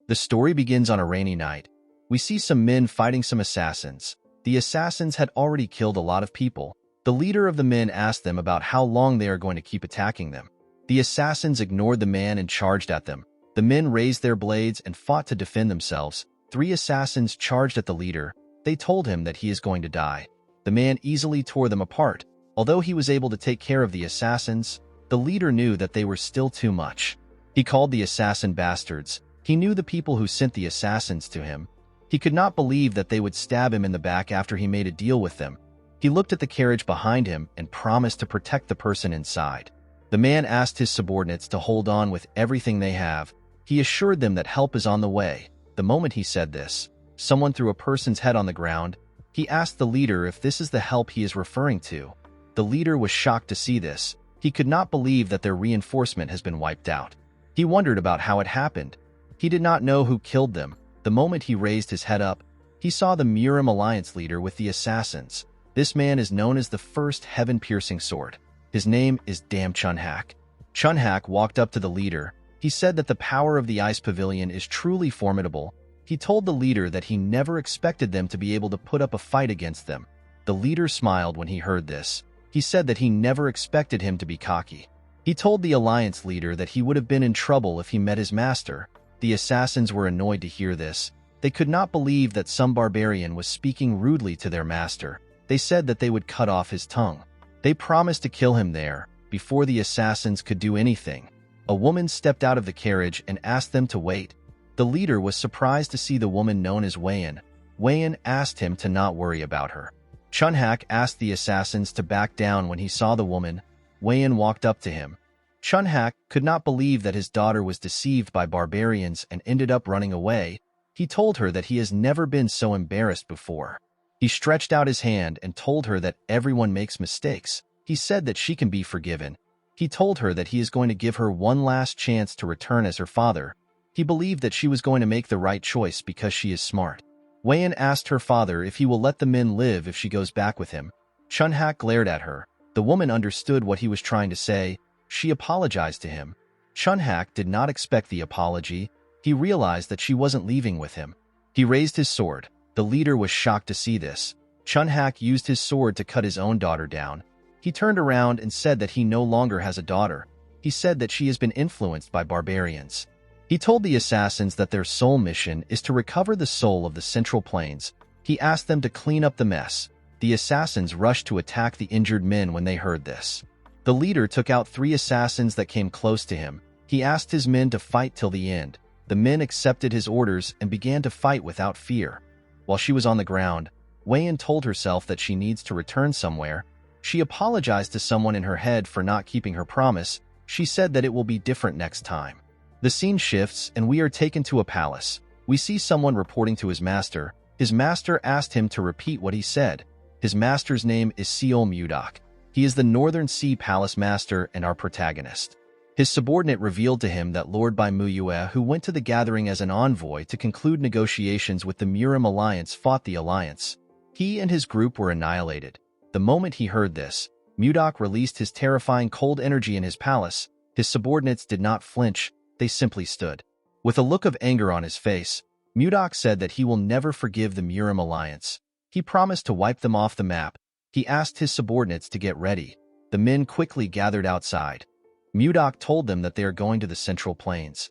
The story begins on a rainy night. We see some men fighting some assassins. The assassins had already killed a lot of people. The leader of the men asked them about how long they are going to keep attacking them. The assassins ignored the man and charged at them. The men raised their blades and fought to defend themselves. 3 assassins charged at the leader. They told him that he is going to die. The man easily tore them apart. Although he was able to take care of the assassins, the leader knew that they were still too much. He called the assassin bastards. He knew the people who sent the assassins to him. He could not believe that they would stab him in the back after he made a deal with them. He looked at the carriage behind him and promised to protect the person inside. The man asked his subordinates to hold on with everything they have. He assured them that help is on the way. The moment he said this, someone threw a person's head on the ground. He asked the leader if this is the help he is referring to. The leader was shocked to see this. He could not believe that their reinforcement has been wiped out. He wondered about how it happened. He did not know who killed them. The moment he raised his head up, he saw the Murim Alliance leader with the assassins. This man is known as the first heaven-piercing sword. His name is Dam Chunhak. Chunhak walked up to the leader. He said that the power of the Ice Pavilion is truly formidable. He told the leader that he never expected them to be able to put up a fight against them. The leader smiled when he heard this. He said that he never expected him to be cocky. He told the Alliance leader that he would have been in trouble if he met his master. The assassins were annoyed to hear this. They could not believe that some barbarian was speaking rudely to their master. They said that they would cut off his tongue. They promised to kill him there, before the assassins could do anything. A woman stepped out of the carriage and asked them to wait. The leader was surprised to see the woman known as Wayan. Wayan asked him to not worry about her. Chunhak asked the assassins to back down when he saw the woman. Wayan walked up to him. Chunhak could not believe that his daughter was deceived by barbarians and ended up running away. He told her that he has never been so embarrassed before. He stretched out his hand and told her that everyone makes mistakes. He said that she can be forgiven. He told her that he is going to give her one last chance to return as her father. He believed that she was going to make the right choice because she is smart. Wayan asked her father if he will let the men live if she goes back with him. Chunhak glared at her. The woman understood what he was trying to say. She apologized to him. Chunhak did not expect the apology. He realized that she wasn't leaving with him. He raised his sword. The leader was shocked to see this. Chunhak used his sword to cut his own daughter down. He turned around and said that he no longer has a daughter. He said that she has been influenced by barbarians. He told the assassins that their sole mission is to recover the soul of the Central Plains. He asked them to clean up the mess. The assassins rushed to attack the injured men when they heard this. The leader took out 3 assassins that came close to him. He asked his men to fight till the end. The men accepted his orders and began to fight without fear. While she was on the ground, Wayan told herself that she needs to return somewhere. She apologized to someone in her head for not keeping her promise. She said that it will be different next time. The scene shifts and we are taken to a palace. We see someone reporting to his master. His master asked him to repeat what he said. His master's name is Seol Mudak. He is the Northern Sea Palace Master and our protagonist. His subordinate revealed to him that Lord Bai Muyue, who went to the gathering as an envoy to conclude negotiations with the Murim Alliance, fought the alliance. He and his group were annihilated. The moment he heard this, Mudak released his terrifying cold energy in his palace. His subordinates did not flinch, they simply stood. With a look of anger on his face, Mudak said that he will never forgive the Murim Alliance. He promised to wipe them off the map. He asked his subordinates to get ready. The men quickly gathered outside. Mudak told them that they are going to the Central Plains.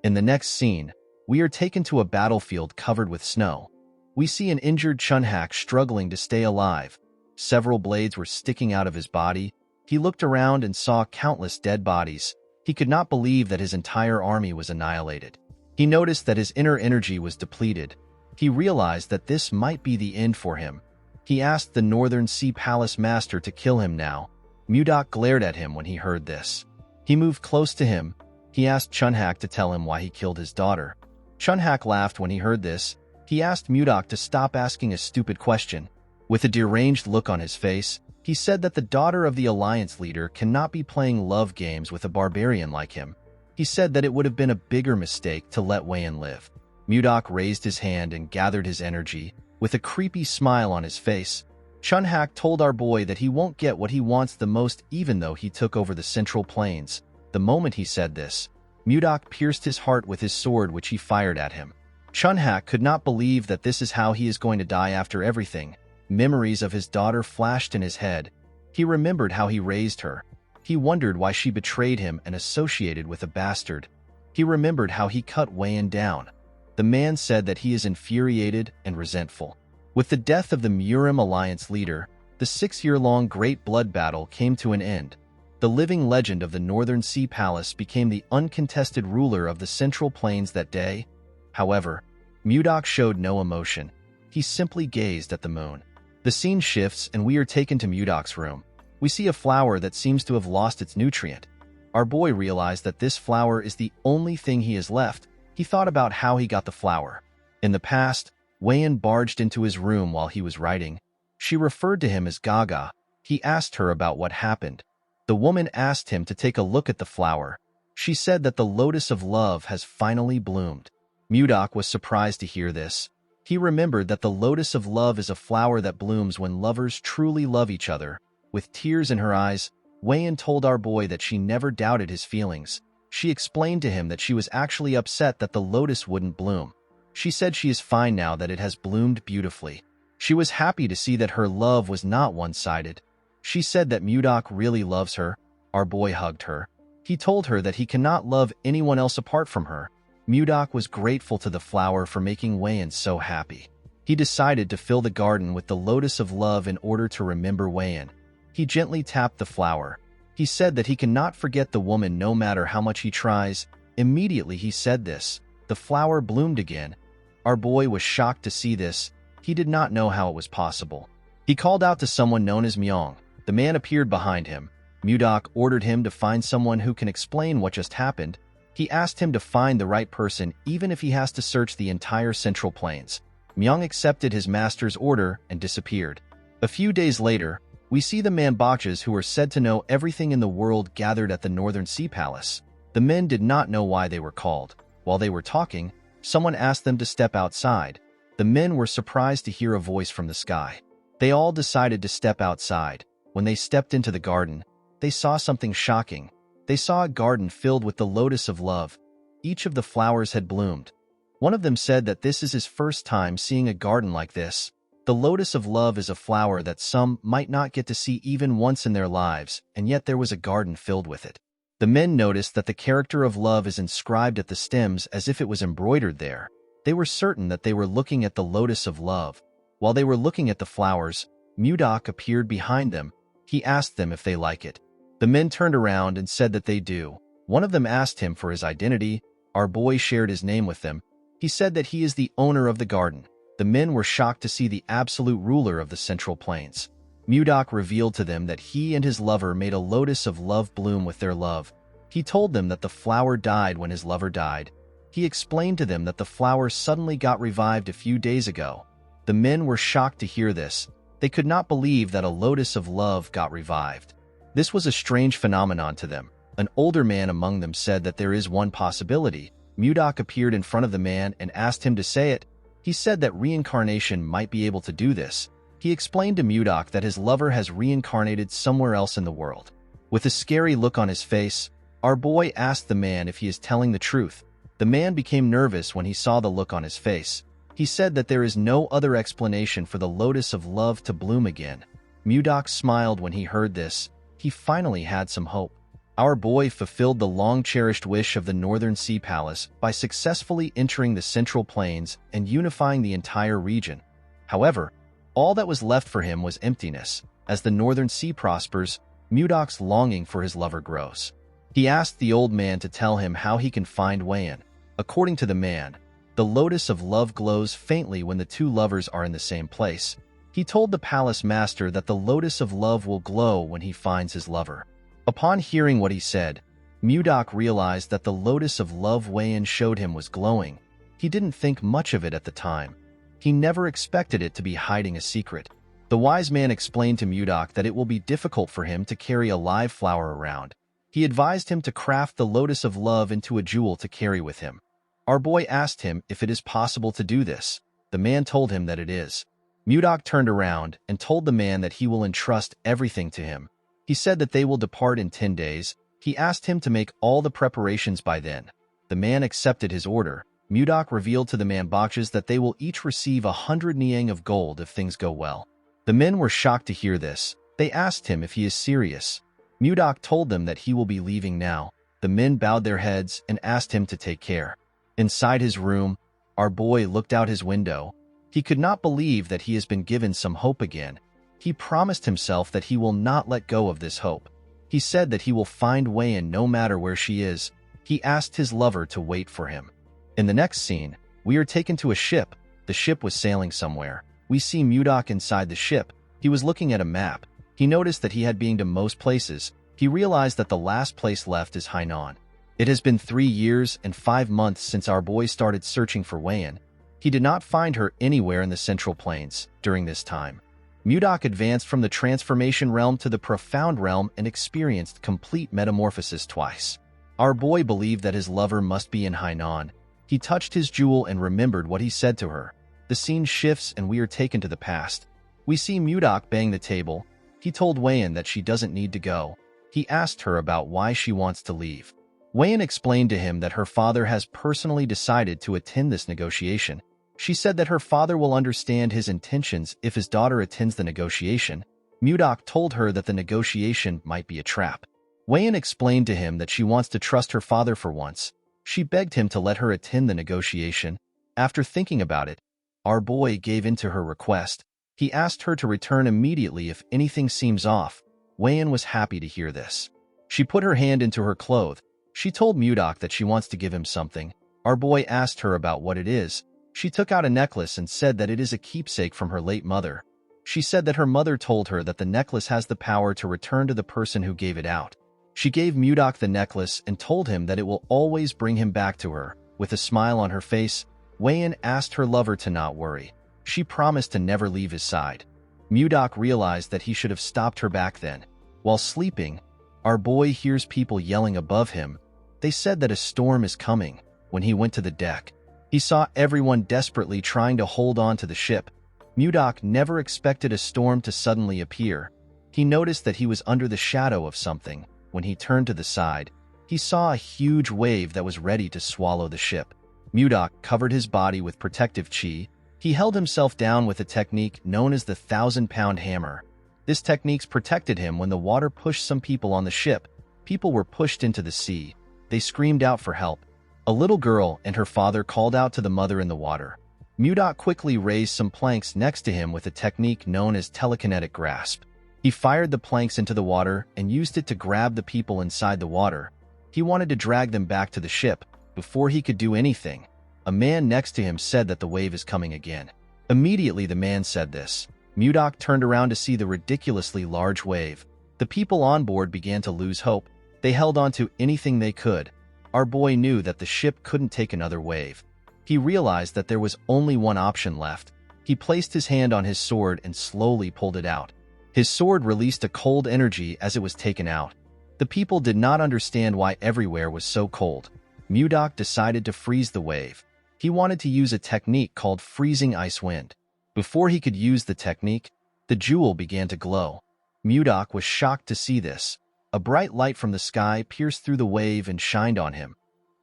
In the next scene, we are taken to a battlefield covered with snow. We see an injured Chunhak struggling to stay alive. Several blades were sticking out of his body. He looked around and saw countless dead bodies. He could not believe that his entire army was annihilated. He noticed that his inner energy was depleted. He realized that this might be the end for him. He asked the Northern Sea Palace Master to kill him now. Mudak glared at him when he heard this. He moved close to him. He asked Chunhak to tell him why he killed his daughter. Chunhak laughed when he heard this. He asked Mudak to stop asking a stupid question. With a deranged look on his face, he said that the daughter of the alliance leader cannot be playing love games with a barbarian like him. He said that it would have been a bigger mistake to let Wayan live. Mudak raised his hand and gathered his energy. With a creepy smile on his face, Chunhak told our boy that he won't get what he wants the most even though he took over the Central Plains. The moment he said this, Mudok pierced his heart with his sword which he fired at him. Chunhak could not believe that this is how he is going to die after everything. Memories of his daughter flashed in his head. He remembered how he raised her. He wondered why she betrayed him and associated with a bastard. He remembered how he cut Weiyan down. The man said that he is infuriated and resentful. With the death of the Murim Alliance leader, the 6-year-long Great Blood Battle came to an end. The living legend of the Northern Sea Palace became the uncontested ruler of the Central Plains that day. However, Mudok showed no emotion. He simply gazed at the moon. The scene shifts and we are taken to Mudok's room. We see a flower that seems to have lost its nutrient. Our boy realized that this flower is the only thing he has left. He thought about how he got the flower. In the past, Weiyan barged into his room while he was writing. She referred to him as Gaga. He asked her about what happened. The woman asked him to take a look at the flower. She said that the lotus of love has finally bloomed. Mudok was surprised to hear this. He remembered that the lotus of love is a flower that blooms when lovers truly love each other. With tears in her eyes, Weiyan told our boy that she never doubted his feelings. She explained to him that she was actually upset that the lotus wouldn't bloom. She said she is fine now that it has bloomed beautifully. She was happy to see that her love was not one-sided. She said that Mudok really loves her. Our boy hugged her. He told her that he cannot love anyone else apart from her. Mudok was grateful to the flower for making Weiyan so happy. He decided to fill the garden with the lotus of love in order to remember Weiyan. He gently tapped the flower. He said that he cannot forget the woman no matter how much he tries. Immediately he said this. The flower bloomed again. Our boy was shocked to see this. He did not know how it was possible. He called out to someone known as Myong. The man appeared behind him. Mudok ordered him to find someone who can explain what just happened. He asked him to find the right person even if he has to search the entire Central Plains. Myong accepted his master's order and disappeared. A few days later, we see the Manbaches who are said to know everything in the world gathered at the Northern Sea Palace. The men did not know why they were called. While they were talking, someone asked them to step outside. The men were surprised to hear a voice from the sky. They all decided to step outside. When they stepped into the garden, they saw something shocking. They saw a garden filled with the lotus of love. Each of the flowers had bloomed. One of them said that this is his first time seeing a garden like this. The lotus of love is a flower that some might not get to see even once in their lives, and yet there was a garden filled with it. The men noticed that the character of love is inscribed at the stems as if it was embroidered there. They were certain that they were looking at the lotus of love. While they were looking at the flowers, Mudok appeared behind them. He asked them if they like it. The men turned around and said that they do. One of them asked him for his identity. Our boy shared his name with them. He said that he is the owner of the garden. The men were shocked to see the absolute ruler of the Central Plains. Mudok revealed to them that he and his lover made a lotus of love bloom with their love. He told them that the flower died when his lover died. He explained to them that the flower suddenly got revived a few days ago. The men were shocked to hear this. They could not believe that a lotus of love got revived. This was a strange phenomenon to them. An older man among them said that there is one possibility. Mudok appeared in front of the man and asked him to say it. He said that reincarnation might be able to do this. He explained to Mudok that his lover has reincarnated somewhere else in the world. With a scary look on his face, our boy asked the man if he is telling the truth. The man became nervous when he saw the look on his face. He said that there is no other explanation for the lotus of love to bloom again. Mudok smiled when he heard this. He finally had some hope. Our boy fulfilled the long-cherished wish of the Northern Sea Palace by successfully entering the Central Plains and unifying the entire region. However, all that was left for him was emptiness. As the Northern Sea prospers, Mudok's longing for his lover grows. He asked the old man to tell him how he can find Weiyan. According to the man, the lotus of love glows faintly when the two lovers are in the same place. He told the palace master that the lotus of love will glow when he finds his lover. Upon hearing what he said, Mudok realized that the lotus of love Weiyan showed him was glowing. He didn't think much of it at the time. He never expected it to be hiding a secret. The wise man explained to Mudok that it will be difficult for him to carry a live flower around. He advised him to craft the lotus of love into a jewel to carry with him. Our boy asked him if it is possible to do this. The man told him that it is. Mudok turned around and told the man that he will entrust everything to him. He said that they will depart in 10 days. He asked him to make all the preparations by then. The man accepted his order. Mudok revealed to the Manboxes that they will each receive 100 niang of gold if things go well. The men were shocked to hear this. They asked him if he is serious. Mudok told them that he will be leaving now. The men bowed their heads and asked him to take care. Inside his room, our boy looked out his window. He could not believe that he has been given some hope again. He promised himself that he will not let go of this hope. He said that he will find Wei-in no matter where she is. He asked his lover to wait for him. In the next scene, we are taken to a ship. The ship was sailing somewhere. We see Mudok inside the ship. He was looking at a map. He noticed that he had been to most places. He realized that the last place left is Hainan. It has been 3 years and 5 months since our boy started searching for Wei-in. He did not find her anywhere in the Central Plains during this time. Mudok advanced from the transformation realm to the profound realm and experienced complete metamorphosis twice. Our boy believed that his lover must be in Hainan. He touched his jewel and remembered what he said to her. The scene shifts and we are taken to the past. We see Mudok bang the table. He told Wei-in that she doesn't need to go. He asked her about why she wants to leave. Wei-in explained to him that her father has personally decided to attend this negotiation. She said that her father will understand his intentions if his daughter attends the negotiation. Mudok told her that the negotiation might be a trap. Wei-in explained to him that she wants to trust her father for once. She begged him to let her attend the negotiation. After thinking about it, our boy gave in to her request. He asked her to return immediately if anything seems off. Wei-in was happy to hear this. She put her hand into her cloth. She told Mudok that she wants to give him something. Our boy asked her about what it is. She took out a necklace and said that it is a keepsake from her late mother. She said that her mother told her that the necklace has the power to return to the person who gave it out. She gave Mudok the necklace and told him that it will always bring him back to her. With a smile on her face, Wei-in asked her lover to not worry. She promised to never leave his side. Mudok realized that he should have stopped her back then. While sleeping, our boy hears people yelling above him. They said that a storm is coming. When he went to the deck, he saw everyone desperately trying to hold on to the ship. Mudok never expected a storm to suddenly appear. He noticed that he was under the shadow of something. When he turned to the side, he saw a huge wave that was ready to swallow the ship. Mudok covered his body with protective chi. He held himself down with a technique known as the 1,000-pound hammer. This technique protected him when the water pushed some people on the ship. People were pushed into the sea. They screamed out for help. A little girl and her father called out to the mother in the water. Mudok quickly raised some planks next to him with a technique known as telekinetic grasp. He fired the planks into the water and used it to grab the people inside the water. He wanted to drag them back to the ship. Before he could do anything, a man next to him said that the wave is coming again. Immediately the man said this. Mudok turned around to see the ridiculously large wave. The people on board began to lose hope. They held on to anything they could. Our boy knew that the ship couldn't take another wave. He realized that there was only one option left. He placed his hand on his sword and slowly pulled it out. His sword released a cold energy as it was taken out. The people did not understand why everywhere was so cold. Mudok decided to freeze the wave. He wanted to use a technique called freezing ice wind. Before he could use the technique, the jewel began to glow. Mudok was shocked to see this. A bright light from the sky pierced through the wave and shined on him.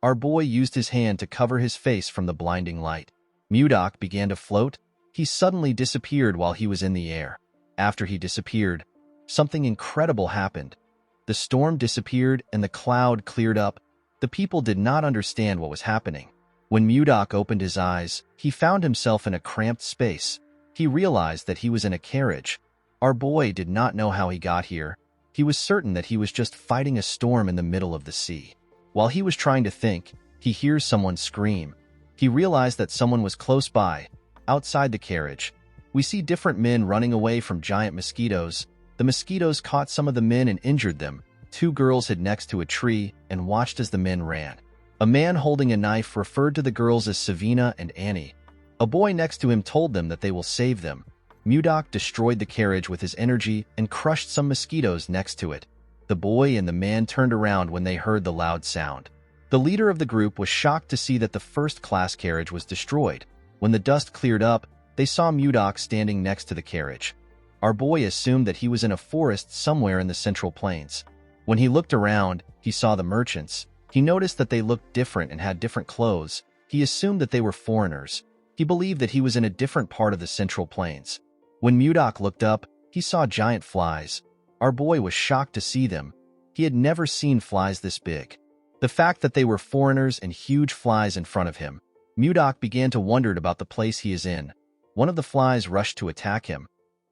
Our boy used his hand to cover his face from the blinding light. Mudok began to float. He suddenly disappeared while he was in the air. After he disappeared, something incredible happened. The storm disappeared and the cloud cleared up. The people did not understand what was happening. When Mudok opened his eyes, he found himself in a cramped space. He realized that he was in a carriage. Our boy did not know how he got here. He was certain that he was just fighting a storm in the middle of the sea. While he was trying to think, he hears someone scream. He realized that someone was close by, outside the carriage. We see different men running away from giant mosquitoes. The mosquitoes caught some of the men and injured them. 2 girls hid next to a tree and watched as the men ran. A man holding a knife referred to the girls as Savina and Annie. A boy next to him told them that they will save them. Mudok destroyed the carriage with his energy and crushed some mosquitoes next to it. The boy and the man turned around when they heard the loud sound. The leader of the group was shocked to see that the first-class carriage was destroyed. When the dust cleared up, they saw Mudok standing next to the carriage. Our boy assumed that he was in a forest somewhere in the Central Plains. When he looked around, he saw the merchants. He noticed that they looked different and had different clothes. He assumed that they were foreigners. He believed that he was in a different part of the Central Plains. When Mudok looked up, he saw giant flies. Our boy was shocked to see them. He had never seen flies this big. The fact that they were foreigners and huge flies in front of him, Mudok began to wonder about the place he is in. One of the flies rushed to attack him.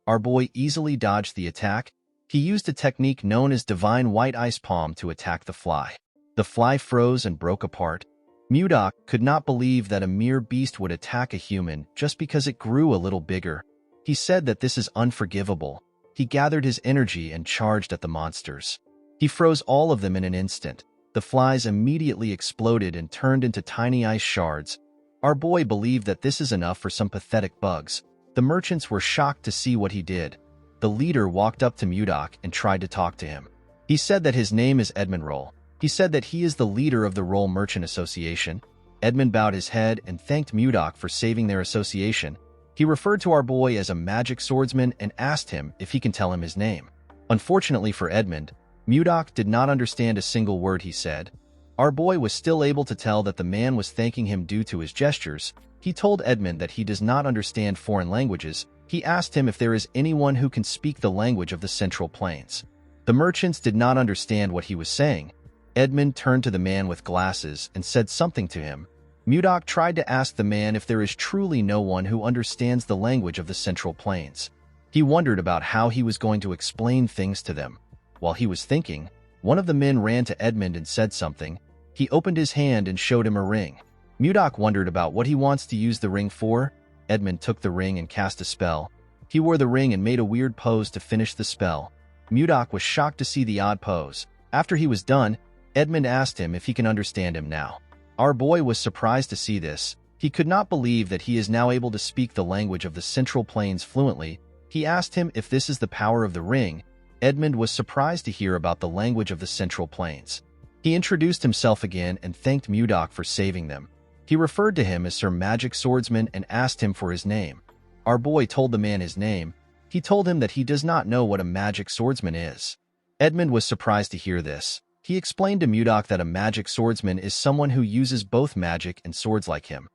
Our boy easily dodged the attack. He used a technique known as Divine White Ice Palm to attack the fly. The fly froze and broke apart. Mudok could not believe that a mere beast would attack a human just because it grew a little bigger. He said that this is unforgivable. He gathered his energy and charged at the monsters. He froze all of them in an instant. The flies immediately exploded and turned into tiny ice shards. Our boy believed that this is enough for some pathetic bugs. The merchants were shocked to see what he did. The leader walked up to Mudok and tried to talk to him. He said that his name is Edmund Roll. He said that he is the leader of the Roll Merchant Association. Edmund bowed his head and thanked Mudok for saving their association. He referred to our boy as a magic swordsman and asked him if he can tell him his name. Unfortunately for Edmund, Mudok did not understand a single word he said. Our boy was still able to tell that the man was thanking him due to his gestures. He told Edmund that he does not understand foreign languages. He asked him if there is anyone who can speak the language of the Central Plains. The merchants did not understand what he was saying. Edmund turned to the man with glasses and said something to him. Mudok tried to ask the man if there is truly no one who understands the language of the Central Plains. He wondered about how he was going to explain things to them. While he was thinking, one of the men ran to Edmund and said something. He opened his hand and showed him a ring. Mudok wondered about what he wants to use the ring for. Edmund took the ring and cast a spell. He wore the ring and made a weird pose to finish the spell. Mudok was shocked to see the odd pose. After he was done, Edmund asked him if he can understand him now. Our boy was surprised to see this. He could not believe that he is now able to speak the language of the Central Plains fluently. He asked him if this is the power of the ring. Edmund was surprised to hear about the language of the Central Plains. He introduced himself again and thanked Mudok for saving them. He referred to him as Sir Magic Swordsman and asked him for his name. Our boy told the man his name. He told him that he does not know what a magic swordsman is. Edmund was surprised to hear this. He explained to Mudok that a magic swordsman is someone who uses both magic and swords like him.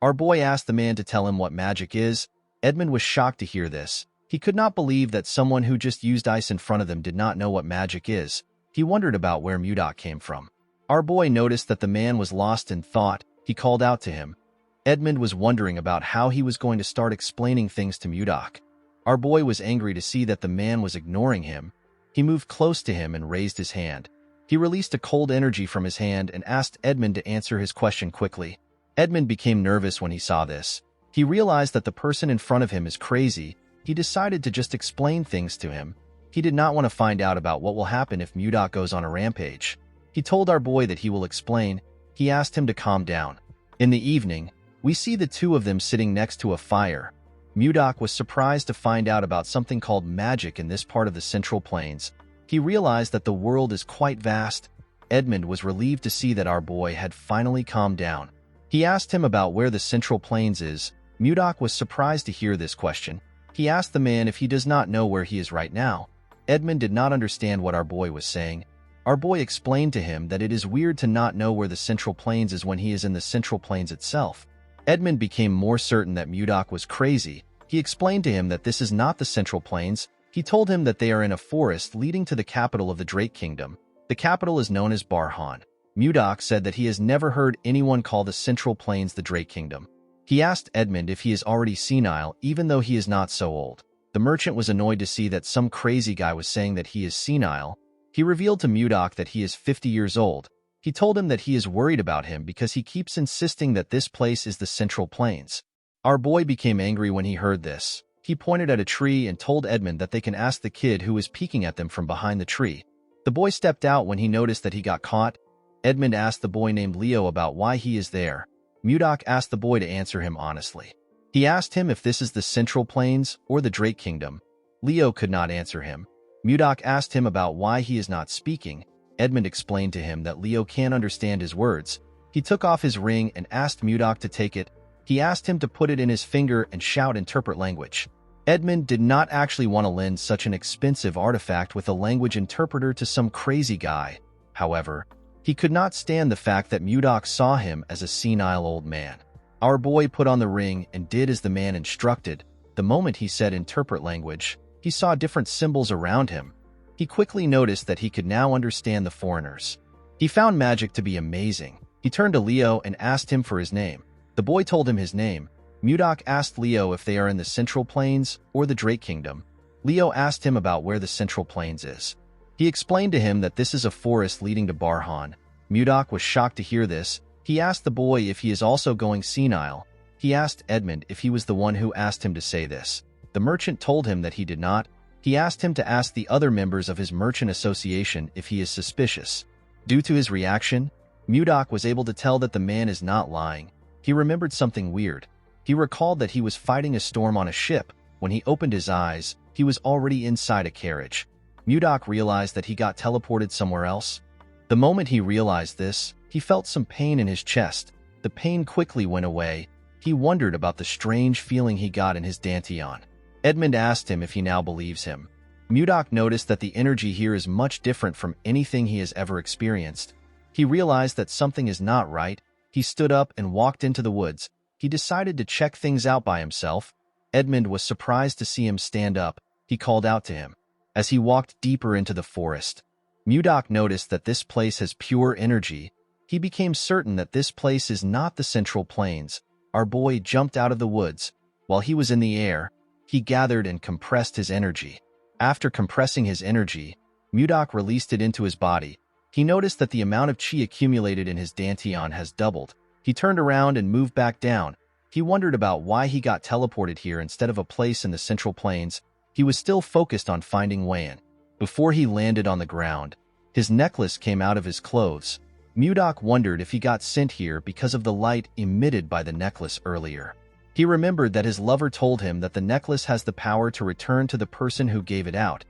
Our boy asked the man to tell him what magic is. Edmund was shocked to hear this. He could not believe that someone who just used ice in front of them did not know what magic is. He wondered about where Mudok came from. Our boy noticed that the man was lost in thought. He called out to him. Edmund was wondering about how he was going to start explaining things to Mudok. Our boy was angry to see that the man was ignoring him. He moved close to him and raised his hand. He released a cold energy from his hand and asked Edmund to answer his question quickly. Edmund became nervous when he saw this. He realized that the person in front of him is crazy. He decided to just explain things to him. He did not want to find out about what will happen if Mudok goes on a rampage. He told our boy that he will explain. He asked him to calm down. In the evening, we see the two of them sitting next to a fire. Mudok was surprised to find out about something called magic in this part of the Central Plains. He realized that the world is quite vast. Edmund was relieved to see that our boy had finally calmed down. He asked him about where the Central Plains is. Mudok was surprised to hear this question. He asked the man if he does not know where he is right now. Edmund did not understand what our boy was saying. Our boy explained to him that it is weird to not know where the Central Plains is when he is in the Central Plains itself. Edmund became more certain that Mudok was crazy. He explained to him that this is not the Central Plains. He told him that they are in a forest leading to the capital of the Drake Kingdom. The capital is known as Barhan. Mudok said that he has never heard anyone call the Central Plains the Drake Kingdom. He asked Edmund if he is already senile, even though he is not so old. The merchant was annoyed to see that some crazy guy was saying that he is senile. He revealed to Mudok that he is 50 years old. He told him that he is worried about him because he keeps insisting that this place is the Central Plains. Our boy became angry when he heard this. He pointed at a tree and told Edmund that they can ask the kid who was peeking at them from behind the tree. The boy stepped out when he noticed that he got caught. Edmund asked the boy named Leo about why he is there. Mudok asked the boy to answer him honestly. He asked him if this is the Central Plains or the Drake Kingdom. Leo could not answer him. Mudok asked him about why he is not speaking. Edmund explained to him that Leo can't understand his words. He took off his ring and asked Mudok to take it. He asked him to put it in his finger and shout interpret language. Edmund did not actually want to lend such an expensive artifact with a language interpreter to some crazy guy. However, He could not stand the fact that Mudok saw him as a senile old man. Our boy put on the ring and did as the man instructed. The moment he said interpret language, he saw different symbols around him. He quickly noticed that he could now understand the foreigners. He found magic to be amazing. He turned to Leo and asked him for his name. The boy told him his name. Mudok asked Leo if they are in the Central Plains or the Drake Kingdom. Leo asked him about where the Central Plains is. He explained to him that this is a forest leading to Barhan. Mudok was shocked to hear this. He asked the boy if he is also going senile. He asked Edmund if he was the one who asked him to say this. The merchant told him that he did not. He asked him to ask the other members of his merchant association if he is suspicious. Due to his reaction, Mudok was able to tell that the man is not lying. He remembered something weird. He recalled that he was fighting a storm on a ship. When he opened his eyes, he was already inside a carriage. Mudok realized that he got teleported somewhere else. The moment he realized this, he felt some pain in his chest. The pain quickly went away. He wondered about the strange feeling he got in his dantian. Edmund asked him if he now believes him. Mudok noticed that the energy here is much different from anything he has ever experienced. He realized that something is not right. He stood up and walked into the woods. He decided to check things out by himself. Edmund was surprised to see him stand up. He called out to him. As he walked deeper into the forest, Mudok noticed that this place has pure energy. He became certain that this place is not the Central Plains. Our boy jumped out of the woods. While he was in the air, he gathered and compressed his energy. After compressing his energy, Mudok released it into his body. He noticed that the amount of chi accumulated in his dantian has doubled. He turned around and moved back down. He wondered about why he got teleported here instead of a place in the Central Plains. He was still focused on finding Wayan. Before he landed on the ground, his necklace came out of his clothes. Mudok wondered if he got sent here because of the light emitted by the necklace earlier. He remembered that his lover told him that the necklace has the power to return to the person who gave it out.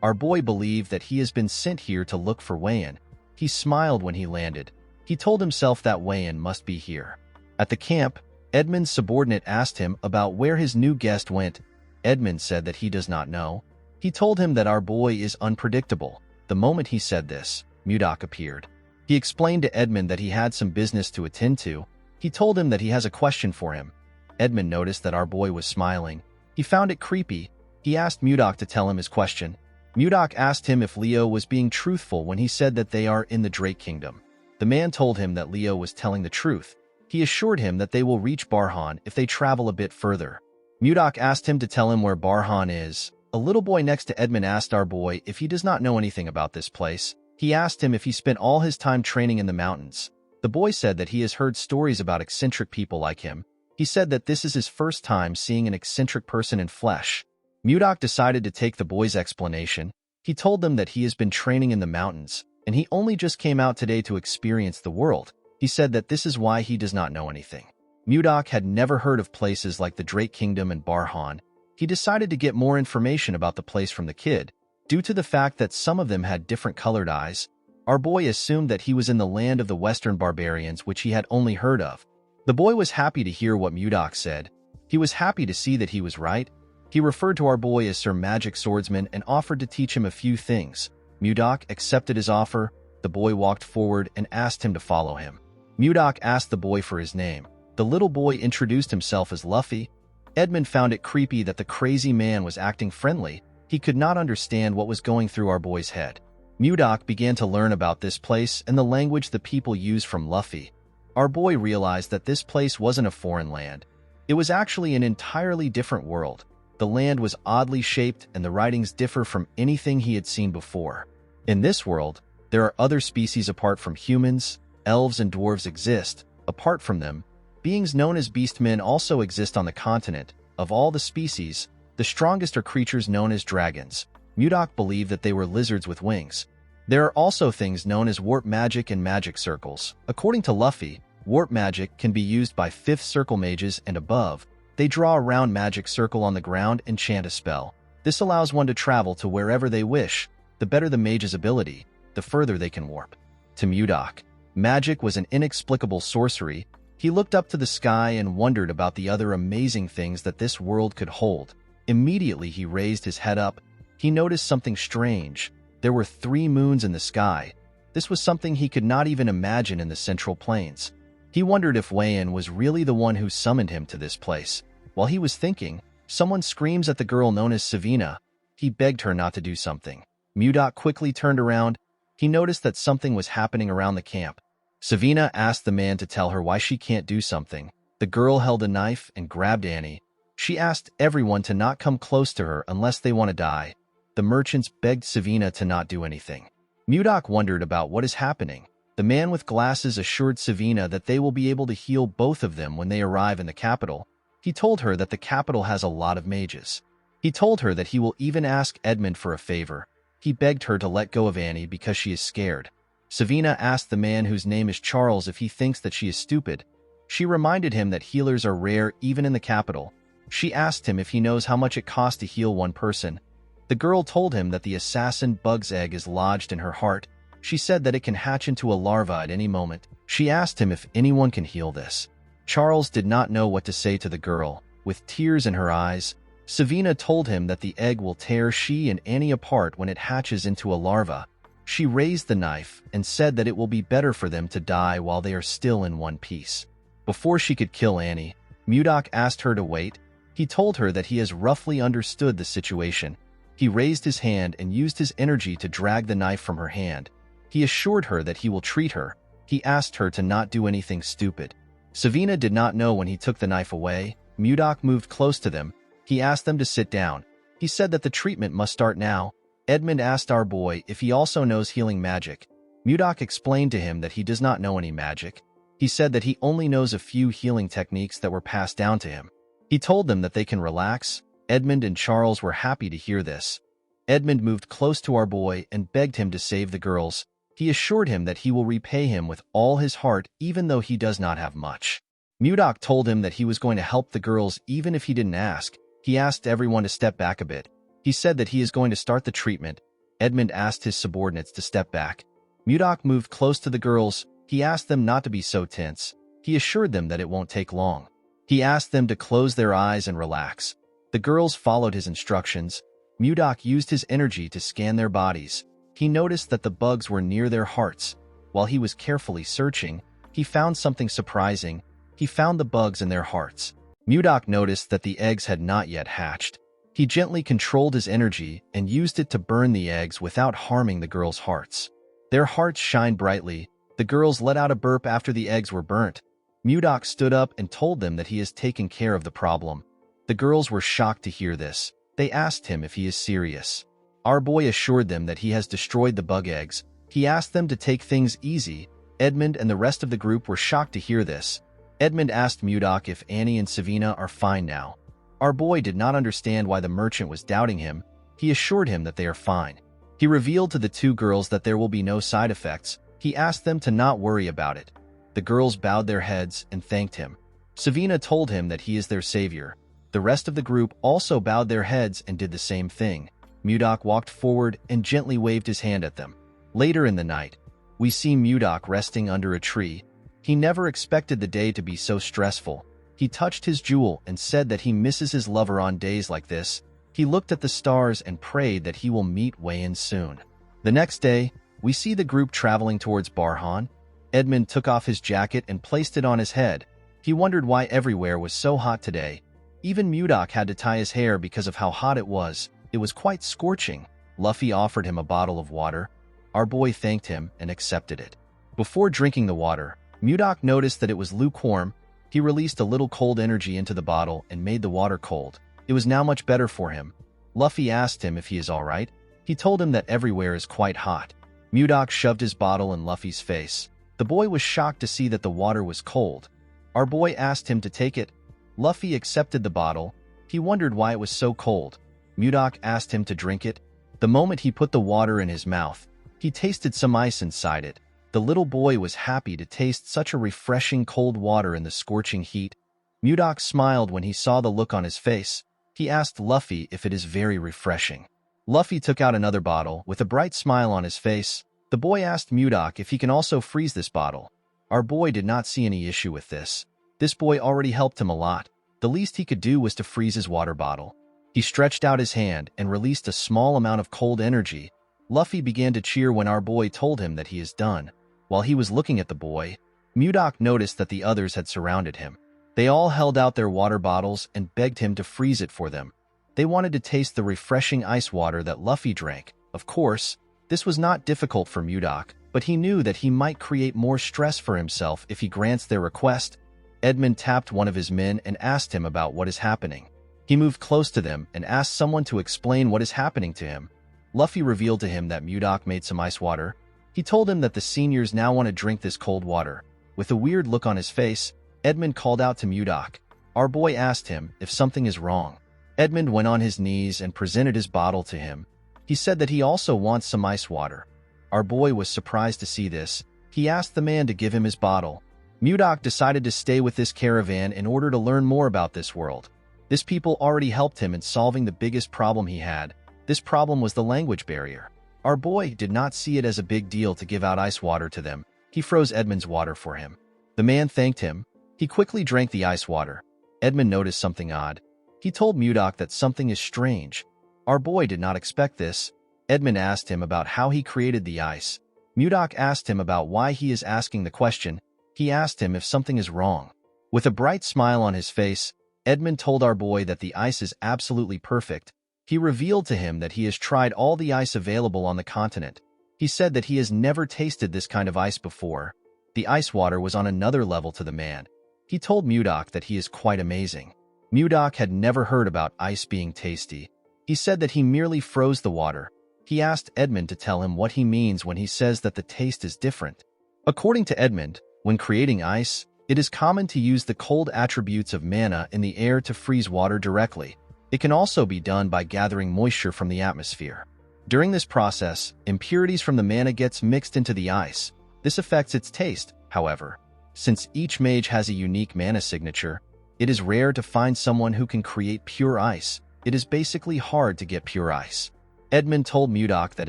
Our boy believed that he has been sent here to look for Wayan. He smiled when he landed. He told himself that Wayan must be here. At the camp, Edmund's subordinate asked him about where his new guest went. Edmund said that he does not know. He told him that our boy is unpredictable. The moment he said this, Mudok appeared. He explained to Edmund that he had some business to attend to. He told him that he has a question for him. Edmund noticed that our boy was smiling. He found it creepy. He asked Mudok to tell him his question. Mudok asked him if Leo was being truthful when he said that they are in the Drake Kingdom. The man told him that Leo was telling the truth. He assured him that they will reach Barhan if they travel a bit further. Mudok asked him to tell him where Barhan is. A little boy next to Edmund asked our boy if he does not know anything about this place. He asked him if he spent all his time training in the mountains. The boy said that he has heard stories about eccentric people like him. He said that this is his first time seeing an eccentric person in flesh. Mudok decided to take the boy's explanation. He told them that he has been training in the mountains, and he only just came out today to experience the world. He said that this is why he does not know anything. Mudok had never heard of places like the Drake Kingdom and Barhan. He decided to get more information about the place from the kid. Due to the fact that some of them had different colored eyes, our boy assumed that he was in the land of the Western barbarians, which he had only heard of. The boy was happy to hear what Mudok said. He was happy to see that he was right. He referred to our boy as Sir Magic Swordsman and offered to teach him a few things. Mudok accepted his offer. The boy walked forward and asked him to follow him. Mudok asked the boy for his name. The little boy introduced himself as Luffy. Edmund found it creepy that the crazy man was acting friendly. He could not understand what was going through our boy's head. Mudok began to learn about this place and the language the people use from Luffy. Our boy realized that this place wasn't a foreign land. It was actually an entirely different world. The land was oddly shaped and the writings differ from anything he had seen before. In this world, there are other species apart from humans. Elves and dwarves exist. Apart from them, beings known as beastmen also exist on the continent. Of all the species, the strongest are creatures known as dragons. Mudok believed that they were lizards with wings. There are also things known as warp magic and magic circles. According to Luffy, warp magic can be used by 5th circle mages and above. They draw a round magic circle on the ground and chant a spell. This allows one to travel to wherever they wish. The better the mage's ability, the further they can warp. To Mudok, magic was an inexplicable sorcery. He looked up to the sky and wondered about the other amazing things that this world could hold. Immediately he raised his head up. He noticed something strange. There were 3 moons in the sky. This was something he could not even imagine in the Central Plains. He wondered if Wayan was really the one who summoned him to this place. While he was thinking, someone screams at the girl known as Savina. He begged her not to do something. Mudok quickly turned around. He noticed that something was happening around the camp. Savina asked the man to tell her why she can't do something. The girl held a knife and grabbed Annie. She asked everyone to not come close to her unless they want to die. The merchants begged Savina to not do anything. Mudok wondered about what is happening. The man with glasses assured Savina that they will be able to heal both of them when they arrive in the capital. He told her that the capital has a lot of mages. He told her that he will even ask Edmund for a favor. He begged her to let go of Annie because she is scared. Savina asked the man whose name is Charles if he thinks that she is stupid. She reminded him that healers are rare even in the capital. She asked him if he knows how much it costs to heal one person. The girl told him that the assassin bug's egg is lodged in her heart. She said that it can hatch into a larva at any moment. She asked him if anyone can heal this. Charles did not know what to say to the girl. With tears in her eyes, Savina told him that the egg will tear she and Annie apart when it hatches into a larva. She raised the knife and said that it will be better for them to die while they are still in one piece. Before she could kill Annie, Mudok asked her to wait. He told her that he has roughly understood the situation. He raised his hand and used his energy to drag the knife from her hand. He assured her that he will treat her. He asked her to not do anything stupid. Savina did not know when he took the knife away. Mudok moved close to them. He asked them to sit down. He said that the treatment must start now. Edmund asked our boy if he also knows healing magic. Mudok explained to him that he does not know any magic. He said that he only knows a few healing techniques that were passed down to him. He told them that they can relax. Edmund and Charles were happy to hear this. Edmund moved close to our boy and begged him to save the girls. He assured him that he will repay him with all his heart even though he does not have much. Mudok told him that he was going to help the girls even if he didn't ask. He asked everyone to step back a bit. He said that he is going to start the treatment. Edmund asked his subordinates to step back. Mudok moved close to the girls. He asked them not to be so tense. He assured them that it won't take long. He asked them to close their eyes and relax. The girls followed his instructions. Mudok used his energy to scan their bodies. He noticed that the bugs were near their hearts. While he was carefully searching, he found something surprising. He found the bugs in their hearts. Mudok noticed that the eggs had not yet hatched. He gently controlled his energy and used it to burn the eggs without harming the girls' hearts. Their hearts shined brightly. The girls let out a burp after the eggs were burnt. Mudok stood up and told them that he has taken care of the problem. The girls were shocked to hear this. They asked him if he is serious. Our boy assured them that he has destroyed the bug eggs. He asked them to take things easy. Edmund and the rest of the group were shocked to hear this. Edmund asked Mudok if Annie and Savina are fine now. Our boy did not understand why the merchant was doubting him. He assured him that they are fine. He revealed to the two girls that there will be no side effects. He asked them to not worry about it. The girls bowed their heads and thanked him. Savina told him that he is their savior. The rest of the group also bowed their heads and did the same thing. Mudok walked forward and gently waved his hand at them. Later in the night, we see Mudok resting under a tree. He never expected the day to be so stressful. He touched his jewel and said that he misses his lover on days like this. He looked at the stars and prayed that he will meet Wayan soon. The next day, we see the group traveling towards Barhan. Edmund took off his jacket and placed it on his head. He wondered why everywhere was so hot today. Even Mudok had to tie his hair because of how hot it was. It was quite scorching. Luffy offered him a bottle of water. Our boy thanked him and accepted it. Before drinking the water, Mudok noticed that it was lukewarm. He released a little cold energy into the bottle and made the water cold. It was now much better for him. Luffy asked him if he is alright. He told him that everywhere is quite hot. Mudok shoved his bottle in Luffy's face. The boy was shocked to see that the water was cold. Our boy asked him to take it. Luffy accepted the bottle. He wondered why it was so cold. Mudok asked him to drink it. The moment he put the water in his mouth, he tasted some ice inside it. The little boy was happy to taste such a refreshing cold water in the scorching heat. Mudok smiled when he saw the look on his face. He asked Luffy if it is very refreshing. Luffy took out another bottle with a bright smile on his face. The boy asked Mudok if he can also freeze this bottle. Our boy did not see any issue with this. This boy already helped him a lot. The least he could do was to freeze his water bottle. He stretched out his hand and released a small amount of cold energy. Luffy began to cheer when our boy told him that he is done. While he was looking at the boy, Mudok noticed that the others had surrounded him. They all held out their water bottles and begged him to freeze it for them. They wanted to taste the refreshing ice water that Luffy drank. Of course, this was not difficult for Mudok, but he knew that he might create more stress for himself if he grants their request. Edmund tapped one of his men and asked him about what is happening. He moved close to them and asked someone to explain what is happening to him. Luffy revealed to him that Mudok made some ice water. He told him that the seniors now want to drink this cold water. With a weird look on his face, Edmund called out to Mudok. Our boy asked him if something is wrong. Edmund went on his knees and presented his bottle to him. He said that he also wants some ice water. Our boy was surprised to see this. He asked the man to give him his bottle. Mudok decided to stay with this caravan in order to learn more about this world. This people already helped him in solving the biggest problem he had. This problem was the language barrier. Our boy did not see it as a big deal to give out ice water to them. He froze Edmund's water for him. The man thanked him. He quickly drank the ice water. Edmund noticed something odd. He told Mudok that something is strange. Our boy did not expect this. Edmund asked him about how he created the ice. Mudok asked him about why he is asking the question. He asked him if something is wrong. With a bright smile on his face, Edmund told our boy that the ice is absolutely perfect. He revealed to him that he has tried all the ice available on the continent. He said that he has never tasted this kind of ice before. The ice water was on another level to the man. He told Mudok that he is quite amazing. Mudok had never heard about ice being tasty. He said that he merely froze the water. He asked Edmund to tell him what he means when he says that the taste is different. According to Edmund, when creating ice, it is common to use the cold attributes of mana in the air to freeze water directly. It can also be done by gathering moisture from the atmosphere. During this process, impurities from the mana gets mixed into the ice. This affects its taste, however. Since each mage has a unique mana signature, it is rare to find someone who can create pure ice. It is basically hard to get pure ice. Edmund told Mudok that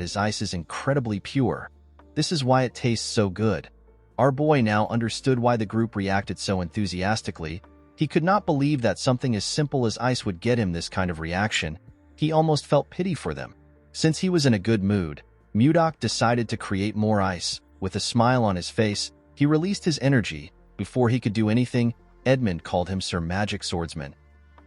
his ice is incredibly pure. This is why it tastes so good. Our boy now understood why the group reacted so enthusiastically. He could not believe that something as simple as ice would get him this kind of reaction. He almost felt pity for them. Since he was in a good mood, Mudok decided to create more ice. With a smile on his face, he released his energy. Before he could do anything, Edmund called him Sir Magic Swordsman.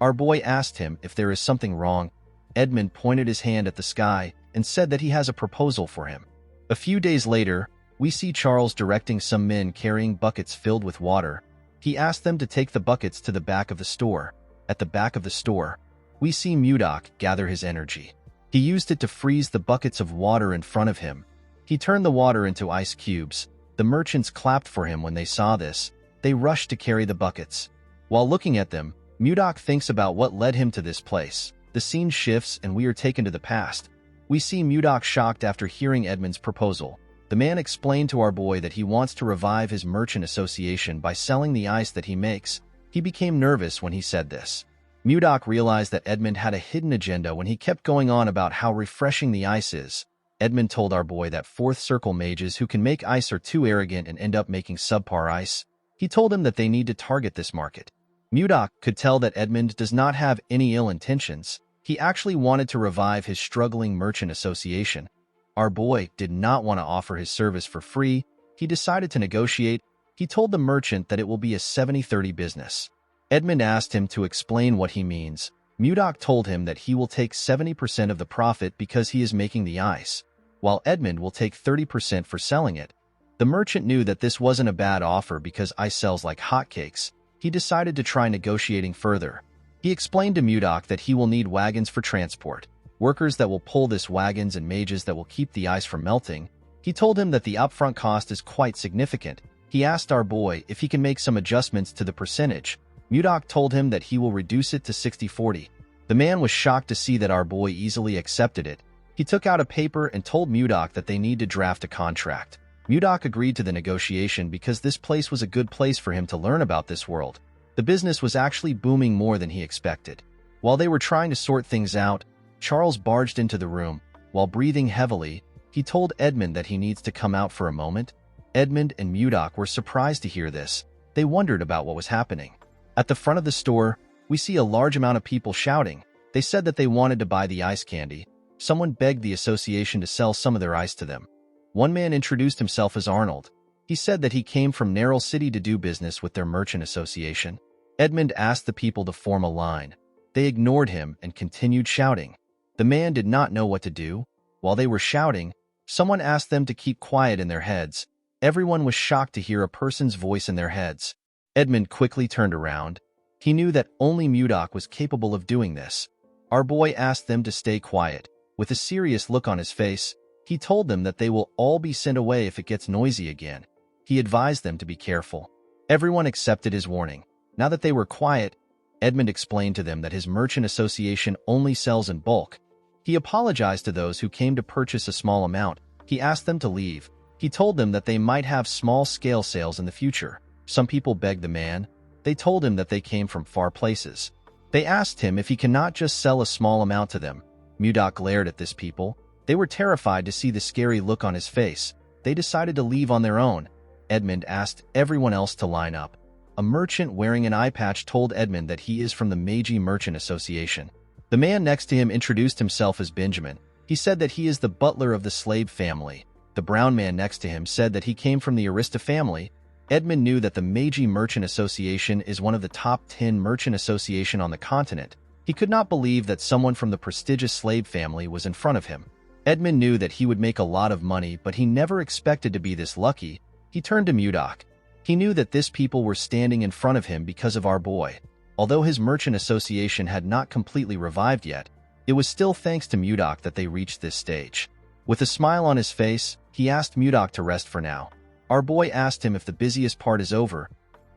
Our boy asked him if there is something wrong. Edmund pointed his hand at the sky and said that he has a proposal for him. A few days later, we see Charles directing some men carrying buckets filled with water. He asked them to take the buckets to the back of the store. At the back of the store, we see Mudok gather his energy. He used it to freeze the buckets of water in front of him. He turned the water into ice cubes. The merchants clapped for him when they saw this. They rushed to carry the buckets. While looking at them, Mudok thinks about what led him to this place. The scene shifts and we are taken to the past. We see Mudok shocked after hearing Edmund's proposal. The man explained to our boy that he wants to revive his merchant association by selling the ice that he makes. He became nervous when he said this. Mudok realized that Edmund had a hidden agenda when he kept going on about how refreshing the ice is. Edmund told our boy that fourth circle mages who can make ice are too arrogant and end up making subpar ice. He told him that they need to target this market. Mudok could tell that Edmund does not have any ill intentions. He actually wanted to revive his struggling merchant association. Our boy did not want to offer his service for free. He decided to negotiate. He told the merchant that it will be a 70-30 business. Edmund asked him to explain what he means. Mudok told him that he will take 70% of the profit because he is making the ice, while Edmund will take 30% for selling it. The merchant knew that this wasn't a bad offer because ice sells like hotcakes. He decided to try negotiating further. He explained to Mudok that he will need wagons for transport, workers that will pull this wagons and mages that will keep the ice from melting. He told him that the upfront cost is quite significant. He asked our boy if he can make some adjustments to the percentage. Mudok told him that he will reduce it to 60-40. The man was shocked to see that our boy easily accepted it. He took out a paper and told Mudok that they need to draft a contract. Mudok agreed to the negotiation because this place was a good place for him to learn about this world. The business was actually booming more than he expected. While they were trying to sort things out, Charles barged into the room. While breathing heavily, he told Edmund that he needs to come out for a moment. Edmund and Mudok were surprised to hear this. They wondered about what was happening. At the front of the store, we see a large amount of people shouting. They said that they wanted to buy the ice candy. someone begged the association to sell some of their ice to them. One man introduced himself as Arnold. He said that he came from Narrow City to do business with their merchant association. Edmund asked the people to form a line. They ignored him and continued shouting. The man did not know what to do. While they were shouting, someone asked them to keep quiet in their heads. Everyone was shocked to hear a person's voice in their heads. Edmund quickly turned around. He knew that only Mudok was capable of doing this. Our boy asked them to stay quiet. With a serious look on his face, he told them that they will all be sent away if it gets noisy again. He advised them to be careful. Everyone accepted his warning. Now that they were quiet, Edmund explained to them that his merchant association only sells in bulk. He apologized to those who came to purchase a small amount. He asked them to leave. He told them that they might have small-scale sales in the future. Some people begged the man. They told him that they came from far places. They asked him if he cannot just sell a small amount to them. Mudok glared at this people. They were terrified to see the scary look on his face. They decided to leave on their own. Edmund asked everyone else to line up. A merchant wearing an eye patch told Edmund that he is from the Meiji Merchant Association. The man next to him introduced himself as Benjamin. He said that he is the butler of the slave family. The brown man next to him said that he came from the Arista family. Edmund knew that the Meiji Merchant Association is one of the top 10 merchant association on the continent. He could not believe that someone from the prestigious slave family was in front of him. Edmund knew that he would make a lot of money, but he never expected to be this lucky. He turned to Mudok. He knew that this people were standing in front of him because of our boy. Although his merchant association had not completely revived yet, it was still thanks to Mudok that they reached this stage. With a smile on his face, he asked Mudok to rest for now. Our boy asked him if the busiest part is over.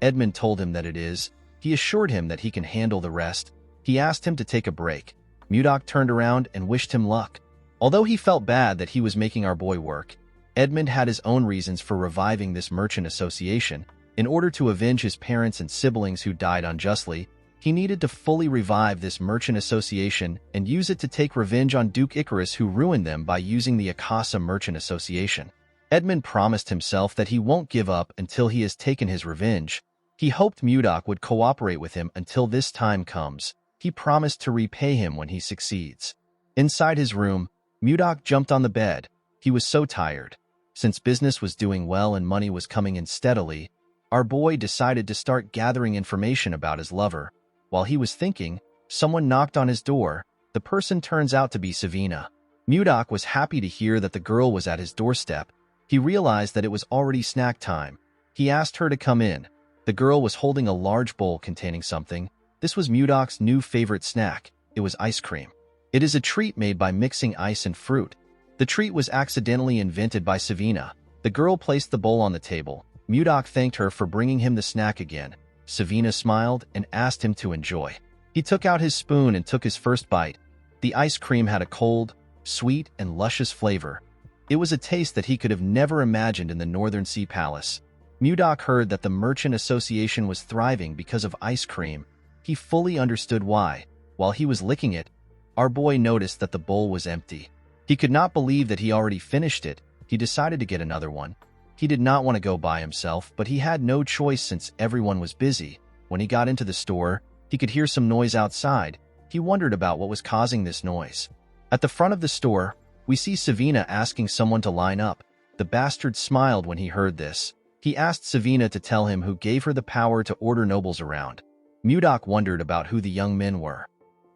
Edmund told him that it is. He assured him that he can handle the rest. He asked him to take a break. Mudok turned around and wished him luck. Although he felt bad that he was making our boy work, Edmund had his own reasons for reviving this merchant association. In order to avenge his parents and siblings who died unjustly, he needed to fully revive this merchant association and use it to take revenge on Duke Icarus, who ruined them by using the Akasa Merchant Association. Edmund promised himself that he won't give up until he has taken his revenge. He hoped Mudok would cooperate with him until this time comes. He promised to repay him when he succeeds. Inside his room, Mudok jumped on the bed. He was so tired. Since business was doing well and money was coming in steadily, our boy decided to start gathering information about his lover. While he was thinking, someone knocked on his door. The person turns out to be Savina. Mudok was happy to hear that the girl was at his doorstep. He realized that it was already snack time. He asked her to come in. The girl was holding a large bowl containing something. This was Mudok's new favorite snack. It was ice cream. It is a treat made by mixing ice and fruit. The treat was accidentally invented by Savina. The girl placed the bowl on the table. Mudok thanked her for bringing him the snack again. Savina smiled and asked him to enjoy. He took out his spoon and took his first bite. The ice cream had a cold, sweet, and luscious flavor. It was a taste that he could have never imagined in the Northern Sea Palace. Mudok heard that the Merchant Association was thriving because of ice cream. He fully understood why. While he was licking it, our boy noticed that the bowl was empty. He could not believe that he already finished it. He decided to get another one. He did not want to go by himself, but he had no choice since everyone was busy. When he got into the store, he could hear some noise outside. He wondered about what was causing this noise. At the front of the store, we see Savina asking someone to line up. The bastard smiled when he heard this. He asked Savina to tell him who gave her the power to order nobles around. Mudok wondered about who the young men were.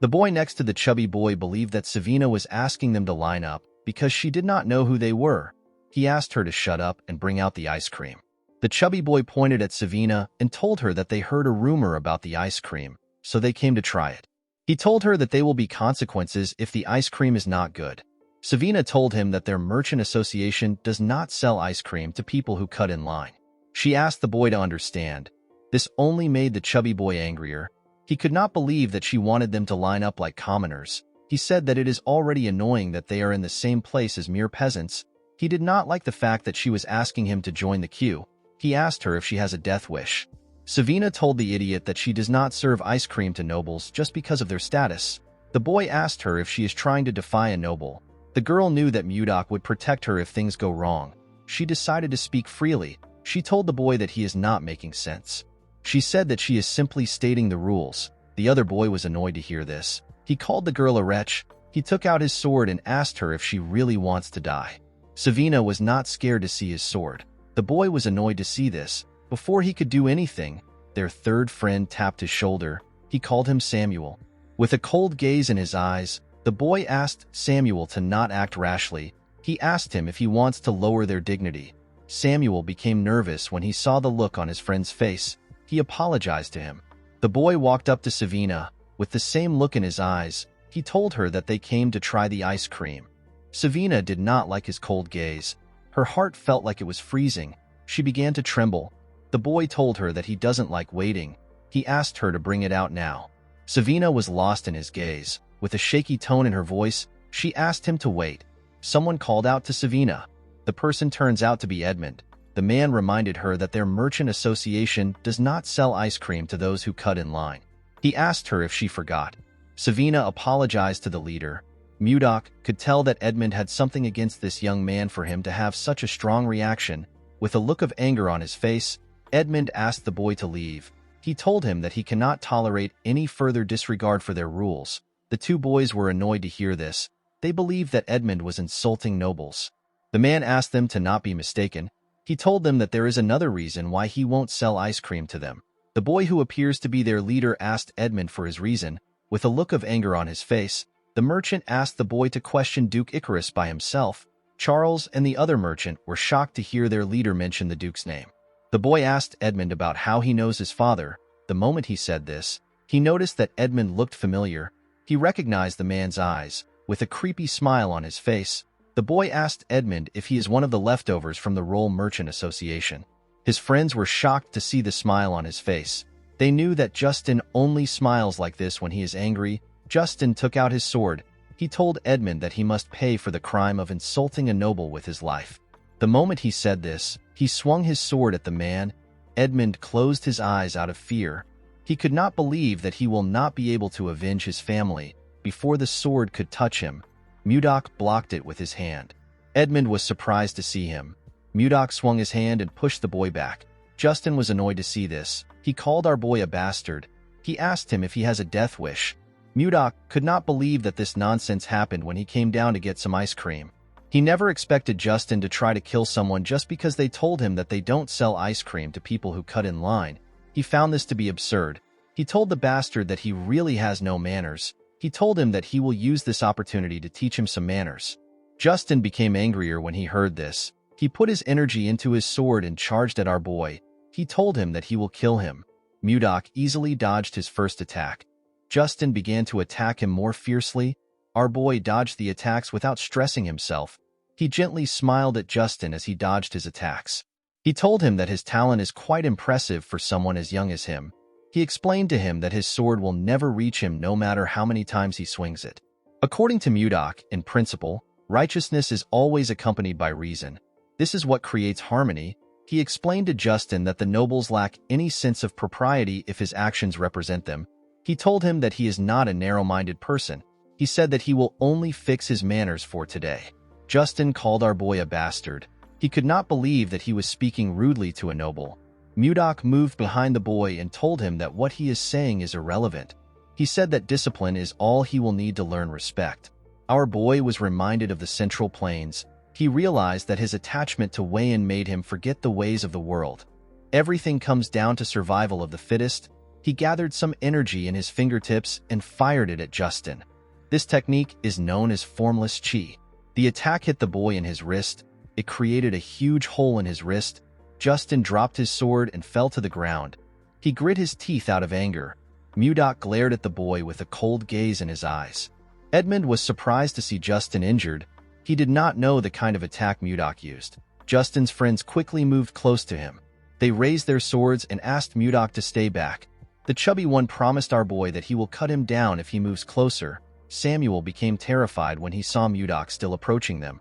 The boy next to the chubby boy believed that Savina was asking them to line up because she did not know who they were. He asked her to shut up and bring out the ice cream. The chubby boy pointed at Savina and told her that they heard a rumor about the ice cream, so they came to try it. He told her that there will be consequences if the ice cream is not good. Savina told him that their merchant association does not sell ice cream to people who cut in line. She asked the boy to understand. This only made the chubby boy angrier. He could not believe that she wanted them to line up like commoners. He said that it is already annoying that they are in the same place as mere peasants. He did not like the fact that she was asking him to join the queue. He asked her if she has a death wish. Savina told the idiot that she does not serve ice cream to nobles just because of their status. The boy asked her if she is trying to defy a noble. The girl knew that Mudok would protect her if things go wrong. She decided to speak freely. She told the boy that he is not making sense. She said that she is simply stating the rules. The other boy was annoyed to hear this. He called the girl a wretch. He took out his sword and asked her if she really wants to die. Savina was not scared to see his sword. The boy was annoyed to see this. Before he could do anything, their third friend tapped his shoulder. He called him Samuel. With a cold gaze in his eyes, the boy asked Samuel to not act rashly. He asked him if he wants to lower their dignity. Samuel became nervous when he saw the look on his friend's face. He apologized to him. The boy walked up to Savina. With the same look in his eyes, he told her that they came to try the ice cream. Savina did not like his cold gaze. Her heart felt like it was freezing. She began to tremble. The boy told her that he doesn't like waiting. He asked her to bring it out now. Savina was lost in his gaze. With a shaky tone in her voice, she asked him to wait. Someone called out to Savina. The person turns out to be Edmund. The man reminded her that their merchant association does not sell ice cream to those who cut in line. He asked her if she forgot. Savina apologized to the leader. Mudok could tell that Edmund had something against this young man for him to have such a strong reaction. With a look of anger on his face, Edmund asked the boy to leave. He told him that he cannot tolerate any further disregard for their rules. The two boys were annoyed to hear this. They believed that Edmund was insulting nobles. The man asked them to not be mistaken. He told them that there is another reason why he won't sell ice cream to them. The boy who appears to be their leader asked Edmund for his reason. With a look of anger on his face, the merchant asked the boy to question Duke Icarus by himself. Charles and the other merchant were shocked to hear their leader mention the Duke's name. The boy asked Edmund about how he knows his father. The moment he said this, he noticed that Edmund looked familiar. He recognized the man's eyes. With a creepy smile on his face, the boy asked Edmund if he is one of the leftovers from the Roll Merchant Association. His friends were shocked to see the smile on his face. They knew that Justin only smiles like this when he is angry. Justin took out his sword. He told Edmund that he must pay for the crime of insulting a noble with his life. The moment he said this, he swung his sword at the man. Edmund closed his eyes out of fear. He could not believe that he will not be able to avenge his family before the sword could touch him. Mudok blocked it with his hand. Edmund was surprised to see him. Mudok swung his hand and pushed the boy back. Justin was annoyed to see this. He called our boy a bastard. He asked him if he has a death wish. Mudok could not believe that this nonsense happened when he came down to get some ice cream. He never expected Justin to try to kill someone just because they told him that they don't sell ice cream to people who cut in line. He found this to be absurd. He told the bastard that he really has no manners. He told him that he will use this opportunity to teach him some manners. Justin became angrier when he heard this. He put his energy into his sword and charged at our boy. He told him that he will kill him. Mudok easily dodged his first attack. Justin began to attack him more fiercely. Our boy dodged the attacks without stressing himself. He gently smiled at Justin as he dodged his attacks. He told him that his talent is quite impressive for someone as young as him. He explained to him that his sword will never reach him no matter how many times he swings it. According to Mudok, in principle, righteousness is always accompanied by reason. This is what creates harmony. He explained to Justin that the nobles lack any sense of propriety if his actions represent them. He told him that he is not a narrow-minded person. He said that he will only fix his manners for today. Justin called our boy a bastard. He could not believe that he was speaking rudely to a noble. Mudok moved behind the boy and told him that what he is saying is irrelevant. He said that discipline is all he will need to learn respect. Our boy was reminded of the Central Plains. He realized that his attachment to Wayan made him forget the ways of the world. Everything comes down to survival of the fittest. He gathered some energy in his fingertips and fired it at Justin. This technique is known as formless chi. The attack hit the boy in his wrist. It created a huge hole in his wrist. Justin dropped his sword and fell to the ground. He grit his teeth out of anger. Mudok glared at the boy with a cold gaze in his eyes. Edmund was surprised to see Justin injured. He did not know the kind of attack Mudok used. Justin's friends quickly moved close to him. They raised their swords and asked Mudok to stay back. The chubby one promised our boy that he will cut him down if he moves closer. Samuel became terrified when he saw Mudok still approaching them.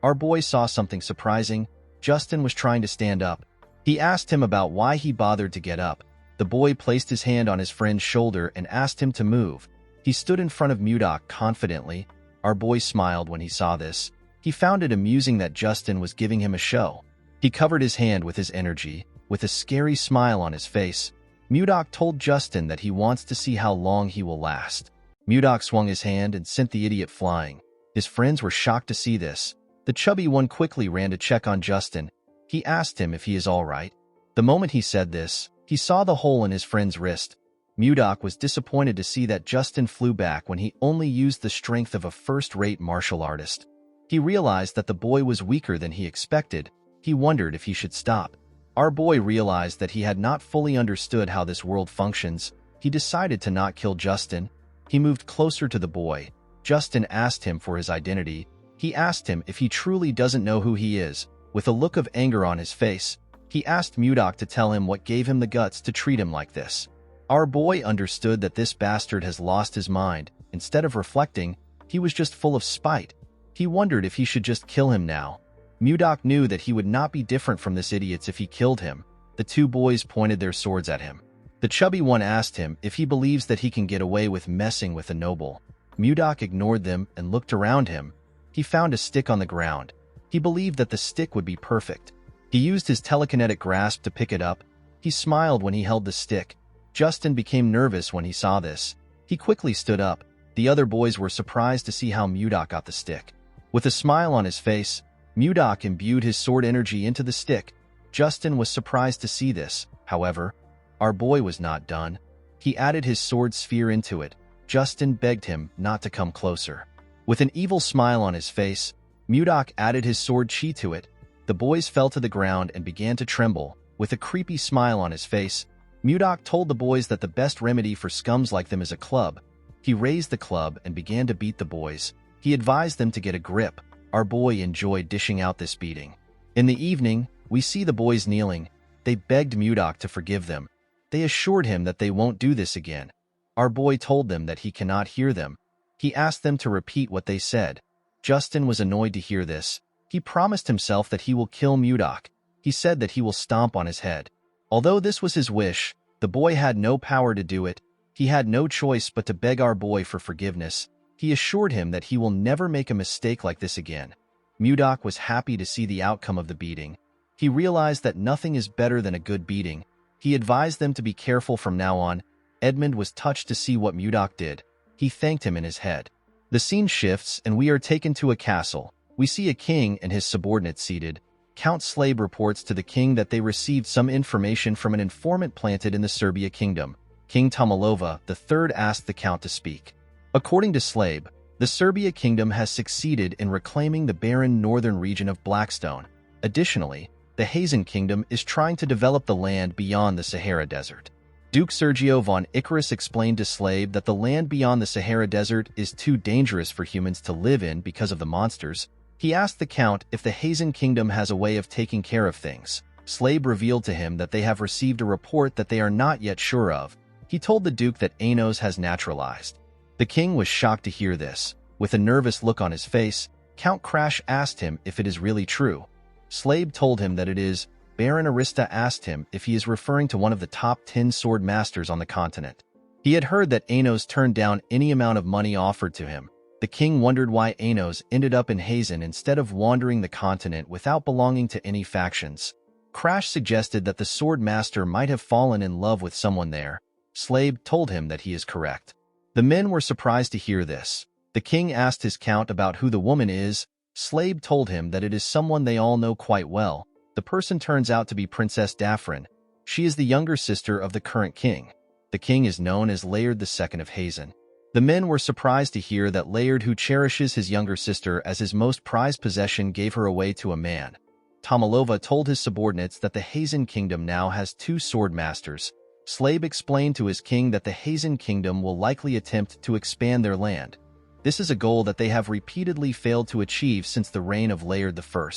Our boy saw something surprising. Justin was trying to stand up. He asked him about why he bothered to get up. The boy placed his hand on his friend's shoulder and asked him to move. He stood in front of Mudok confidently. Our boy smiled when he saw this. He found it amusing that Justin was giving him a show. He covered his hand with his energy. With a scary smile on his face, Mudok told Justin that he wants to see how long he will last. Mudok swung his hand and sent the idiot flying. His friends were shocked to see this. The chubby one quickly ran to check on Justin. He asked him if he is all right. The moment he said this, he saw the hole in his friend's wrist. Mudok was disappointed to see that Justin flew back when he only used the strength of a first-rate martial artist. He realized that the boy was weaker than he expected. He wondered if he should stop. Our boy realized that he had not fully understood how this world functions. He decided to not kill Justin. He moved closer to the boy. Justin asked him for his identity. He asked him if he truly doesn't know who he is. With a look of anger on his face, he asked Mudok to tell him what gave him the guts to treat him like this. Our boy understood that this bastard has lost his mind. Instead of reflecting, he was just full of spite. He wondered if he should just kill him now. Mudok knew that he would not be different from this idiot if he killed him. The two boys pointed their swords at him. The chubby one asked him if he believes that he can get away with messing with a noble. Mudok ignored them and looked around him. He found a stick on the ground. He believed that the stick would be perfect. He used his telekinetic grasp to pick it up. He smiled when he held the stick. Justin became nervous when he saw this. He quickly stood up. The other boys were surprised to see how Mudok got the stick. With a smile on his face, Mudok imbued his sword energy into the stick. Justin was surprised to see this. However, our boy was not done. He added his sword sphere into it. Justin begged him not to come closer. With an evil smile on his face, Mudok added his sword chi to it. The boys fell to the ground and began to tremble. With a creepy smile on his face, Mudok told the boys that the best remedy for scums like them is a club. He raised the club and began to beat the boys. He advised them to get a grip. Our boy enjoyed dishing out this beating. In the evening, we see the boys kneeling. They begged Mudok to forgive them. They assured him that they won't do this again. Our boy told them that he cannot hear them. He asked them to repeat what they said. Justin was annoyed to hear this. He promised himself that he will kill Mudok. He said that he will stomp on his head. Although this was his wish, the boy had no power to do it. He had no choice but to beg our boy for forgiveness. He assured him that he will never make a mistake like this again. Mudok was happy to see the outcome of the beating. He realized that nothing is better than a good beating. He advised them to be careful from now on. Edmund was touched to see what Mudok did. He thanked him in his head. The scene shifts and we are taken to a castle. We see a king and his subordinates seated. Count Slabe reports to the king that they received some information from an informant planted in the Serbia kingdom. King Tomalova III asked the count to speak. According to Slabe, the Serbia kingdom has succeeded in reclaiming the barren northern region of Blackstone. Additionally, the Hazen kingdom is trying to develop the land beyond the Sahara Desert. Duke Sergio von Icarus explained to Slabe that the land beyond the Sahara Desert is too dangerous for humans to live in because of the monsters. He asked the count if the Hazen kingdom has a way of taking care of things. Slabe revealed to him that they have received a report that they are not yet sure of. He told the duke that Anos has naturalized. The king was shocked to hear this. With a nervous look on his face, Count Crash asked him if it is really true. Slabe told him that it is. Baron Arista asked him if he is referring to one of the top 10 sword masters on the continent. He had heard that Anos turned down any amount of money offered to him. The king wondered why Anos ended up in Hazen instead of wandering the continent without belonging to any factions. Crash suggested that the sword master might have fallen in love with someone there. Slabe told him that he is correct. The men were surprised to hear this. The king asked his count about who the woman is. Slabe told him that it is someone they all know quite well. The person turns out to be Princess Daphrin. She is the younger sister of the current king. The king is known as Laird II of Hazen. The men were surprised to hear that Laird, who cherishes his younger sister as his most prized possession, gave her away to a man. Tomalova told his subordinates that the Hazen kingdom now has 2 sword masters. Slabe explained to his king that the Hazen kingdom will likely attempt to expand their land. This is a goal that they have repeatedly failed to achieve since the reign of Laird I.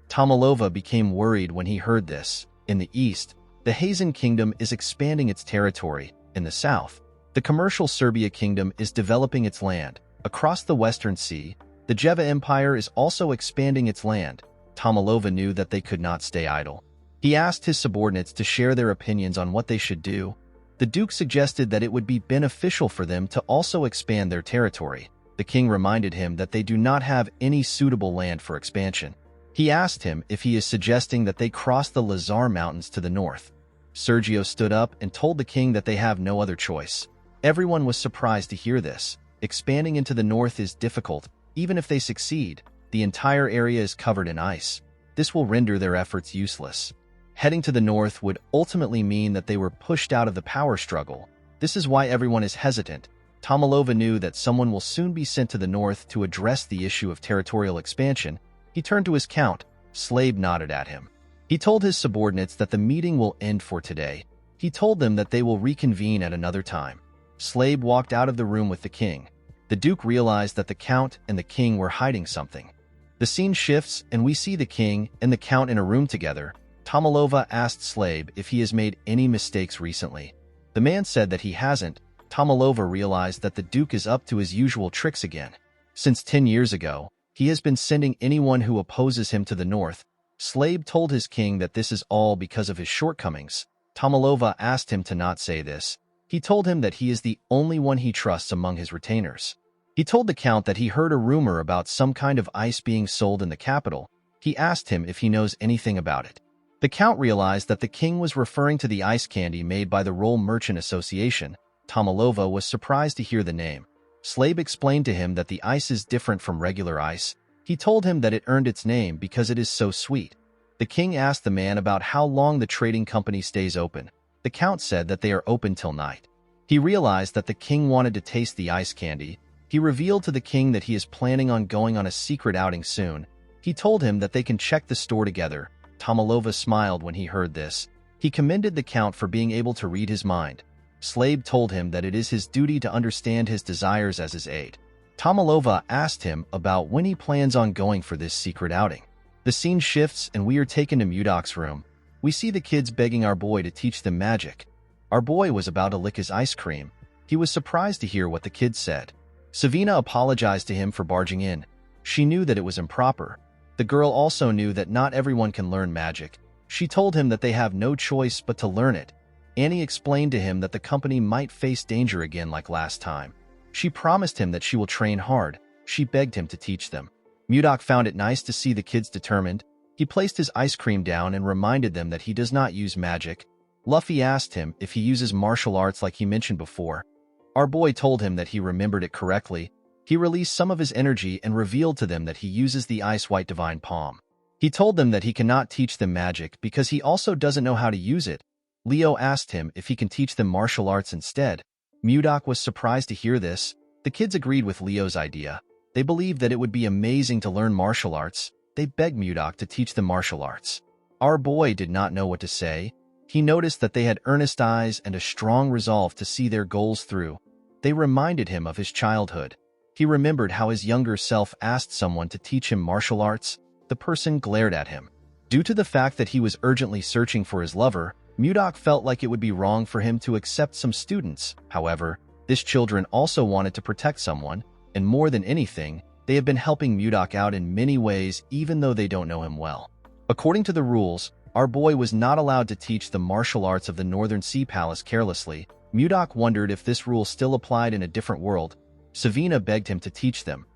Tomalova became worried when he heard this. In the east, the Hazen kingdom is expanding its territory. In the south, the commercial Serbia kingdom is developing its land. Across the Western Sea, the Jeva Empire is also expanding its land. Tomalova knew that they could not stay idle. He asked his subordinates to share their opinions on what they should do. The duke suggested that it would be beneficial for them to also expand their territory. The king reminded him that they do not have any suitable land for expansion. He asked him if he is suggesting that they cross the Lazar Mountains to the north. Sergio stood up and told the king that they have no other choice. Everyone was surprised to hear this, Expanding into the north is difficult. Even if they succeed, the entire area is covered in ice. This will render their efforts useless. Heading to the north would ultimately mean that they were pushed out of the power struggle. This is why everyone is hesitant. Tomalova knew that someone will soon be sent to the north to address the issue of territorial expansion. He turned to his count. Slave nodded at him. He told his subordinates that the meeting will end for today. He told them that they will reconvene at another time. Slave walked out of the room with the king. The duke realized that the count and the king were hiding something. The scene shifts and we see the king and the count in a room together. Tomalova asked Slave if he has made any mistakes recently. The man said that he hasn't. Tomalova realized that the duke is up to his usual tricks again. Since 10 years ago, he has been sending anyone who opposes him to the north. Slave told his king that this is all because of his shortcomings. Tomalova asked him to not say this. He told him that he is the only one he trusts among his retainers. He told the count that he heard a rumor about some kind of ice being sold in the capital. He asked him if he knows anything about it. The count realized that the king was referring to the ice candy made by the Roll Merchant Association. Tomalova was surprised to hear the name. Slave explained to him that the ice is different from regular ice. He told him that it earned its name because it is so sweet. The king asked the man about how long the trading company stays open. The count said that they are open till night. He realized that the king wanted to taste the ice candy. He revealed to the king that he is planning on going on a secret outing soon. He told him that they can check the store together. Tomalova smiled when he heard this. He commended the count for being able to read his mind. Slave told him that it is his duty to understand his desires as his aide. Tomalova asked him about when he plans on going for this secret outing. The scene shifts and we are taken to Mudok's room. We see the kids begging our boy to teach them magic. Our boy was about to lick his ice cream. He was surprised to hear what the kids said. Savina apologized to him for barging in. She knew that it was improper. The girl also knew that not everyone can learn magic. She told him that they have no choice but to learn it. Annie explained to him that the company might face danger again like last time. She promised him that she will train hard. She begged him to teach them. Mudok found it nice to see the kids determined. He placed his ice cream down and reminded them that he does not use magic. Luffy asked him if he uses martial arts like he mentioned before. Our boy told him that he remembered it correctly. He released some of his energy and revealed to them that he uses the Ice White Divine Palm. He told them that he cannot teach them magic because he also doesn't know how to use it. Leo asked him if he can teach them martial arts instead. Mudok was surprised to hear this. The kids agreed with Leo's idea. They believed that it would be amazing to learn martial arts. They begged Mudok to teach them martial arts. Our boy did not know what to say. He noticed that they had earnest eyes and a strong resolve to see their goals through. They reminded him of his childhood. He remembered how his younger self asked someone to teach him martial arts. The person glared at him. Due to the fact that he was urgently searching for his lover, Mudok felt like it would be wrong for him to accept some students. However, these children also wanted to protect someone, and more than anything, they have been helping Mudok out in many ways even though they don't know him well. According to the rules, our boy was not allowed to teach the martial arts of the Northern Sea Palace carelessly. Mudok wondered if this rule still applied in a different world. Savina begged him to teach them.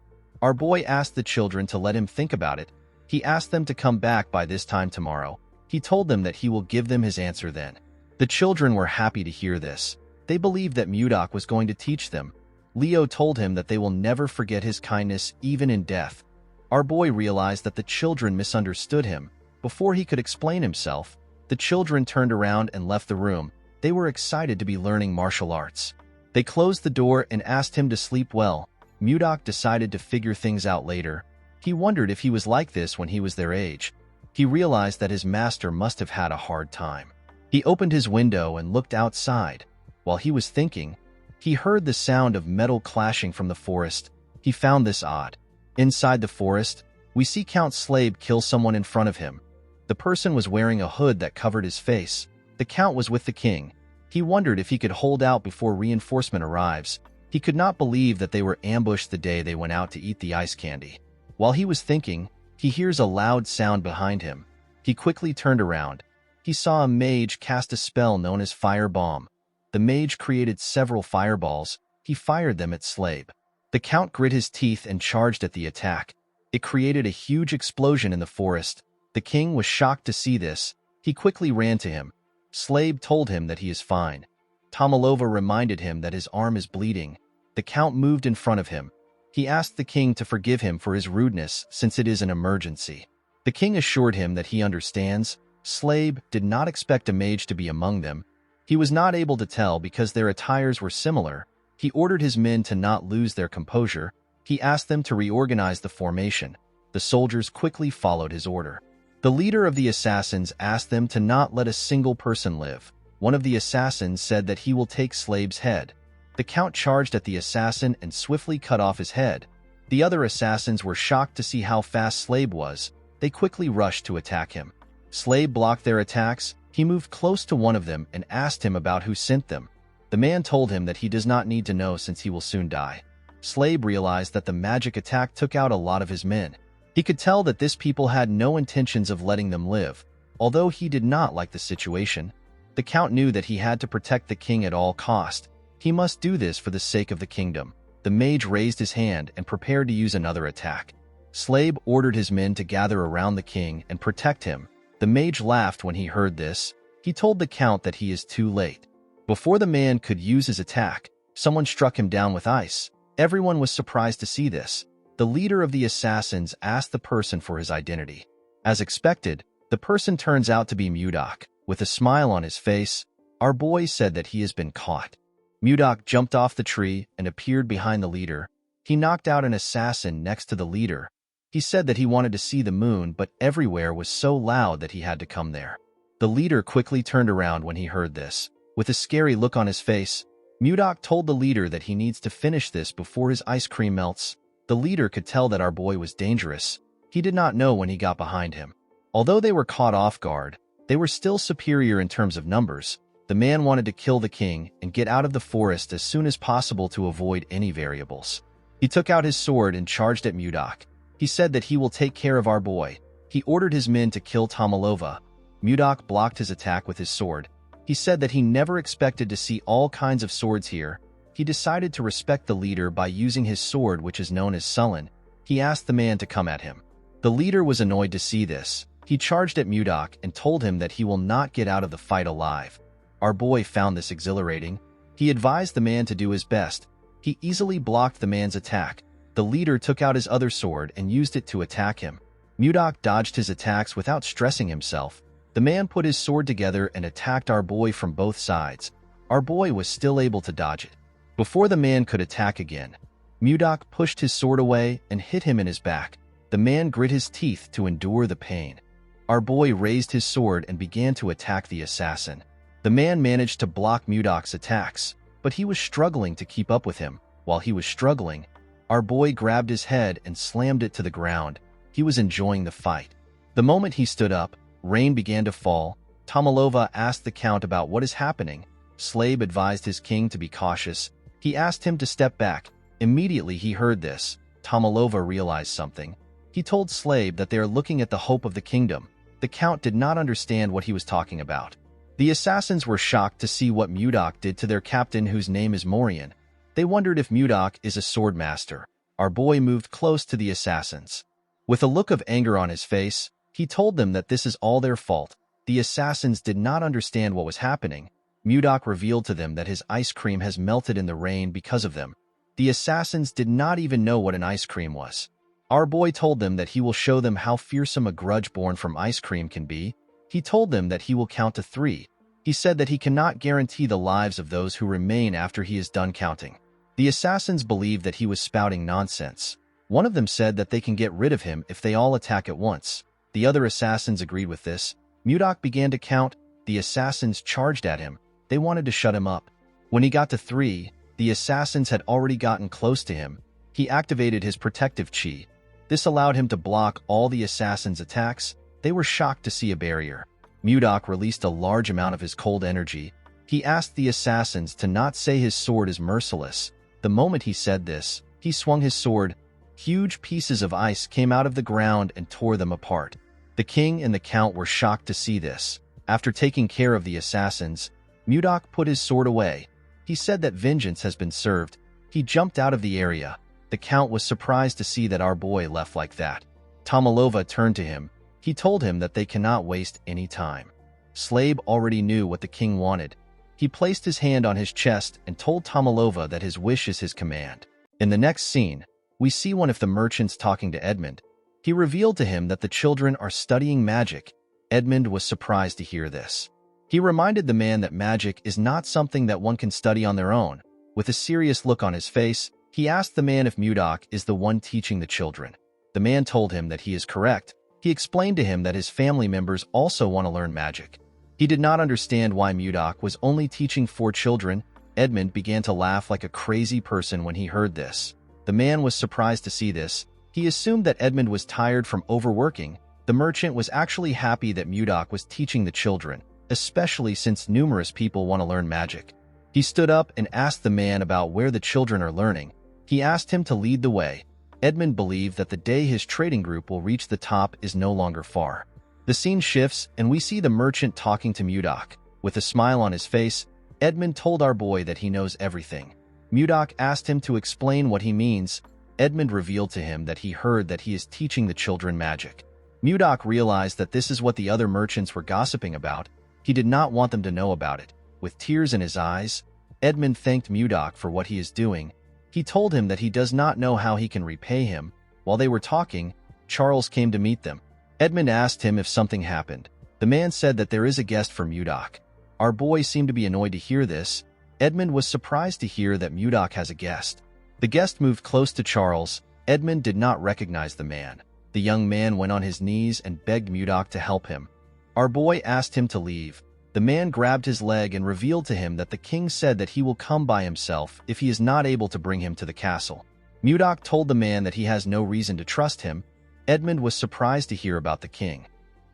Our boy asked the children to let him think about it. He asked them to come back by this time tomorrow. He told them that he will give them his answer then. The children were happy to hear this. They believed that Mudok was going to teach them. Leo told him that they will never forget his kindness even in death. Our boy realized that the children misunderstood him. Before he could explain himself, the children turned around and left the room. They were excited to be learning martial arts. They closed the door and asked him to sleep well. Mudok decided to figure things out later. He wondered if he was like this when he was their age. He realized that his master must have had a hard time. He opened his window and looked outside. While he was thinking, he heard the sound of metal clashing from the forest. He found this odd. Inside the forest, we see Count Slave kill someone in front of him. The person was wearing a hood that covered his face. The count was with the king. He wondered if he could hold out before reinforcement arrives. He could not believe that they were ambushed the day they went out to eat the ice candy. While he was thinking, he hears a loud sound behind him. He quickly turned around. He saw a mage cast a spell known as Fire Bomb. The mage created several fireballs. He fired them at Slave. The count grit his teeth and charged at the attack. It created a huge explosion in the forest. The king was shocked to see this. He quickly ran to him. Slave told him that he is fine. Tomalova reminded him that his arm is bleeding. The Count moved in front of him. He asked the king to forgive him for his rudeness since it is an emergency. The king assured him that he understands. Slabe did not expect a mage to be among them. He was not able to tell because their attires were similar. He ordered his men to not lose their composure. He asked them to reorganize the formation. The soldiers quickly followed his order. The leader of the assassins asked them to not let a single person live. One of the assassins said that he will take Slabe's head. The Count charged at the assassin and swiftly cut off his head. The other assassins were shocked to see how fast Slabe was. They quickly rushed to attack him. Slabe blocked their attacks. He moved close to one of them and asked him about who sent them. The man told him that he does not need to know since he will soon die. Slabe realized that the magic attack took out a lot of his men. He could tell that this people had no intentions of letting them live. Although he did not like the situation, the Count knew that he had to protect the king at all cost. He must do this for the sake of the kingdom. The mage raised his hand and prepared to use another attack. Slabe ordered his men to gather around the king and protect him. The mage laughed when he heard this. He told the Count that he is too late. Before the man could use his attack, someone struck him down with ice. Everyone was surprised to see this. The leader of the assassins asked the person for his identity. As expected, the person turns out to be Mudok. With a smile on his face, our boy said that he has been caught. Mudok jumped off the tree and appeared behind the leader. He knocked out an assassin next to the leader. He said that he wanted to see the moon, but everywhere was so loud that he had to come there. The leader quickly turned around when he heard this. With a scary look on his face, Mudok told the leader that he needs to finish this before his ice cream melts. The leader could tell that our boy was dangerous. He did not know when he got behind him. Although they were caught off guard, they were still superior in terms of numbers. The man wanted to kill the king and get out of the forest as soon as possible to avoid any variables. He took out his sword and charged at Mudok. He said that he will take care of our boy. He ordered his men to kill Tomalova. Mudok blocked his attack with his sword. He said that he never expected to see all kinds of swords here. He decided to respect the leader by using his sword, which is known as Sullen. He asked the man to come at him. The leader was annoyed to see this. He charged at Mudok and told him that he will not get out of the fight alive. Our boy found this exhilarating. He advised the man to do his best. He easily blocked the man's attack. The leader took out his other sword and used it to attack him. Mudok dodged his attacks without stressing himself. The man put his sword together and attacked our boy from both sides. Our boy was still able to dodge it. Before the man could attack again, Mudok pushed his sword away and hit him in his back. The man grit his teeth to endure the pain. Our boy raised his sword and began to attack the assassin. The man managed to block Mudok's attacks, but he was struggling to keep up with him. While he was struggling, our boy grabbed his head and slammed it to the ground. He was enjoying the fight. The moment he stood up, rain began to fall. Tomalova asked the Count about what is happening. Slabe advised his king to be cautious. He asked him to step back. Immediately he heard this. Tomalova realized something. He told Slabe that they are looking at the hope of the kingdom. The Count did not understand what he was talking about. The assassins were shocked to see what Mudok did to their captain, whose name is Morian. They wondered if Mudok is a sword master. Our boy moved close to the assassins. With a look of anger on his face, he told them that this is all their fault. The assassins did not understand what was happening. Mudok revealed to them that his ice cream has melted in the rain because of them. The assassins did not even know what an ice cream was. Our boy told them that he will show them how fearsome a grudge born from ice cream can be. He told them that he will count to 3. He said that he cannot guarantee the lives of those who remain after he is done counting. The assassins believed that he was spouting nonsense. One of them said that they can get rid of him if they all attack at once. The other assassins agreed with this. Mudok began to count. The assassins charged at him. They wanted to shut him up. When he got to 3, the assassins had already gotten close to him. He activated his protective chi. This allowed him to block all the assassins' attacks. They were shocked to see a barrier. Mudok released a large amount of his cold energy. He asked the assassins to not say his sword is merciless. The moment he said this, he swung his sword. Huge pieces of ice came out of the ground and tore them apart. The king and the Count were shocked to see this. After taking care of the assassins, Mudok put his sword away. He said that vengeance has been served. He jumped out of the area. The Count was surprised to see that our boy left like that. Tomalova turned to him. He told him that they cannot waste any time. Slabe already knew what the king wanted. He placed his hand on his chest and told Tomalova that his wish is his command. In the next scene, we see one of the merchants talking to Edmund. He revealed to him that the children are studying magic. Edmund was surprised to hear this. He reminded the man that magic is not something that one can study on their own. With a serious look on his face, he asked the man if Mudok is the one teaching the children. The man told him that he is correct. He explained to him that his family members also want to learn magic. He did not understand why Mudok was only teaching 4 children. Edmund began to laugh like a crazy person when he heard this. The man was surprised to see this. He assumed that Edmund was tired from overworking. The merchant was actually happy that Mudok was teaching the children, especially since numerous people want to learn magic. He stood up and asked the man about where the children are learning. He asked him to lead the way. Edmund believed that the day his trading group will reach the top is no longer far. The scene shifts, and we see the merchant talking to Mudok. With a smile on his face, Edmund told our boy that he knows everything. Mudok asked him to explain what he means. Edmund revealed to him that he heard that he is teaching the children magic. Mudok realized that this is what the other merchants were gossiping about. He did not want them to know about it. With tears in his eyes, Edmund thanked Mudok for what he is doing. He told him that he does not know how he can repay him. While they were talking, Charles came to meet them. Edmund asked him if something happened. The man said that there is a guest for Mudok. Our boy seemed to be annoyed to hear this. Edmund was surprised to hear that Mudok has a guest. The guest moved close to Charles. Edmund did not recognize the man. The young man went on his knees and begged Mudok to help him. Our boy asked him to leave. The man grabbed his leg and revealed to him that the king said that he will come by himself if he is not able to bring him to the castle. Mudok told the man that he has no reason to trust him. Edmund was surprised to hear about the king.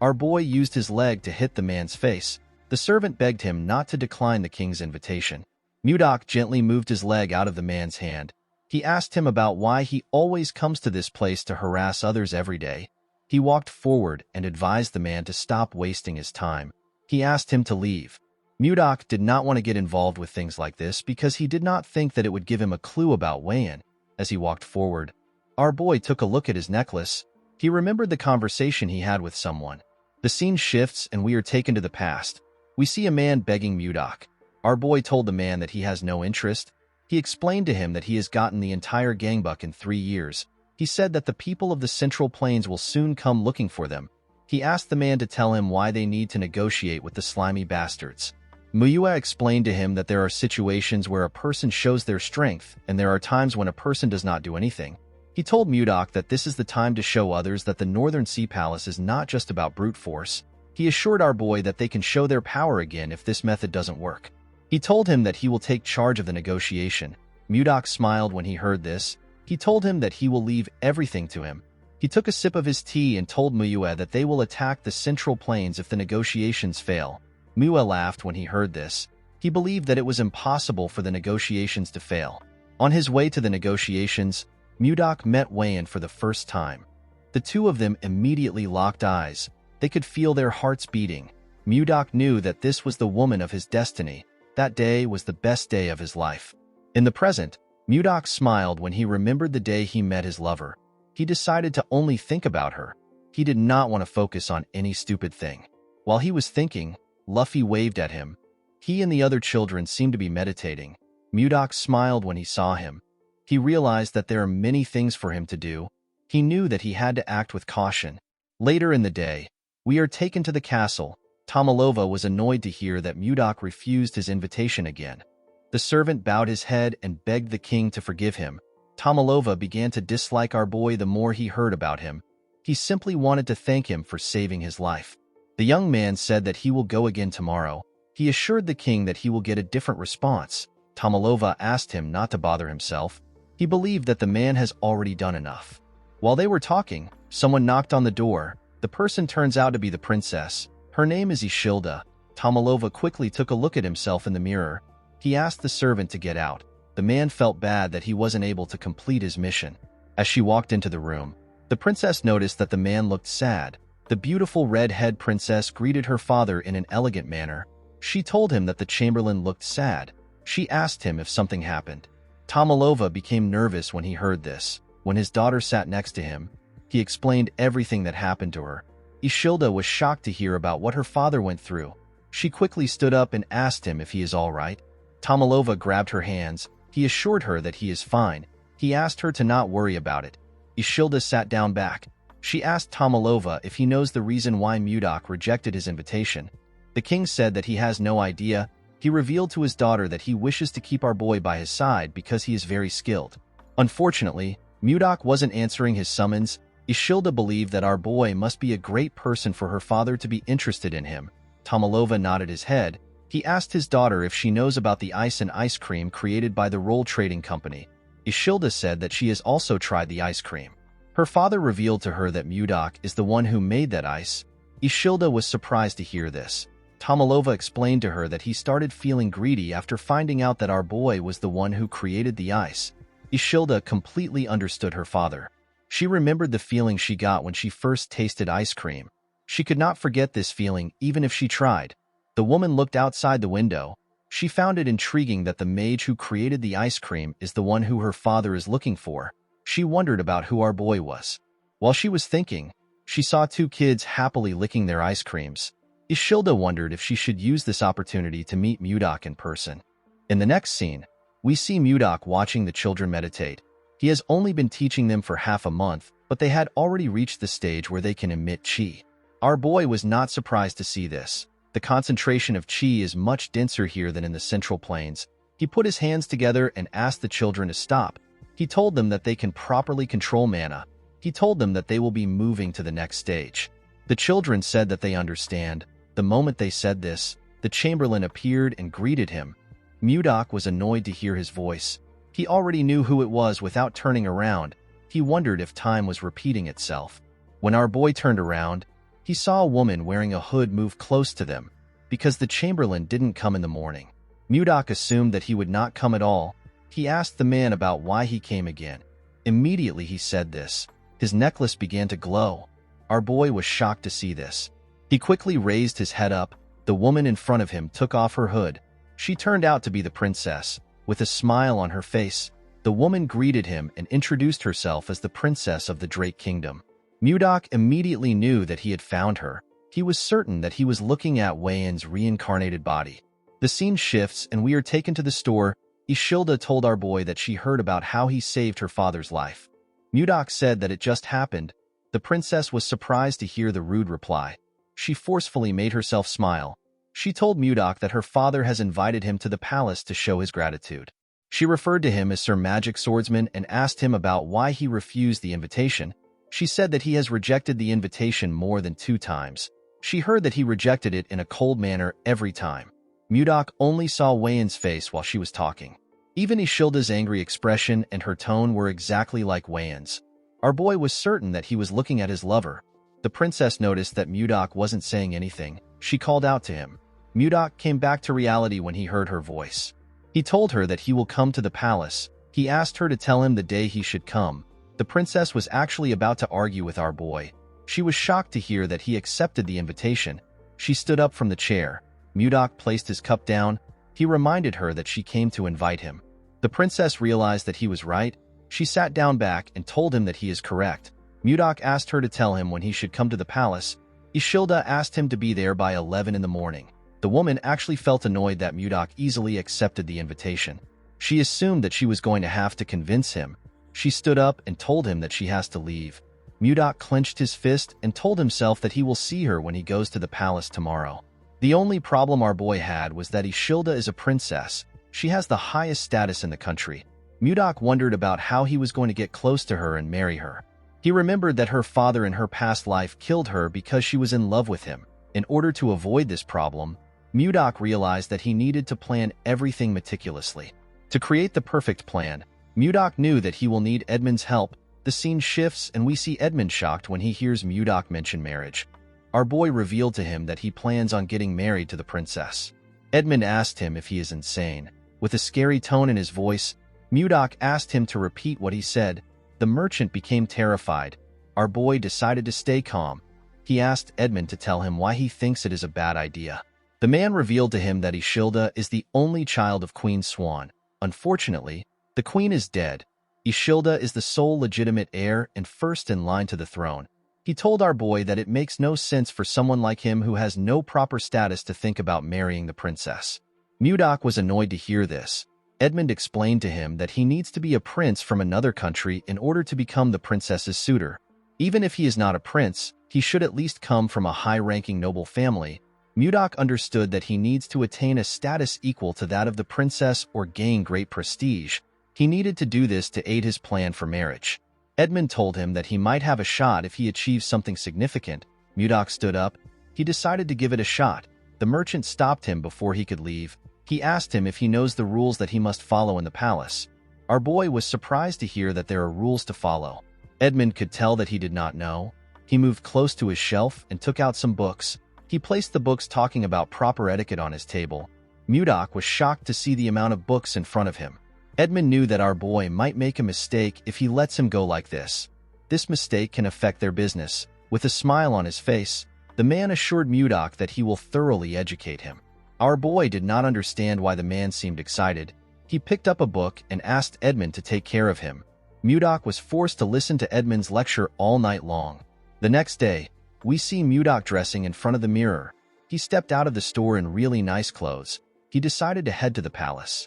Our boy used his leg to hit the man's face. The servant begged him not to decline the king's invitation. Mudok gently moved his leg out of the man's hand. He asked him about why he always comes to this place to harass others every day. He walked forward and advised the man to stop wasting his time. He asked him to leave. Mudok did not want to get involved with things like this because he did not think that it would give him a clue about Wayan. As he walked forward, our boy took a look at his necklace. He remembered the conversation he had with someone. The scene shifts and we are taken to the past. We see a man begging Mudok. Our boy told the man that he has no interest. He explained to him that he has gotten the entire gangbuk in 3 years. He said that the people of the Central Plains will soon come looking for them. He asked the man to tell him why they need to negotiate with the slimy bastards. Muyua explained to him that there are situations where a person shows their strength, and there are times when a person does not do anything. He told Mudok that this is the time to show others that the Northern Sea Palace is not just about brute force. He assured our boy that they can show their power again if this method doesn't work. He told him that he will take charge of the negotiation. Mudok smiled when he heard this. He told him that he will leave everything to him. He took a sip of his tea and told Muyua that they will attack the Central Plains if the negotiations fail. Muyua laughed when he heard this. He believed that it was impossible for the negotiations to fail. On his way to the negotiations, Mudok met Wayan for the first time. The two of them immediately locked eyes. They could feel their hearts beating. Mudok knew that this was the woman of his destiny. That day was the best day of his life. In the present, Mudok smiled when he remembered the day he met his lover. He decided to only think about her. He did not want to focus on any stupid thing. While he was thinking, Luffy waved at him. He and the other children seemed to be meditating. Mudok smiled when he saw him. He realized that there are many things for him to do. He knew that he had to act with caution. Later in the day, we are taken to the castle. Tomalova was annoyed to hear that Mudok refused his invitation again. The servant bowed his head and begged the king to forgive him. Tomalova began to dislike our boy the more he heard about him. He simply wanted to thank him for saving his life. The young man said that he will go again tomorrow. He assured the king that he will get a different response. Tomalova asked him not to bother himself. He believed that the man has already done enough. While they were talking, someone knocked on the door. The person turns out to be the princess. Her name is Ishilda. Tomalova quickly took a look at himself in the mirror. He asked the servant to get out. The man felt bad that he wasn't able to complete his mission. As she walked into the room, the princess noticed that the man looked sad. The beautiful red-haired princess greeted her father in an elegant manner. She told him that the chamberlain looked sad. She asked him if something happened. Tomalova became nervous when he heard this. When his daughter sat next to him, he explained everything that happened to her. Ishilda was shocked to hear about what her father went through. She quickly stood up and asked him if he is all right. Tomalova grabbed her hands. He assured her that he is fine. He asked her to not worry about it. Ishilda sat down back. She asked Tomalova if he knows the reason why Mudok rejected his invitation. The king said that he has no idea. He revealed to his daughter that he wishes to keep our boy by his side because he is very skilled. Unfortunately, Mudok wasn't answering his summons. Ishilda believed that our boy must be a great person for her father to be interested in him. Tomalova nodded his head. He asked his daughter if she knows about the ice and ice cream created by the Roll Trading Company. Ishilda said that she has also tried the ice cream. Her father revealed to her that Mudok is the one who made that ice. Ishilda was surprised to hear this. Tomalova explained to her that he started feeling greedy after finding out that our boy was the one who created the ice. Ishilda completely understood her father. She remembered the feeling she got when she first tasted ice cream. She could not forget this feeling even if she tried. The woman looked outside the window. She found it intriguing that the mage who created the ice cream is the one who her father is looking for. She wondered about who our boy was. While she was thinking, she saw two kids happily licking their ice creams. Ishilda wondered if she should use this opportunity to meet Mudok in person. In the next scene, we see Mudok watching the children meditate. He has only been teaching them for half a month, but they had already reached the stage where they can emit chi. Our boy was not surprised to see this. The concentration of chi is much denser here than in the Central Plains. He put his hands together and asked the children to stop. He told them that they can properly control mana. He told them that they will be moving to the next stage. The children said that they understand. The moment they said this, the Chamberlain appeared and greeted him. Mudok was annoyed to hear his voice. He already knew who it was without turning around. He wondered if time was repeating itself. When our boy turned around, he saw a woman wearing a hood move close to them. Because the Chamberlain didn't come in the morning, Mudok assumed that he would not come at all. He asked the man about why he came again. Immediately he said this. His necklace began to glow. Our boy was shocked to see this. He quickly raised his head up. The woman in front of him took off her hood. She turned out to be the princess. With a smile on her face, the woman greeted him and introduced herself as the princess of the Drake Kingdom. Mudok immediately knew that he had found her. He was certain that he was looking at Wayan's reincarnated body. The scene shifts and we are taken to the store. Ishilda told our boy that she heard about how he saved her father's life. Mudok said that it just happened. The princess was surprised to hear the rude reply. She forcefully made herself smile. She told Mudok that her father has invited him to the palace to show his gratitude. She referred to him as Sir Magic Swordsman and asked him about why he refused the invitation. She said that he has rejected the invitation more than 2 times. She heard that he rejected it in a cold manner every time. Mudok only saw Wayan's face while she was talking. Even Ishilda's angry expression and her tone were exactly like Wayan's. Our boy was certain that he was looking at his lover. The princess noticed that Mudok wasn't saying anything. She called out to him. Mudok came back to reality when he heard her voice. He told her that he will come to the palace. He asked her to tell him the day he should come. The princess was actually about to argue with our boy. She was shocked to hear that he accepted the invitation. She stood up from the chair. Mudok placed his cup down. He reminded her that she came to invite him. The princess realized that he was right. She sat down back and told him that he is correct. Mudok asked her to tell him when he should come to the palace. Ishilda asked him to be there by 11 in the morning. The woman actually felt annoyed that Mudok easily accepted the invitation. She assumed that she was going to have to convince him. She stood up and told him that she has to leave. Mudok clenched his fist and told himself that he will see her when he goes to the palace tomorrow. The only problem our boy had was that Ishilda is a princess. She has the highest status in the country. Mudok wondered about how he was going to get close to her and marry her. He remembered that her father in her past life killed her because she was in love with him. In order to avoid this problem, Mudok realized that he needed to plan everything meticulously. To create the perfect plan, Mudok knew that he will need Edmund's help. The scene shifts and we see Edmund shocked when he hears Mudok mention marriage. Our boy revealed to him that he plans on getting married to the princess. Edmund asked him if he is insane. With a scary tone in his voice, Mudok asked him to repeat what he said. The merchant became terrified. Our boy decided to stay calm. He asked Edmund to tell him why he thinks it is a bad idea. The man revealed to him that Ishilda is the only child of Queen Swan. Unfortunately, the queen is dead. Ishilda is the sole legitimate heir and first in line to the throne. He told our boy that it makes no sense for someone like him who has no proper status to think about marrying the princess. Mudok was annoyed to hear this. Edmund explained to him that he needs to be a prince from another country in order to become the princess's suitor. Even if he is not a prince, he should at least come from a high-ranking noble family. Mudok understood that he needs to attain a status equal to that of the princess or gain great prestige. He needed to do this to aid his plan for marriage. Edmund told him that he might have a shot if he achieves something significant. Mudok stood up. He decided to give it a shot. The merchant stopped him before he could leave. He asked him if he knows the rules that he must follow in the palace. Our boy was surprised to hear that there are rules to follow. Edmund could tell that he did not know. He moved close to his shelf and took out some books. He placed the books talking about proper etiquette on his table. Mudok was shocked to see the amount of books in front of him. Edmund knew that our boy might make a mistake if he lets him go like this. This mistake can affect their business. With a smile on his face, the man assured Mudok that he will thoroughly educate him. Our boy did not understand why the man seemed excited. He picked up a book and asked Edmund to take care of him. Mudok was forced to listen to Edmund's lecture all night long. The next day, we see Mudok dressing in front of the mirror. He stepped out of the store in really nice clothes. He decided to head to the palace.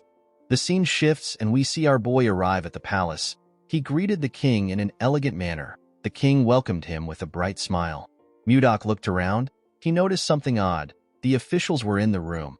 The scene shifts and we see our boy arrive at the palace. He greeted the king in an elegant manner. The king welcomed him with a bright smile. Mudok looked around. He noticed something odd. The officials were in the room.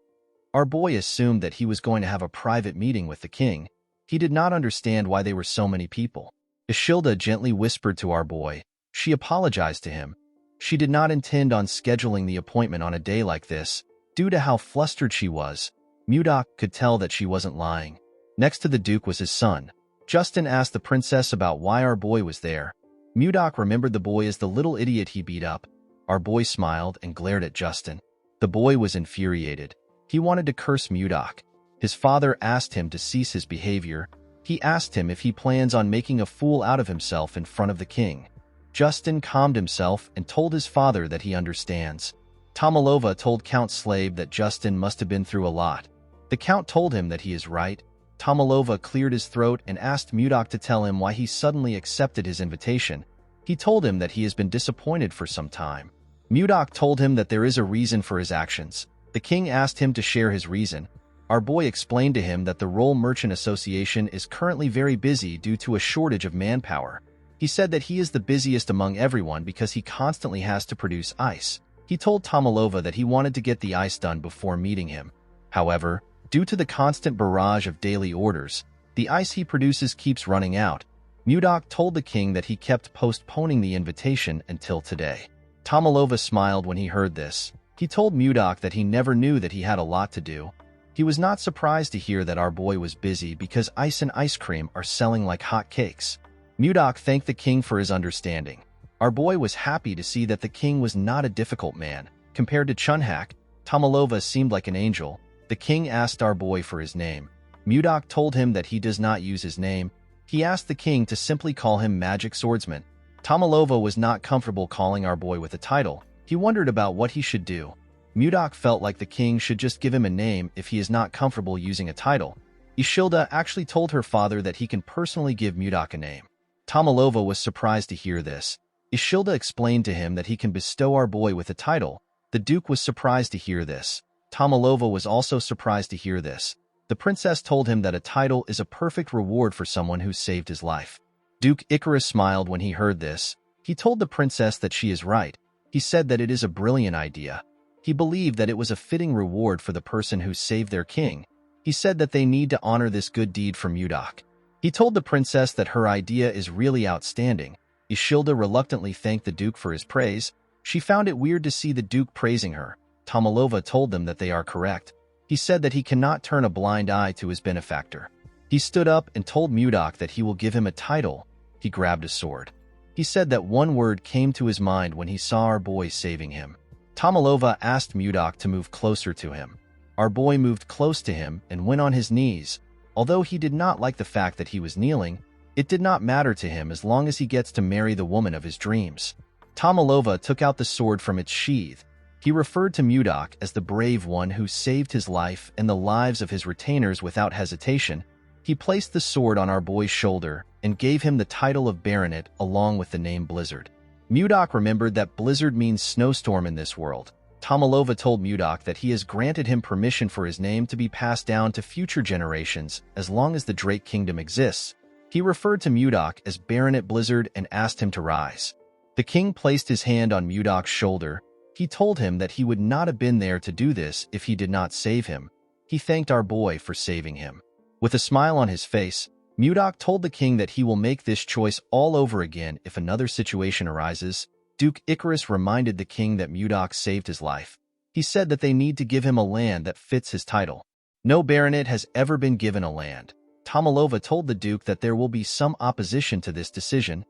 Our boy assumed that he was going to have a private meeting with the king. He did not understand why there were so many people. Ishilda gently whispered to our boy. She apologized to him. She did not intend on scheduling the appointment on a day like this. Due to how flustered she was, Mudok could tell that she wasn't lying. Next to the Duke was his son. Justin asked the princess about why our boy was there. Mudok remembered the boy as the little idiot he beat up. Our boy smiled and glared at Justin. The boy was infuriated. He wanted to curse Mudok. His father asked him to cease his behavior. He asked him if he plans on making a fool out of himself in front of the king. Justin calmed himself and told his father that he understands. Tomalova told Count Slave that Justin must have been through a lot. The Count told him that he is right. Tomalova cleared his throat and asked Mudok to tell him why he suddenly accepted his invitation. He told him that he has been disappointed for some time. Mudok told him that there is a reason for his actions. The king asked him to share his reason. Our boy explained to him that the Roll Merchant Association is currently very busy due to a shortage of manpower. He said that he is the busiest among everyone because he constantly has to produce ice. He told Tomalova that he wanted to get the ice done before meeting him. However, due to the constant barrage of daily orders, the ice he produces keeps running out. Mudok told the king that he kept postponing the invitation until today. Tomalova smiled when he heard this. He told Mudok that he never knew that he had a lot to do. He was not surprised to hear that our boy was busy because ice and ice cream are selling like hot cakes. Mudok thanked the king for his understanding. Our boy was happy to see that the king was not a difficult man. Compared to Chunhak, Tomalova seemed like an angel. The king asked our boy for his name. Mudok told him that he does not use his name. He asked the king to simply call him Magic Swordsman. Tomalova was not comfortable calling our boy with a title. He wondered about what he should do. Mudok felt like the king should just give him a name if he is not comfortable using a title. Ishilda actually told her father that he can personally give Mudok a name. Tomalova was surprised to hear this. Ishilda explained to him that he can bestow our boy with a title. The Duke was surprised to hear this. Tomalova was also surprised to hear this. The princess told him that a title is a perfect reward for someone who saved his life. Duke Icarus smiled when he heard this. He told the princess that she is right. He said that it is a brilliant idea. He believed that it was a fitting reward for the person who saved their king. He said that they need to honor this good deed for Mudok. He told the princess that her idea is really outstanding. Ishilda reluctantly thanked the Duke for his praise. She found it weird to see the Duke praising her. Tomalova told them that they are correct. He said that he cannot turn a blind eye to his benefactor. He stood up and told Mudok that he will give him a title. He grabbed a sword. He said that one word came to his mind when he saw our boy saving him. Tomalova asked Mudok to move closer to him. Our boy moved close to him and went on his knees. Although he did not like the fact that he was kneeling, it did not matter to him as long as he gets to marry the woman of his dreams. Tomalova took out the sword from its sheath. He referred to Mudok as the brave one who saved his life and the lives of his retainers without hesitation. He placed the sword on our boy's shoulder and gave him the title of Baronet along with the name Blizzard. Mudok remembered that blizzard means snowstorm in this world. Tomalova told Mudok that he has granted him permission for his name to be passed down to future generations as long as the Drake Kingdom exists. He referred to Mudok as Baronet Blizzard and asked him to rise. The king placed his hand on Mudok's shoulder. He told him that he would not have been there to do this if he did not save him. He thanked our boy for saving him. With a smile on his face, Mudok told the king that he will make this choice all over again if another situation arises. Duke Icarus reminded the king that Mudok saved his life. He said that they need to give him a land that fits his title. No baronet has ever been given a land. Tomalova told the duke that there will be some opposition to this decision.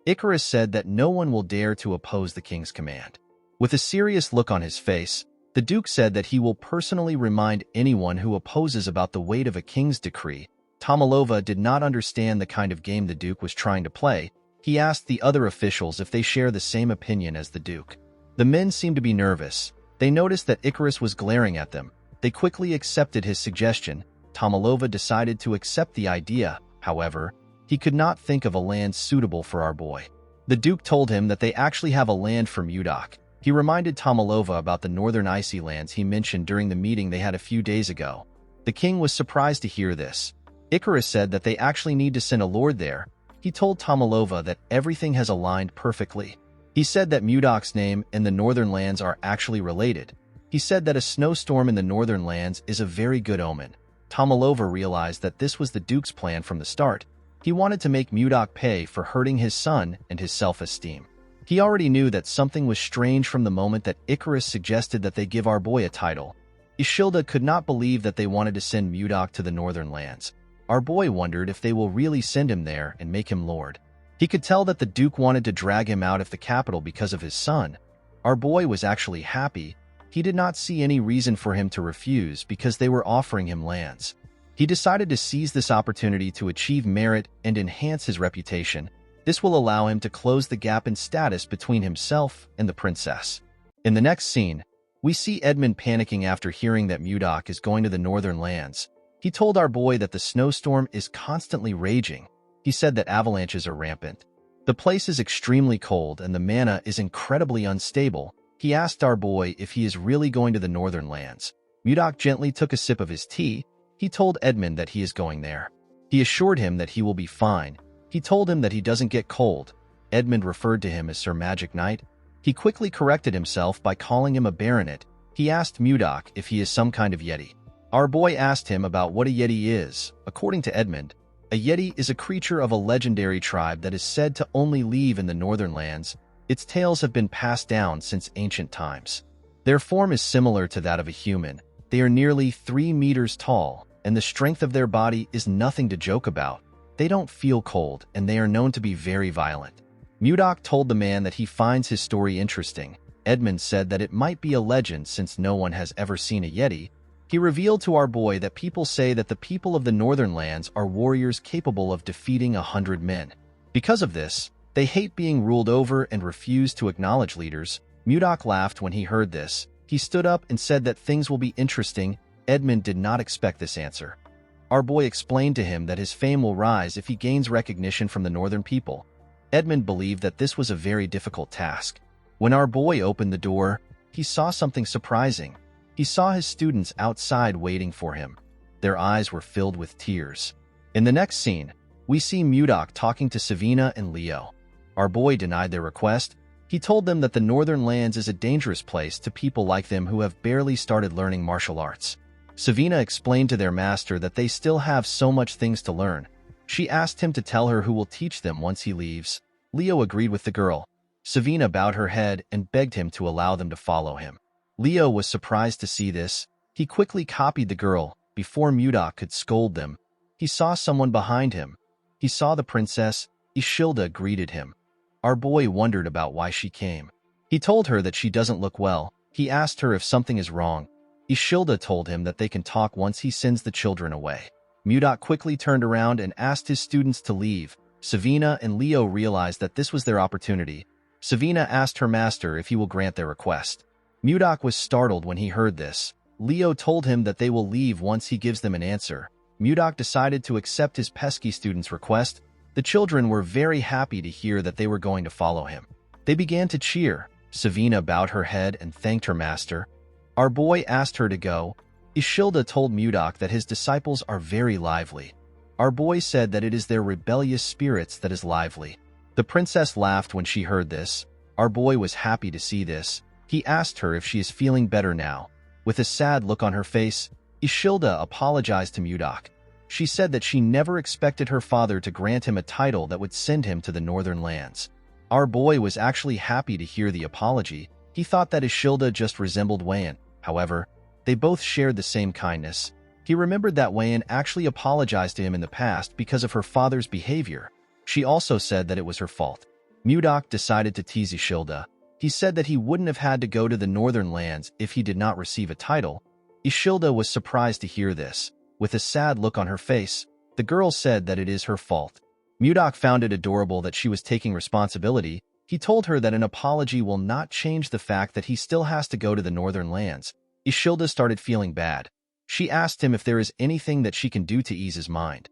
Icarus said that no one will dare to oppose the king's command. With a serious look on his face, the duke said that he will personally remind anyone who opposes about the weight of a king's decree. Tomalova did not understand the kind of game the duke was trying to play. He asked the other officials if they share the same opinion as the duke. The men seemed to be nervous. They noticed that Icarus was glaring at them. They quickly accepted his suggestion. Tomalova decided to accept the idea. However, he could not think of a land suitable for our boy. The duke told him that they actually have a land for Mudok. He reminded Tomalova about the northern icy lands he mentioned during the meeting they had a few days ago. The king was surprised to hear this. Icarus said that they actually need to send a lord there. He told Tomalova that everything has aligned perfectly. He said that Mudok's name and the northern lands are actually related. He said that a snowstorm in the northern lands is a very good omen. Tomalova realized that this was the duke's plan from the start. He wanted to make Mudok pay for hurting his son and his self-esteem. He already knew that something was strange from the moment that Icarus suggested that they give our boy a title. Ishilda could not believe that they wanted to send Mudok to the northern lands. Our boy wondered if they will really send him there and make him lord. He could tell that the duke wanted to drag him out of the capital because of his son. Our boy was actually happy. He did not see any reason for him to refuse because they were offering him lands. He decided to seize this opportunity to achieve merit and enhance his reputation. This will allow him to close the gap in status between himself and the princess. In the next scene, we see Edmund panicking after hearing that Mudok is going to the northern lands. He told our boy that the snowstorm is constantly raging. He said that avalanches are rampant. The place is extremely cold and the mana is incredibly unstable. He asked our boy if he is really going to the northern lands. Mudok gently took a sip of his tea. He told Edmund that he is going there. He assured him that he will be fine. He told him that he doesn't get cold. Edmund referred to him as Sir Magic Knight. He quickly corrected himself by calling him a baronet. He asked Mudok if he is some kind of yeti. Our boy asked him about what a yeti is. According to Edmund, a yeti is a creature of a legendary tribe that is said to only live in the northern lands. Its tales have been passed down since ancient times. Their form is similar to that of a human. They are nearly 3 meters tall, and the strength of their body is nothing to joke about. They don't feel cold, and they are known to be very violent. Mudok told the man that he finds his story interesting. Edmund said that it might be a legend since no one has ever seen a yeti. He revealed to our boy that people say that the people of the northern lands are warriors capable of defeating 100 men. Because of this, they hate being ruled over and refuse to acknowledge leaders. Mudok laughed when he heard this. He stood up and said that things will be interesting. Edmund did not expect this answer. Our boy explained to him that his fame will rise if he gains recognition from the northern people. Edmund believed that this was a very difficult task. When our boy opened the door, he saw something surprising. He saw his students outside waiting for him. Their eyes were filled with tears. In the next scene, we see Mudok talking to Savina and Leo. Our boy denied their request. He told them that the northern lands is a dangerous place to people like them who have barely started learning martial arts. Savina explained to their master that they still have so much things to learn. She asked him to tell her who will teach them once he leaves. Leo agreed with the girl. Savina bowed her head and begged him to allow them to follow him. Leo was surprised to see this. He quickly copied the girl. Before Mudok could scold them, he saw someone behind him. He saw the princess. Ishilda greeted him. Our boy wondered about why she came. He told her that she doesn't look well. He asked her if something is wrong. Ishilda told him that they can talk once he sends the children away. Mudok quickly turned around and asked his students to leave. Savina and Leo realized that this was their opportunity. Savina asked her master if he will grant their request. Mudok was startled when he heard this. Leo told him that they will leave once he gives them an answer. Mudok decided to accept his pesky student's request. The children were very happy to hear that they were going to follow him. They began to cheer. Savina bowed her head and thanked her master. Our boy asked her to go. Ishilda told Mudok that his disciples are very lively. Our boy said that it is their rebellious spirits that is lively. The princess laughed when she heard this. Our boy was happy to see this. He asked her if she is feeling better now. With a sad look on her face, Ishilda apologized to Mudok. She said that she never expected her father to grant him a title that would send him to the northern lands. Our boy was actually happy to hear the apology. He thought that Ishilda just resembled Wayan. However, they both shared the same kindness. He remembered that Wayan actually apologized to him in the past because of her father's behavior. She also said that it was her fault. Mudok decided to tease Ishilda. He said that he wouldn't have had to go to the northern lands if he did not receive a title. Ishilda was surprised to hear this. With a sad look on her face, the girl said that it is her fault. Mudok found it adorable that she was taking responsibility. He told her that an apology will not change the fact that he still has to go to the northern lands. Ishilda started feeling bad. She asked him if there is anything that she can do to ease his mind.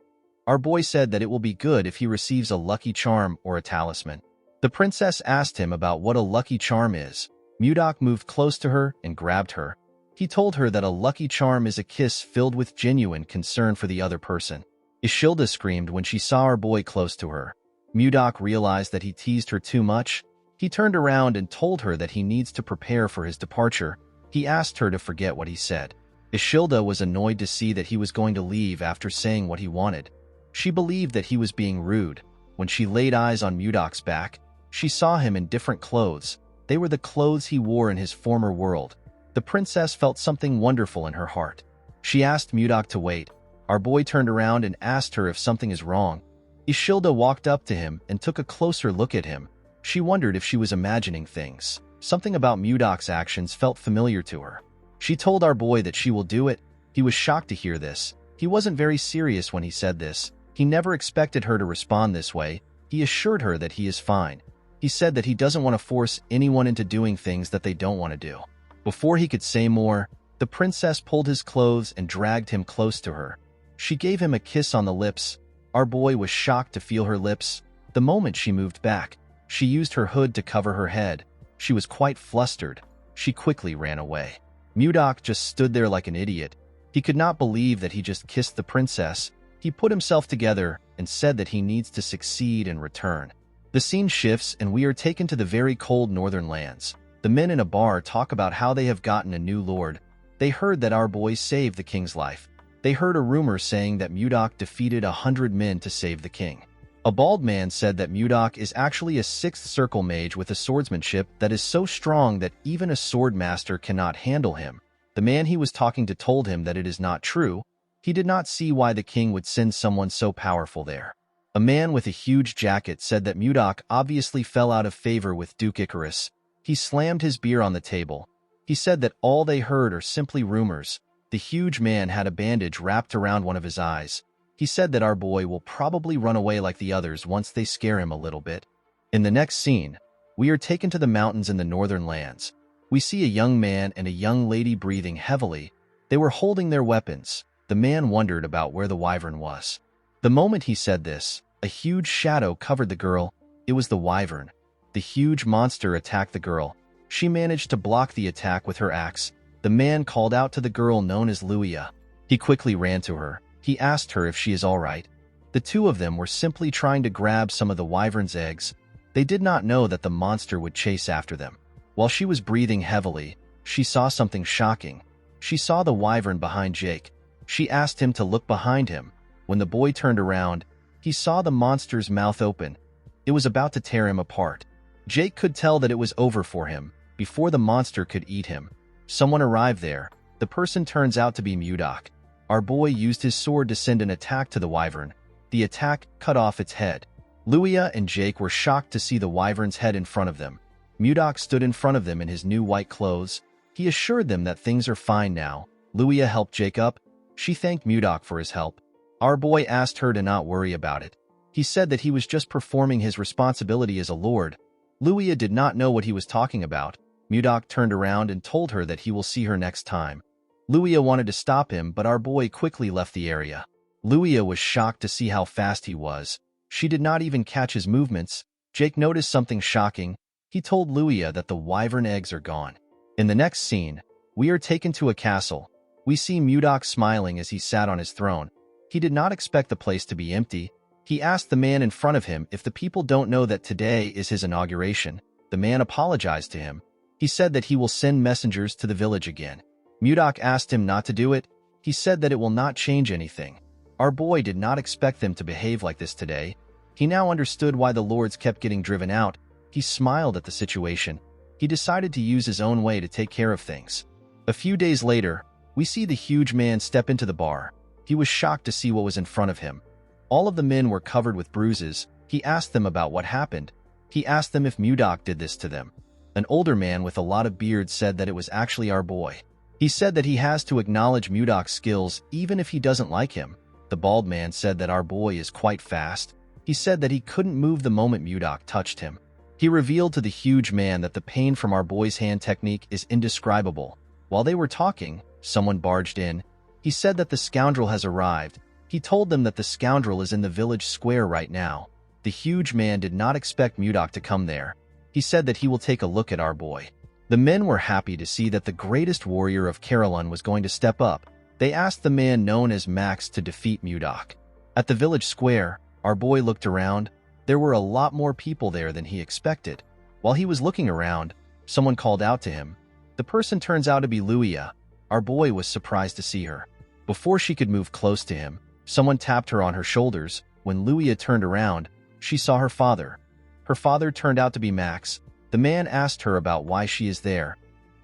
Our boy said that it will be good if he receives a lucky charm or a talisman. The princess asked him about what a lucky charm is. Mudok moved close to her and grabbed her. He told her that a lucky charm is a kiss filled with genuine concern for the other person. Ishilda screamed when she saw our boy close to her. Mudok realized that he teased her too much. He turned around and told her that he needs to prepare for his departure. He asked her to forget what he said. Ishilda was annoyed to see that he was going to leave after saying what he wanted. She believed that he was being rude. When she laid eyes on Mudok's back, she saw him in different clothes. They were the clothes he wore in his former world. The princess felt something wonderful in her heart. She asked Mudok to wait. Our boy turned around and asked her if something is wrong. Ishilda walked up to him and took a closer look at him. She wondered if she was imagining things. Something about Mudok's actions felt familiar to her. She told our boy that she will do it. He was shocked to hear this. He wasn't very serious when he said this. He never expected her to respond this way. He assured her that he is fine. He said that he doesn't want to force anyone into doing things that they don't want to do. Before he could say more, the princess pulled his clothes and dragged him close to her. She gave him a kiss on the lips. Our boy was shocked to feel her lips. The moment she moved back, she used her hood to cover her head. She was quite flustered. She quickly ran away. Mudok just stood there like an idiot. He could not believe that he just kissed the princess. He put himself together and said that he needs to succeed and return. The scene shifts and we are taken to the very cold northern lands. The men in a bar talk about how they have gotten a new lord. They heard that our boy saved the king's life. They heard a rumor saying that Mudok defeated 100 men to save the king. A bald man said that Mudok is actually a sixth circle mage with a swordsmanship that is so strong that even a sword master cannot handle him. The man he was talking to told him that it is not true. He did not see why the king would send someone so powerful there. A man with a huge jacket said that Mudok obviously fell out of favor with Duke Icarus. He slammed his beer on the table. He said that all they heard are simply rumors. The huge man had a bandage wrapped around one of his eyes. He said that our boy will probably run away like the others once they scare him a little bit. In the next scene, we are taken to the mountains in the northern lands. We see a young man and a young lady breathing heavily. They were holding their weapons. The man wondered about where the wyvern was. The moment he said this, a huge shadow covered the girl. It was the wyvern. The huge monster attacked the girl. She managed to block the attack with her axe. The man called out to the girl known as Luia. He quickly ran to her. He asked her if she is all right. The two of them were simply trying to grab some of the wyvern's eggs. They did not know that the monster would chase after them. While she was breathing heavily, she saw something shocking. She saw the wyvern behind Jake. She asked him to look behind him. When the boy turned around, he saw the monster's mouth open. It was about to tear him apart. Jake could tell that it was over for him before the monster could eat him. Someone arrived there. The person turns out to be Mudok. Our boy used his sword to send an attack to the wyvern. The attack cut off its head. Luia and Jake were shocked to see the wyvern's head in front of them. Mudok stood in front of them in his new white clothes. He assured them that things are fine now. Luia helped Jake up. She thanked Mudok for his help. Our boy asked her to not worry about it. He said that he was just performing his responsibility as a lord. Luia did not know what he was talking about. Mudok turned around and told her that he will see her next time. Luia wanted to stop him, but our boy quickly left the area. Luia was shocked to see how fast he was. She did not even catch his movements. Jake noticed something shocking. He told Luia that the wyvern eggs are gone. In the next scene, we are taken to a castle. We see Mudok smiling as he sat on his throne. He did not expect the place to be empty. He asked the man in front of him if the people don't know that today is his inauguration. The man apologized to him. He said that he will send messengers to the village again. Mudok asked him not to do it. He said that it will not change anything. Our boy did not expect them to behave like this today. He now understood why the lords kept getting driven out. He smiled at the situation. He decided to use his own way to take care of things. A few days later, we see the huge man step into the bar. He was shocked to see what was in front of him. All of the men were covered with bruises. He asked them about what happened. He asked them if Mudok did this to them. An older man with a lot of beard said that it was actually our boy. He said that he has to acknowledge Mudok's skills even if he doesn't like him. The bald man said that our boy is quite fast. He said that he couldn't move the moment Mudok touched him. He revealed to the huge man that the pain from our boy's hand technique is indescribable. While they were talking, someone barged in. He said that the scoundrel has arrived. He told them that the scoundrel is in the village square right now. The huge man did not expect Mudok to come there. He said that he will take a look at our boy. The men were happy to see that the greatest warrior of Carolyn was going to step up. They asked the man known as Max to defeat Mudok. At the village square, our boy looked around. There were a lot more people there than he expected. While he was looking around, someone called out to him. The person turns out to be Luia. Our boy was surprised to see her. Before she could move close to him, someone tapped her on her shoulders. When Luia turned around, she saw her father. Her father turned out to be Max. The man asked her about why she is there.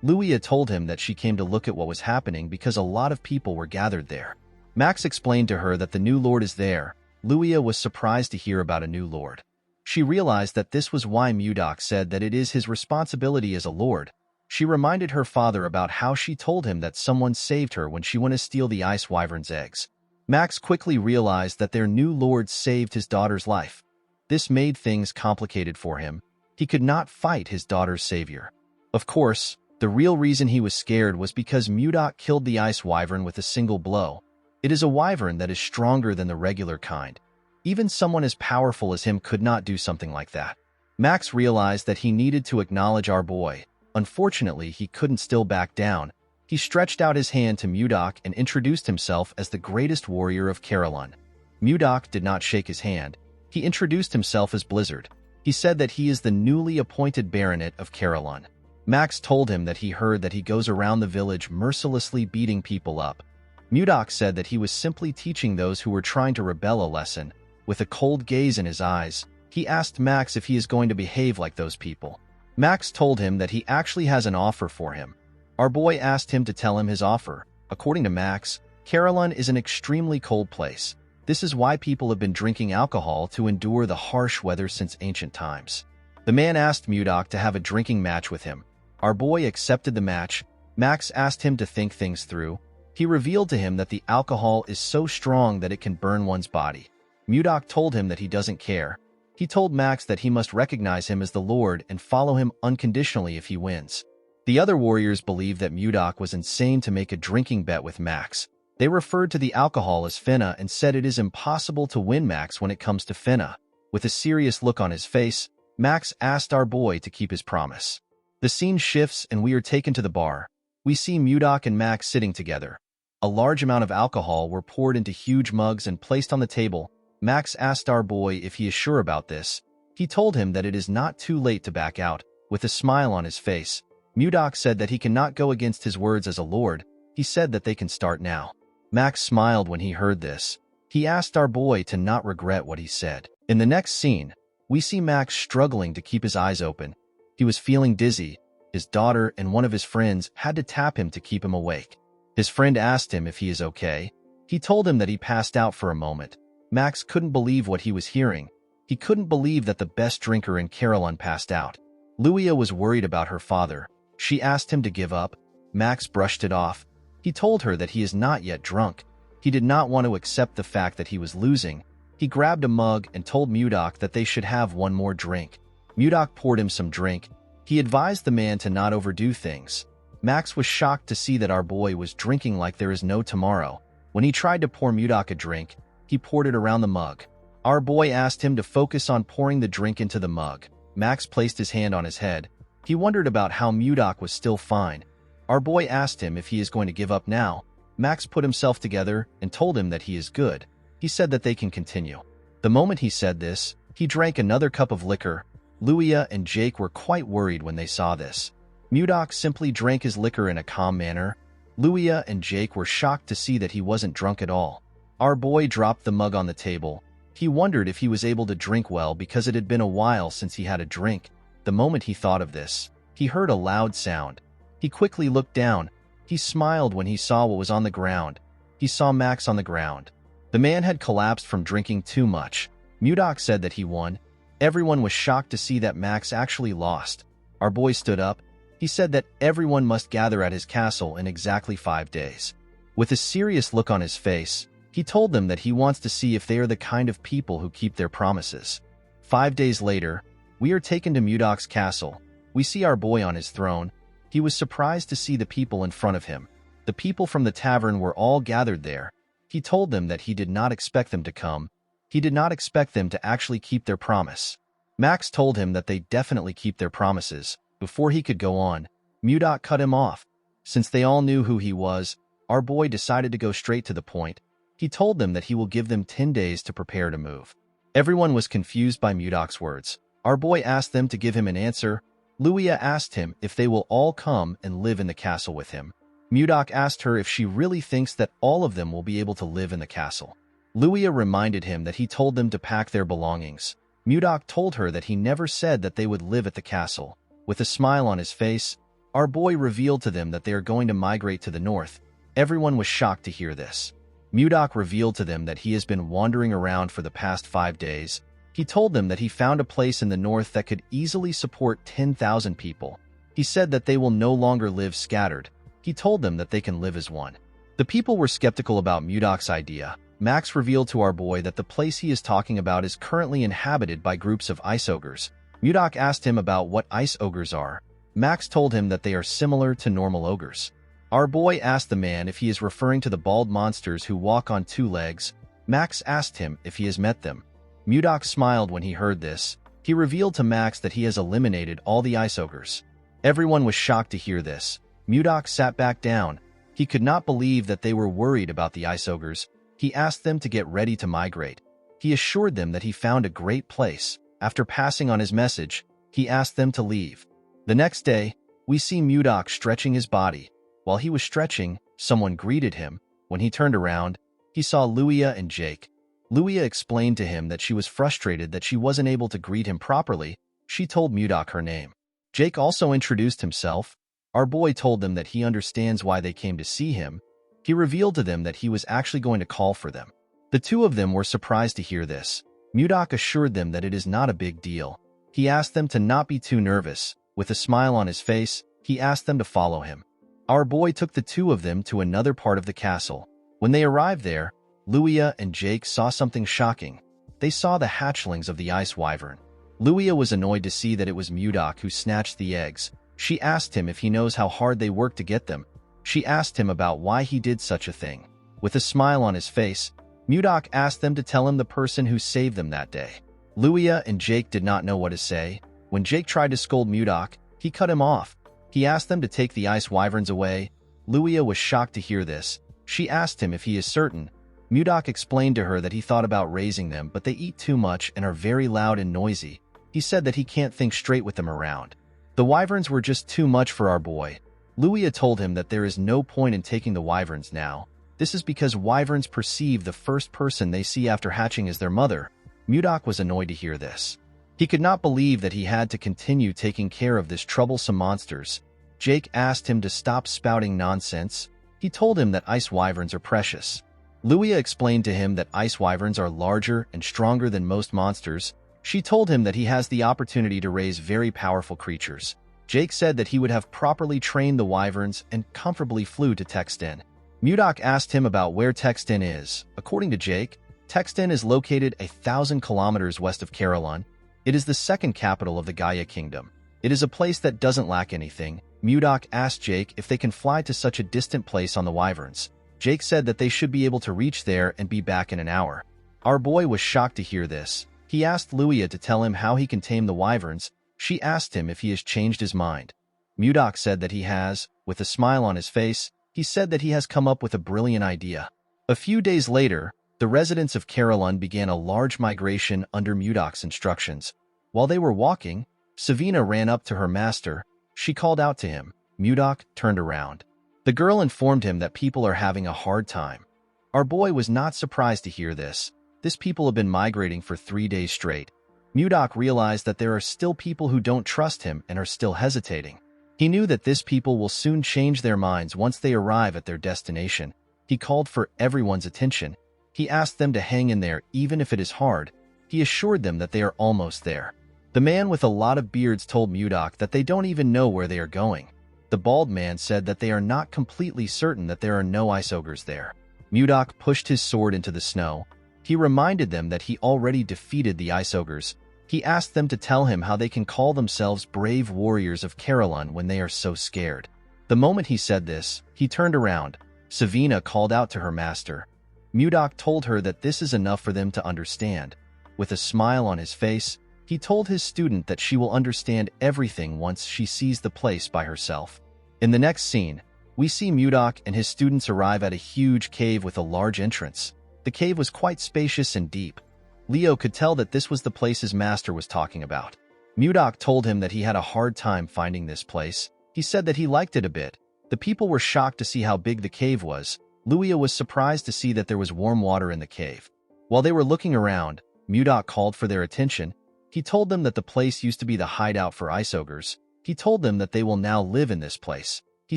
Luia told him that she came to look at what was happening because a lot of people were gathered there. Max explained to her that the new lord is there. Luia was surprised to hear about a new lord. She realized that this was why Mudok said that it is his responsibility as a lord. She reminded her father about how she told him that someone saved her when she went to steal the ice wyvern's eggs. Max quickly realized that their new lord saved his daughter's life. This made things complicated for him. He could not fight his daughter's savior. Of course, the real reason he was scared was because Mudok killed the ice wyvern with a single blow. It is a wyvern that is stronger than the regular kind. Even someone as powerful as him could not do something like that. Max realized that he needed to acknowledge our boy. Unfortunately, he couldn't still back down. He stretched out his hand to Mudok and introduced himself as the greatest warrior of Carolyn. Mudok did not shake his hand. He introduced himself as Blizzard. He said that he is the newly appointed baronet of Carolyn. Max told him that he heard that he goes around the village mercilessly beating people up. Mudok said that he was simply teaching those who were trying to rebel a lesson. With a cold gaze in his eyes, he asked Max if he is going to behave like those people. Max told him that he actually has an offer for him. Our boy asked him to tell him his offer. According to Max, Carolyn is an extremely cold place. This is why people have been drinking alcohol to endure the harsh weather since ancient times. The man asked Mudok to have a drinking match with him. Our boy accepted the match. Max asked him to think things through. He revealed to him that the alcohol is so strong that it can burn one's body. Mudok told him that he doesn't care. He told Max that he must recognize him as the Lord and follow him unconditionally if he wins. The other warriors believed that Mudok was insane to make a drinking bet with Max. They referred to the alcohol as Finna and said it is impossible to win Max when it comes to Finna. With a serious look on his face, Max asked our boy to keep his promise. The scene shifts and we are taken to the bar. We see Mudok and Max sitting together. A large amount of alcohol were poured into huge mugs and placed on the table. Max asked our boy if he is sure about this. He told him that it is not too late to back out. With a smile on his face, Mudok said that he cannot go against his words as a lord. He said that they can start now. Max smiled when he heard this. He asked our boy to not regret what he said. In the next scene, we see Max struggling to keep his eyes open. He was feeling dizzy. His daughter and one of his friends had to tap him to keep him awake. His friend asked him if he is okay. He told him that he passed out for a moment. Max couldn't believe what he was hearing. He couldn't believe that the best drinker in Carolyn passed out. Luia was worried about her father. She asked him to give up. Max brushed it off. He told her that he is not yet drunk. He did not want to accept the fact that he was losing. He grabbed a mug and told Mudok that they should have one more drink. Mudok poured him some drink. He advised the man to not overdo things. Max was shocked to see that our boy was drinking like there is no tomorrow. When he tried to pour Mudok a drink, he poured it around the mug. Our boy asked him to focus on pouring the drink into the mug. Max placed his hand on his head. He wondered about how Mudok was still fine. Our boy asked him if he is going to give up now. Max put himself together and told him that he is good. He said that they can continue. The moment he said this, he drank another cup of liquor. Luia and Jake were quite worried when they saw this. Mudok simply drank his liquor in a calm manner. Luia and Jake were shocked to see that he wasn't drunk at all. Our boy dropped the mug on the table. He wondered if he was able to drink well because it had been a while since he had a drink. The moment he thought of this, he heard a loud sound. He quickly looked down. He smiled when he saw what was on the ground. He saw Max on the ground. The man had collapsed from drinking too much. Mudok said that he won. Everyone was shocked to see that Max actually lost. Our boy stood up. He said that everyone must gather at his castle in exactly 5 days. With a serious look on his face, he told them that he wants to see if they are the kind of people who keep their promises. 5 days later, we are taken to Mudok's castle. We see our boy on his throne. He was surprised to see the people in front of him. The people from the tavern were all gathered there. He told them that he did not expect them to come. He did not expect them to actually keep their promise. Max told him that they definitely keep their promises. Before he could go on, Mudok cut him off. Since they all knew who he was, our boy decided to go straight to the point. He told them that he will give them 10 days to prepare to move. Everyone was confused by Mudok's words. Our boy asked them to give him an answer. Luia asked him if they will all come and live in the castle with him. Mudok asked her if she really thinks that all of them will be able to live in the castle. Luia reminded him that he told them to pack their belongings. Mudok told her that he never said that they would live at the castle. With a smile on his face, our boy revealed to them that they are going to migrate to the north. Everyone was shocked to hear this. Mudok revealed to them that he has been wandering around for the past 5 days. He told them that he found a place in the north that could easily support 10,000 people. He said that they will no longer live scattered. He told them that they can live as one. The people were skeptical about Mudok's idea. Max revealed to our boy that the place he is talking about is currently inhabited by groups of ice ogres. Mudok asked him about what ice ogres are. Max told him that they are similar to normal ogres. Our boy asked the man if he is referring to the bald monsters who walk on 2 legs. Max asked him if he has met them. Mudok smiled when he heard this. He revealed to Max that he has eliminated all the ice ogres. Everyone was shocked to hear this. Mudok sat back down. He could not believe that they were worried about the ice ogres. He asked them to get ready to migrate. He assured them that he found a great place. After passing on his message, he asked them to leave. The next day, we see Mudok stretching his body. While he was stretching, someone greeted him. When he turned around, he saw Luia and Jake. Luia explained to him that she was frustrated that she wasn't able to greet him properly. She told Mudok her name. Jake also introduced himself. Our boy told them that he understands why they came to see him. He revealed to them that he was actually going to call for them. The two of them were surprised to hear this. Mudok assured them that it is not a big deal. He asked them to not be too nervous. With a smile on his face, he asked them to follow him. Our boy took the two of them to another part of the castle. When they arrived there, Luia and Jake saw something shocking. They saw the hatchlings of the ice wyvern. Luia was annoyed to see that it was Mudok who snatched the eggs. She asked him if he knows how hard they worked to get them. She asked him about why he did such a thing. With a smile on his face, Mudok asked them to tell him the person who saved them that day. Luia and Jake did not know what to say. When Jake tried to scold Mudok, he cut him off. He asked them to take the ice wyverns away. Luia was shocked to hear this. She asked him if he is certain. Mudok explained to her that he thought about raising them, but they eat too much and are very loud and noisy. He said that he can't think straight with them around. The wyverns were just too much for our boy. Luia told him that there is no point in taking the wyverns now. This is because wyverns perceive the first person they see after hatching as their mother. Mudok was annoyed to hear this. He could not believe that he had to continue taking care of this troublesome monsters. Jake asked him to stop spouting nonsense. He told him that ice wyverns are precious. Luia explained to him that ice wyverns are larger and stronger than most monsters. She told him that he has the opportunity to raise very powerful creatures. Jake said that he would have properly trained the wyverns and comfortably flew to Texten. Mudok asked him about where Texten is. According to Jake, Texten is located 1,000 kilometers west of Carolon. It is the second capital of the Gaia Kingdom. It is a place that doesn't lack anything. Mudok asked Jake if they can fly to such a distant place on the wyverns. Jake said that they should be able to reach there and be back in an hour. Our boy was shocked to hear this. He asked Luia to tell him how he can tame the wyverns. She asked him if he has changed his mind. Mudok said that he has. With a smile on his face, he said that he has come up with a brilliant idea. A few days later, the residents of Carolyn began a large migration under Mudok's instructions. While they were walking, Savina ran up to her master. She called out to him. Mudok turned around. The girl informed him that people are having a hard time. Our boy was not surprised to hear this. This people have been migrating for 3 days straight. Mudok realized that there are still people who don't trust him and are still hesitating. He knew that this people will soon change their minds once they arrive at their destination. He called for everyone's attention. He asked them to hang in there even if it is hard. He assured them that they are almost there. The man with a lot of beards told Mudok that they don't even know where they are going. The bald man said that they are not completely certain that there are no ice ogres there. Mudok pushed his sword into the snow. He reminded them that he already defeated the ice ogres. He asked them to tell him how they can call themselves brave warriors of Carolyn when they are so scared. The moment he said this, he turned around. Savina called out to her master. Mudok told her that this is enough for them to understand. With a smile on his face, he told his student that she will understand everything once she sees the place by herself. In the next scene, we see Mudok and his students arrive at a huge cave with a large entrance. The cave was quite spacious and deep. Leo could tell that this was the place his master was talking about. Mudok told him that he had a hard time finding this place. He said that he liked it a bit. The people were shocked to see how big the cave was. Luia was surprised to see that there was warm water in the cave. While they were looking around, Mudok called for their attention. He told them that the place used to be the hideout for ice ogres. He told them that they will now live in this place. He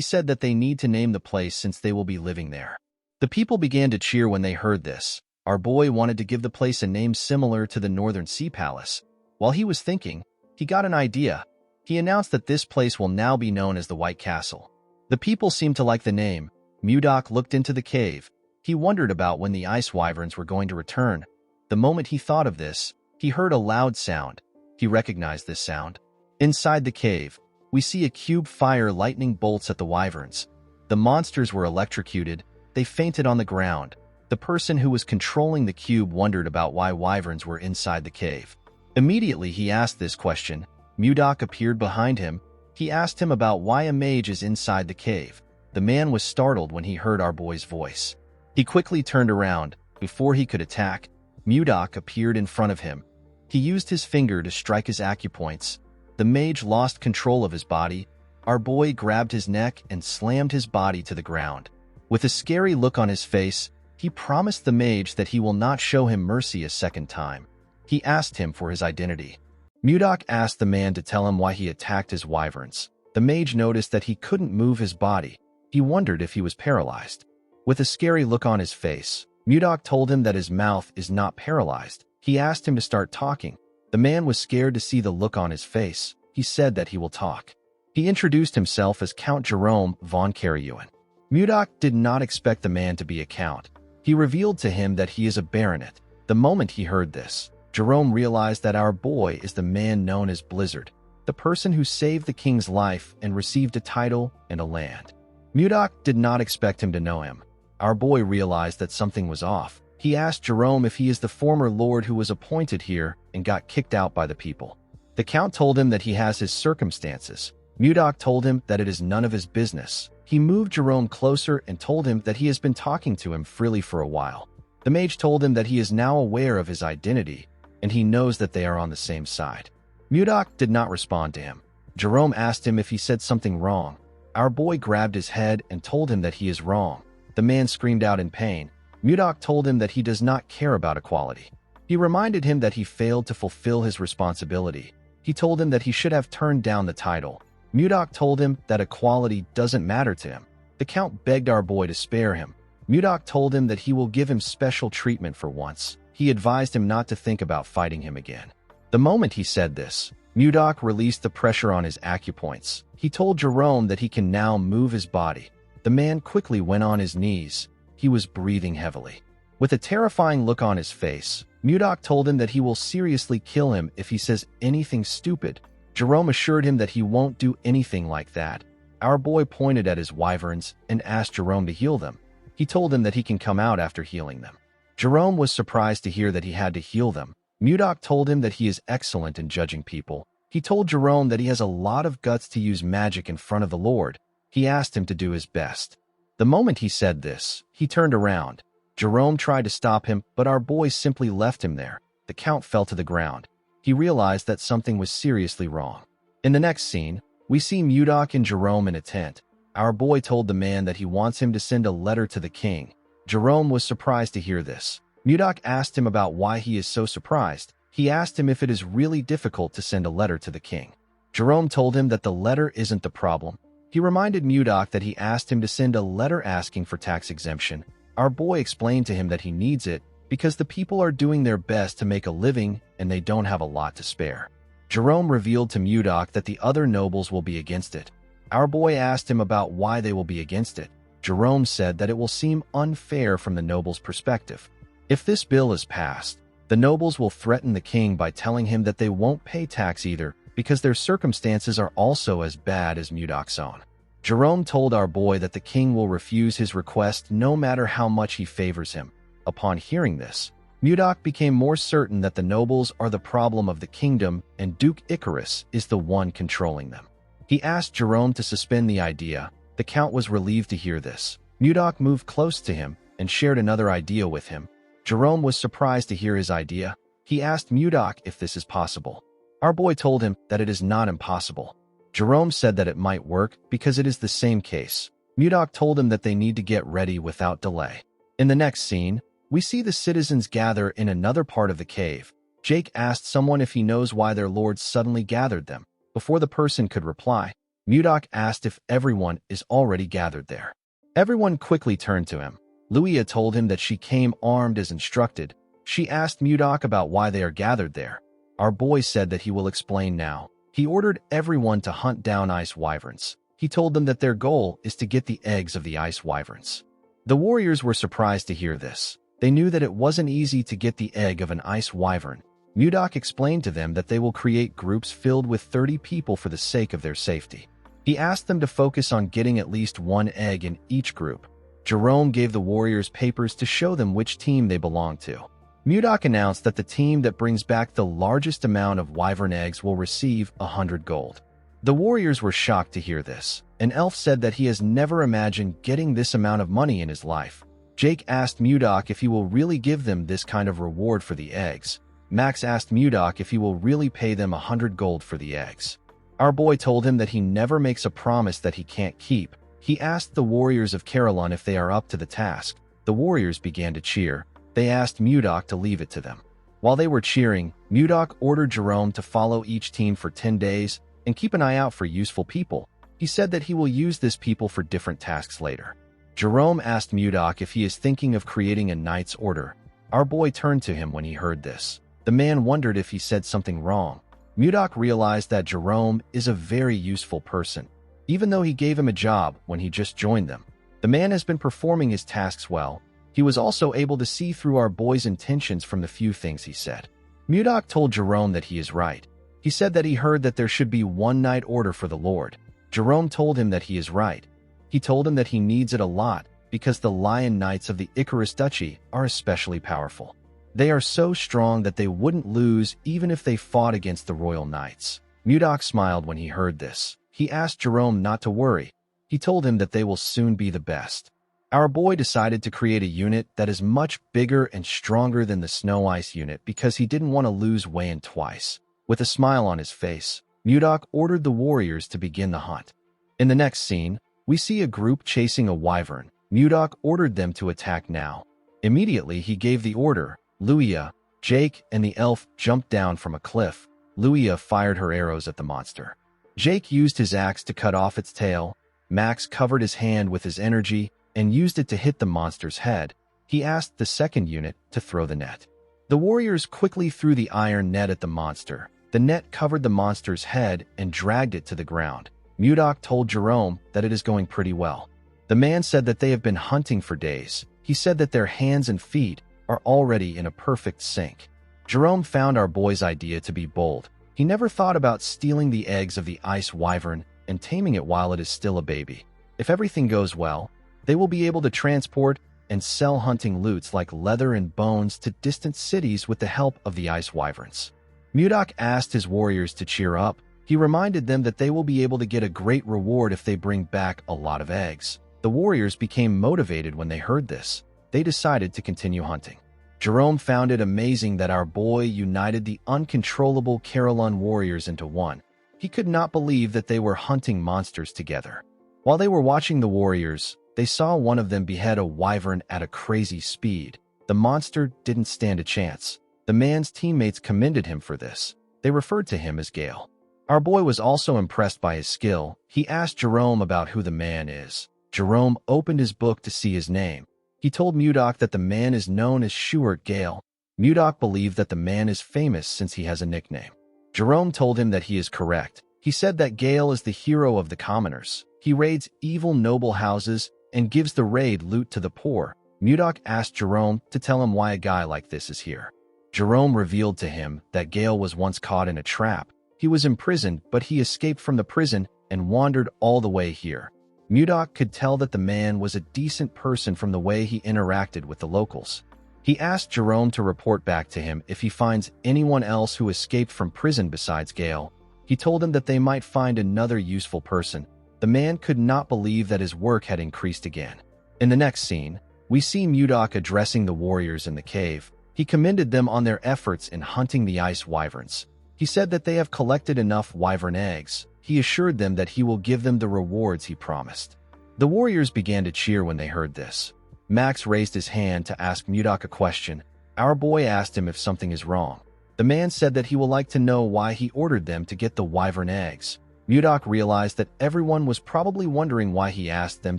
said that they need to name the place since they will be living there. The people began to cheer when they heard this. Our boy wanted to give the place a name similar to the Northern Sea Palace. While he was thinking, he got an idea. He announced that this place will now be known as the White Castle. The people seemed to like the name. Mudok looked into the cave. He wondered about when the ice wyverns were going to return. The moment he thought of this, he heard a loud sound. He recognized this sound. Inside the cave, we see a cube fire lightning bolts at the wyverns. The monsters were electrocuted. They fainted on the ground. The person who was controlling the cube wondered about why wyverns were inside the cave. Immediately he asked this question. Mudok appeared behind him. He asked him about why a mage is inside the cave. The man was startled when he heard our boy's voice. He quickly turned around. Before he could attack, Mudok appeared in front of him. He used his finger to strike his acupoints. The mage lost control of his body. Our boy grabbed his neck and slammed his body to the ground. With a scary look on his face, he promised the mage that he will not show him mercy a second time. He asked him for his identity. Mudok asked the man to tell him why he attacked his wyverns. The mage noticed that he couldn't move his body. He wondered if he was paralyzed. With a scary look on his face, Mudok told him that his mouth is not paralyzed. He asked him to start talking. The man was scared to see the look on his face. He said that he will talk. He introduced himself as Count Jerome von Karauen. Mudok did not expect the man to be a count. He revealed to him that he is a baronet. The moment he heard this, Jerome realized that our boy is the man known as Blizzard, the person who saved the king's life and received a title and a land. Mudok did not expect him to know him. Our boy realized that something was off. He asked Jerome if he is the former lord who was appointed here and got kicked out by the people. The count told him that he has his circumstances. Mudok told him that it is none of his business. He moved Jerome closer and told him that he has been talking to him freely for a while. The mage told him that he is now aware of his identity, and he knows that they are on the same side. Mudok did not respond to him. Jerome asked him if he said something wrong. Our boy grabbed his head and told him that he is wrong. The man screamed out in pain. Mudok told him that he does not care about equality. He reminded him that he failed to fulfill his responsibility. He told him that he should have turned down the title. Mudok told him that equality doesn't matter to him. The count begged our boy to spare him. Mudok told him that he will give him special treatment for once. He advised him not to think about fighting him again. The moment he said this, Mudok released the pressure on his acupoints. He told Jerome that he can now move his body. The man quickly went on his knees. He was breathing heavily. With a terrifying look on his face, Mudok told him that he will seriously kill him if he says anything stupid. Jerome assured him that he won't do anything like that. Our boy pointed at his wyverns and asked Jerome to heal them. He told him that he can come out after healing them. Jerome was surprised to hear that he had to heal them. Mudok told him that he is excellent in judging people. He told Jerome that he has a lot of guts to use magic in front of the Lord. He asked him to do his best. The moment he said this, he turned around. Jerome tried to stop him, but our boy simply left him there. The Count fell to the ground. He realized that something was seriously wrong. In the next scene, we see Mudok and Jerome in a tent. Our boy told the man that he wants him to send a letter to the king. Jerome was surprised to hear this. Mudok asked him about why he is so surprised. He asked him if it is really difficult to send a letter to the king. Jerome told him that the letter isn't the problem. He reminded Mudok that he asked him to send a letter asking for tax exemption. Our boy explained to him that he needs it because the people are doing their best to make a living and they don't have a lot to spare. Jerome revealed to Mudok that the other nobles will be against it. Our boy asked him about why they will be against it. Jerome said that it will seem unfair from the nobles' perspective. If this bill is passed, the nobles will threaten the king by telling him that they won't pay tax either because their circumstances are also as bad as Mudok's own. Jerome told our boy that the king will refuse his request no matter how much he favors him. Upon hearing this, Mudok became more certain that the nobles are the problem of the kingdom and Duke Icarus is the one controlling them. He asked Jerome to suspend the idea. The Count was relieved to hear this. Mudok moved close to him and shared another idea with him. Jerome was surprised to hear his idea. He asked Mudok if this is possible. Our boy told him that it is not impossible. Jerome said that it might work because it is the same case. Mudok told him that they need to get ready without delay. In the next scene, we see the citizens gather in another part of the cave. Jake asked someone if he knows why their lord suddenly gathered them. Before the person could reply, Mudok asked if everyone is already gathered there. Everyone quickly turned to him. Luia told him that she came armed as instructed. She asked Mudok about why they are gathered there. Our boy said that he will explain now. He ordered everyone to hunt down ice wyverns. He told them that their goal is to get the eggs of the ice wyverns. The warriors were surprised to hear this. They knew that it wasn't easy to get the egg of an ice wyvern. Mudok explained to them that they will create groups filled with 30 people for the sake of their safety. He asked them to focus on getting at least one egg in each group. Jerome gave the warriors papers to show them which team they belonged to. Mudok announced that the team that brings back the largest amount of wyvern eggs will receive 100 gold. The warriors were shocked to hear this. An elf said that he has never imagined getting this amount of money in his life. Jake asked Mudok if he will really give them this kind of reward for the eggs. Max asked Mudok if he will really pay them 100 gold for the eggs. Our boy told him that he never makes a promise that he can't keep. He asked the warriors of Carolyn if they are up to the task. The warriors began to cheer. They asked Mudok to leave it to them. While they were cheering, Mudok ordered Jerome to follow each team for 10 days and keep an eye out for useful people. He said that he will use this people for different tasks later. Jerome asked Mudok if he is thinking of creating a knight's order. Our boy turned to him when he heard this. The man wondered if he said something wrong. Mudok realized that Jerome is a very useful person. Even though he gave him a job when he just joined them, the man has been performing his tasks well. He was also able to see through our boy's intentions from the few things he said. Mudok told Jerome that he is right. He said that he heard that there should be one knight order for the Lord. Jerome told him that he is right. He told him that he needs it a lot because the Lion Knights of the Icarus Duchy are especially powerful. They are so strong that they wouldn't lose even if they fought against the Royal Knights. Mudok smiled when he heard this. He asked Jerome not to worry. He told him that they will soon be the best. Our boy decided to create a unit that is much bigger and stronger than the Snow Ice unit because he didn't want to lose Wayan twice. With a smile on his face, Mudok ordered the warriors to begin the hunt. In the next scene, we see a group chasing a wyvern. Mudok ordered them to attack now. Immediately, he gave the order. Luia, Jake, and the elf jumped down from a cliff. Luia fired her arrows at the monster. Jake used his axe to cut off its tail. Max covered his hand with his energy and used it to hit the monster's head. He asked the second unit to throw the net. The warriors quickly threw the iron net at the monster. The net covered the monster's head and dragged it to the ground. Mudok told Jerome that it is going pretty well. The man said that they have been hunting for days. He said that their hands and feet are already in a perfect sync. Jerome found our boy's idea to be bold. He never thought about stealing the eggs of the ice wyvern and taming it while it is still a baby. If everything goes well, they will be able to transport and sell hunting loots like leather and bones to distant cities with the help of the ice wyverns. Mudok asked his warriors to cheer up. He reminded them that they will be able to get a great reward if they bring back a lot of eggs. The warriors became motivated when they heard this. They decided to continue hunting. Jerome found it amazing that our boy united the uncontrollable Carolyn warriors into one. He could not believe that they were hunting monsters together. While they were watching the warriors, they saw one of them behead a wyvern at a crazy speed. The monster didn't stand a chance. The man's teammates commended him for this. They referred to him as Gale. Our boy was also impressed by his skill. He asked Jerome about who the man is. Jerome opened his book to see his name. He told Mudok that the man is known as Stuart Gale. Mudok believed that the man is famous since he has a nickname. Jerome told him that he is correct. He said that Gale is the hero of the commoners. He raids evil noble houses and gives the raid loot to the poor. Mudok asked Jerome to tell him why a guy like this is here. Jerome revealed to him that Gale was once caught in a trap. He was imprisoned, but he escaped from the prison and wandered all the way here. Mudok could tell that the man was a decent person from the way he interacted with the locals. He asked Jerome to report back to him if he finds anyone else who escaped from prison besides Gale. He told him that they might find another useful person. The man could not believe that his work had increased again. In the next scene, we see Mudok addressing the warriors in the cave. He commended them on their efforts in hunting the ice wyverns. He said that they have collected enough wyvern eggs. He assured them that he will give them the rewards he promised. The warriors began to cheer when they heard this. Max raised his hand to ask Mudok a question. Our boy asked him if something is wrong. The man said that he would like to know why he ordered them to get the wyvern eggs. Mudok realized that everyone was probably wondering why he asked them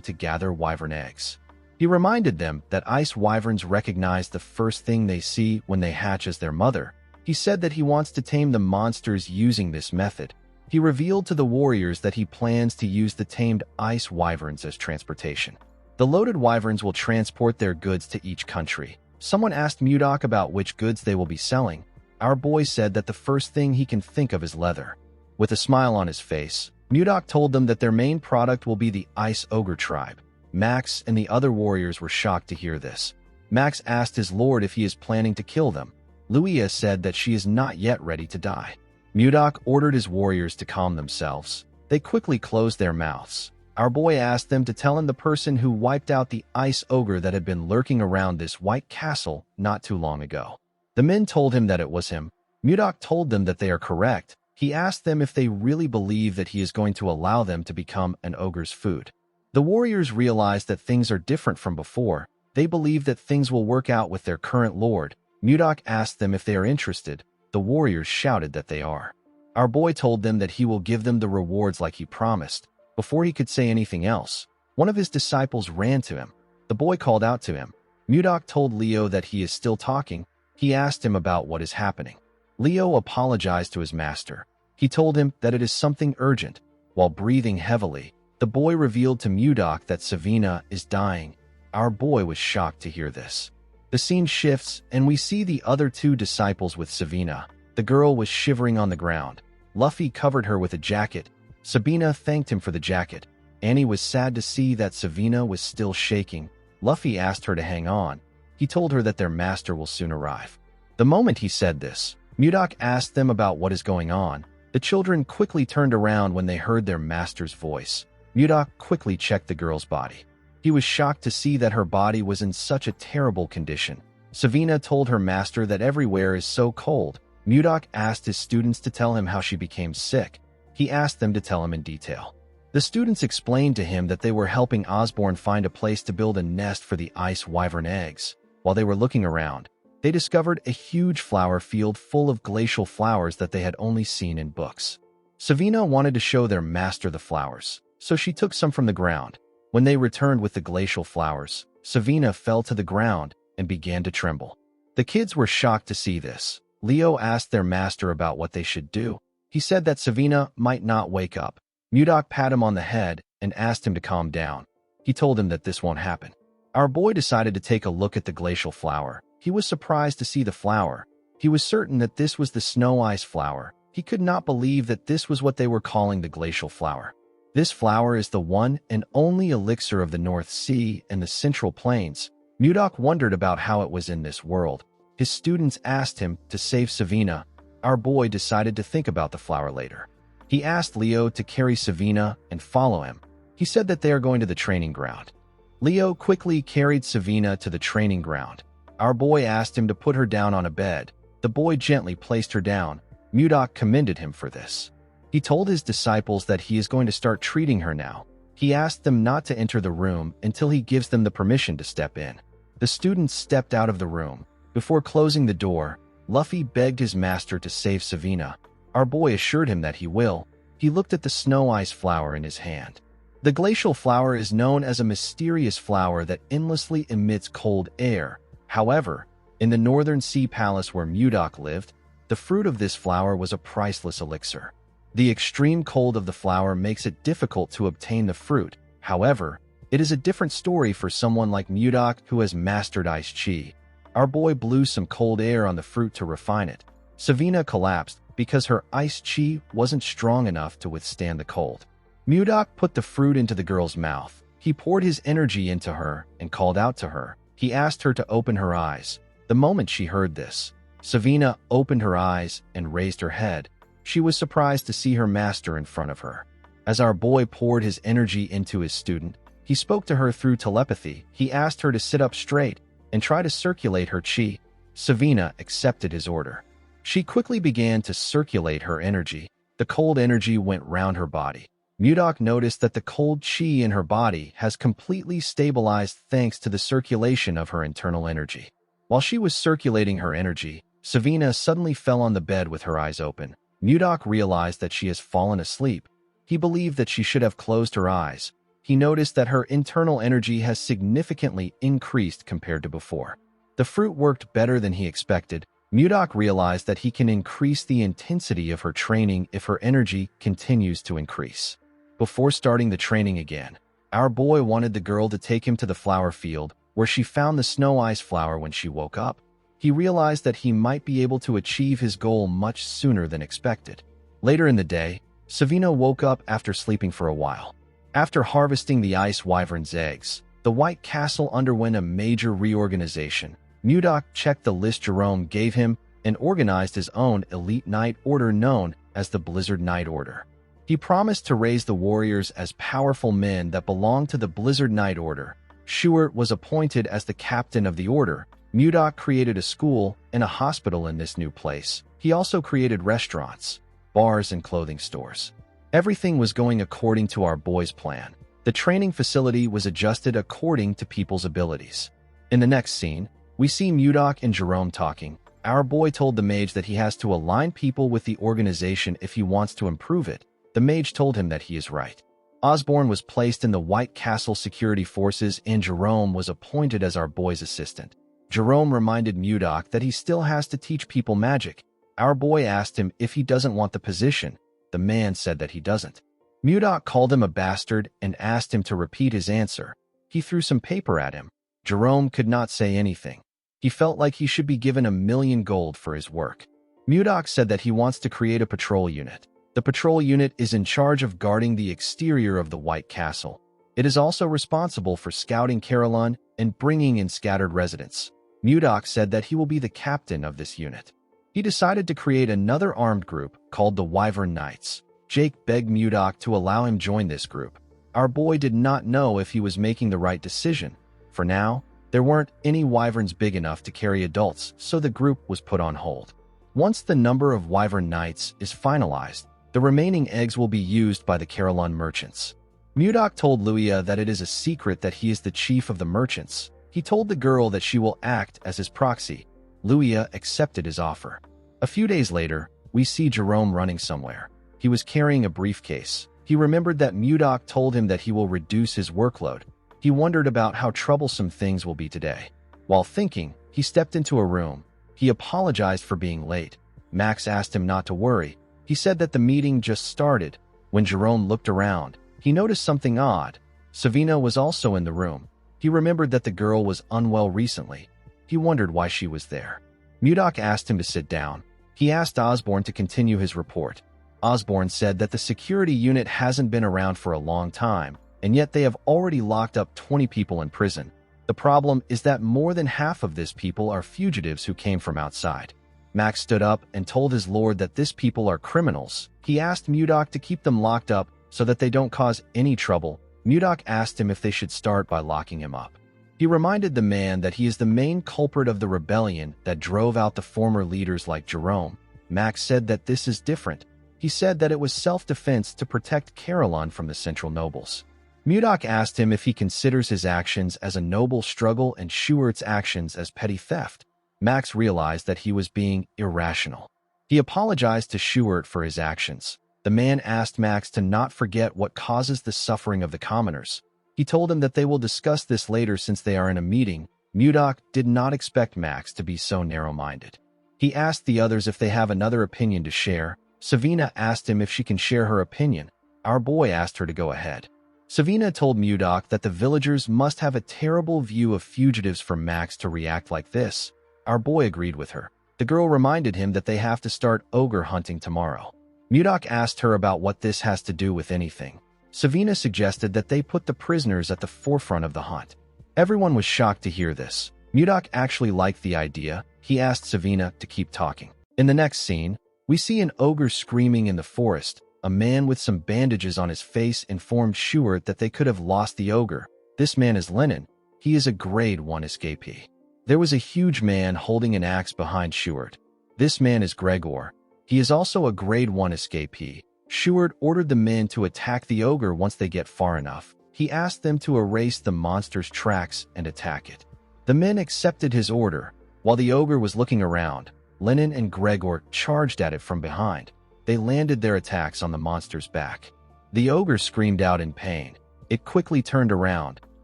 to gather wyvern eggs. He reminded them that ice wyverns recognize the first thing they see when they hatch as their mother. He said that he wants to tame the monsters using this method. He revealed to the warriors that he plans to use the tamed ice wyverns as transportation. The loaded wyverns will transport their goods to each country. Someone asked Mudok about which goods they will be selling. Our boy said that the first thing he can think of is leather. With a smile on his face, Mudok told them that their main product will be the Ice Ogre tribe. Max and the other warriors were shocked to hear this. Max asked his lord if he is planning to kill them. Luia said that she is not yet ready to die. Mudok ordered his warriors to calm themselves. They quickly closed their mouths. Our boy asked them to tell him the person who wiped out the ice ogre that had been lurking around this white castle not too long ago. The men told him that it was him. Mudok told them that they are correct. He asked them if they really believe that he is going to allow them to become an ogre's food. The warriors realized that things are different from before. They believe that things will work out with their current lord. Mudok asked them if they are interested. The warriors shouted that they are. Our boy told them that he will give them the rewards like he promised. Before he could say anything else, one of his disciples ran to him. The boy called out to him. Mudok told Leo that he is still talking. He asked him about what is happening. Leo apologized to his master. He told him that it is something urgent. While breathing heavily, the boy revealed to Mudok that Savina is dying. Our boy was shocked to hear this. The scene shifts, and we see the other two disciples with Savina. The girl was shivering on the ground. Luffy covered her with a jacket. Sabina thanked him for the jacket. Annie was sad to see that Savina was still shaking. Luffy asked her to hang on. He told her that their master will soon arrive. The moment he said this, Mudok asked them about what is going on. The children quickly turned around when they heard their master's voice. Mudok quickly checked the girl's body. He was shocked to see that her body was in such a terrible condition. Savina told her master that everywhere is so cold. Mudok asked his students to tell him how she became sick. He asked them to tell him in detail. The students explained to him that they were helping Osborne find a place to build a nest for the ice wyvern eggs. While they were looking around, they discovered a huge flower field full of glacial flowers that they had only seen in books. Savina wanted to show their master the flowers, so she took some from the ground. When they returned with the glacial flowers, Savina fell to the ground and began to tremble. The kids were shocked to see this. Leo asked their master about what they should do. He said that Savina might not wake up. Mudok patted him on the head and asked him to calm down. He told him that this won't happen. Our boy decided to take a look at the glacial flower. He was surprised to see the flower. He was certain that this was the snow ice flower. He could not believe that this was what they were calling the glacial flower. This flower is the one and only elixir of the North Sea and the Central Plains. Mudok wondered about how it was in this world. His students asked him to save Savina. Our boy decided to think about the flower later. He asked Leo to carry Savina and follow him. He said that they are going to the training ground. Leo quickly carried Savina to the training ground. Our boy asked him to put her down on a bed. The boy gently placed her down. Mudok commended him for this. He told his disciples that he is going to start treating her now. He asked them not to enter the room until he gives them the permission to step in. The students stepped out of the room. Before closing the door, Luffy begged his master to save Savina. Our boy assured him that he will. He looked at the snow ice flower in his hand. The glacial flower is known as a mysterious flower that endlessly emits cold air. However, in the northern sea palace where Mudok lived, the fruit of this flower was a priceless elixir. The extreme cold of the flower makes it difficult to obtain the fruit. However, it is a different story for someone like Mudok who has mastered ice chi. Our boy blew some cold air on the fruit to refine it. Savina collapsed because her ice chi wasn't strong enough to withstand the cold. Mudok put the fruit into the girl's mouth. He poured his energy into her and called out to her. He asked her to open her eyes. The moment she heard this, Savina opened her eyes and raised her head. She was surprised to see her master in front of her. As our boy poured his energy into his student, he spoke to her through telepathy. He asked her to sit up straight and try to circulate her chi. Savina accepted his order. She quickly began to circulate her energy. The cold energy went round her body. Mudok noticed that the cold chi in her body has completely stabilized thanks to the circulation of her internal energy. While she was circulating her energy, Savina suddenly fell on the bed with her eyes open. Mudok realized that she has fallen asleep. He believed that she should have closed her eyes. He noticed that her internal energy has significantly increased compared to before. The fruit worked better than he expected. Mudok realized that he can increase the intensity of her training if her energy continues to increase. Before starting the training again, our boy wanted the girl to take him to the flower field, where she found the snow ice flower when she woke up. He realized that he might be able to achieve his goal much sooner than expected. Later in the day, Savina woke up after sleeping for a while. After harvesting the ice wyvern's eggs, the White Castle underwent a major reorganization. Mudok checked the list Jerome gave him and organized his own elite knight order known as the Blizzard Knight Order. He promised to raise the warriors as powerful men that belonged to the Blizzard Knight Order. Schuart was appointed as the captain of the order. Mudok created a school and a hospital in this new place. He also created restaurants, bars, and clothing stores. Everything was going according to our boy's plan. The training facility was adjusted according to people's abilities. In the next scene, we see Mudok and Jerome talking. Our boy told the mage that he has to align people with the organization if he wants to improve it. The mage told him that he is right. Osborne was placed in the White Castle security forces and Jerome was appointed as our boy's assistant. Jerome reminded Mudok that he still has to teach people magic. Our boy asked him if he doesn't want the position. The man said that he doesn't. Mudok called him a bastard and asked him to repeat his answer. He threw some paper at him. Jerome could not say anything. He felt like he should be given 1,000,000 gold for his work. Mudok said that he wants to create a patrol unit. The patrol unit is in charge of guarding the exterior of the White Castle. It is also responsible for scouting Carolyn and bringing in scattered residents. Mudok said that he will be the captain of this unit. He decided to create another armed group called the Wyvern Knights. Jake begged Mudok to allow him join this group. Our boy did not know if he was making the right decision. For now, there weren't any wyverns big enough to carry adults, so the group was put on hold. Once the number of Wyvern Knights is finalized, the remaining eggs will be used by the Carolyn merchants. Mudok told Luia that it is a secret that he is the chief of the merchants. He told the girl that she will act as his proxy. Luia accepted his offer. A few days later, we see Jerome running somewhere. He was carrying a briefcase. He remembered that Mudok told him that he will reduce his workload. He wondered about how troublesome things will be today. While thinking, he stepped into a room. He apologized for being late. Max asked him not to worry. He said that the meeting just started. When Jerome looked around, he noticed something odd. Savina was also in the room. He remembered that the girl was unwell recently. He wondered why she was there. Mudok asked him to sit down. He asked Osborne to continue his report. Osborne said that the security unit hasn't been around for a long time, and yet they have already locked up 20 people in prison. The problem is that more than half of these people are fugitives who came from outside. Max stood up and told his lord that these people are criminals. He asked Mudok to keep them locked up so that they don't cause any trouble. Mudok asked him if they should start by locking him up. He reminded the man that he is the main culprit of the rebellion that drove out the former leaders like Jerome. Max said that this is different. He said that it was self-defense to protect Caroline from the central nobles. Mudok asked him if he considers his actions as a noble struggle and Schuert's actions as petty theft. Max realized that he was being irrational. He apologized to Schuert for his actions. The man asked Max to not forget what causes the suffering of the commoners. He told him that they will discuss this later since they are in a meeting. Mudok did not expect Max to be so narrow-minded. He asked the others if they have another opinion to share. Savina asked him if she can share her opinion. Our boy asked her to go ahead. Savina told Mudok that the villagers must have a terrible view of fugitives for Max to react like this. Our boy agreed with her. The girl reminded him that they have to start ogre hunting tomorrow. Mudok asked her about what this has to do with anything. Savina suggested that they put the prisoners at the forefront of the hunt. Everyone was shocked to hear this. Mudok actually liked the idea. He asked Savina to keep talking. In the next scene, we see an ogre screaming in the forest. A man with some bandages on his face informed Schuert that they could have lost the ogre. This man is Lenin. He is a grade 1 escapee. There was a huge man holding an axe behind Schuert. This man is Gregor. He is also a grade 1 escapee. Schuert ordered the men to attack the ogre once they get far enough. He asked them to erase the monster's tracks and attack it. The men accepted his order. While the ogre was looking around, Lenin and Gregor charged at it from behind. They landed their attacks on the monster's back. The ogre screamed out in pain. It quickly turned around.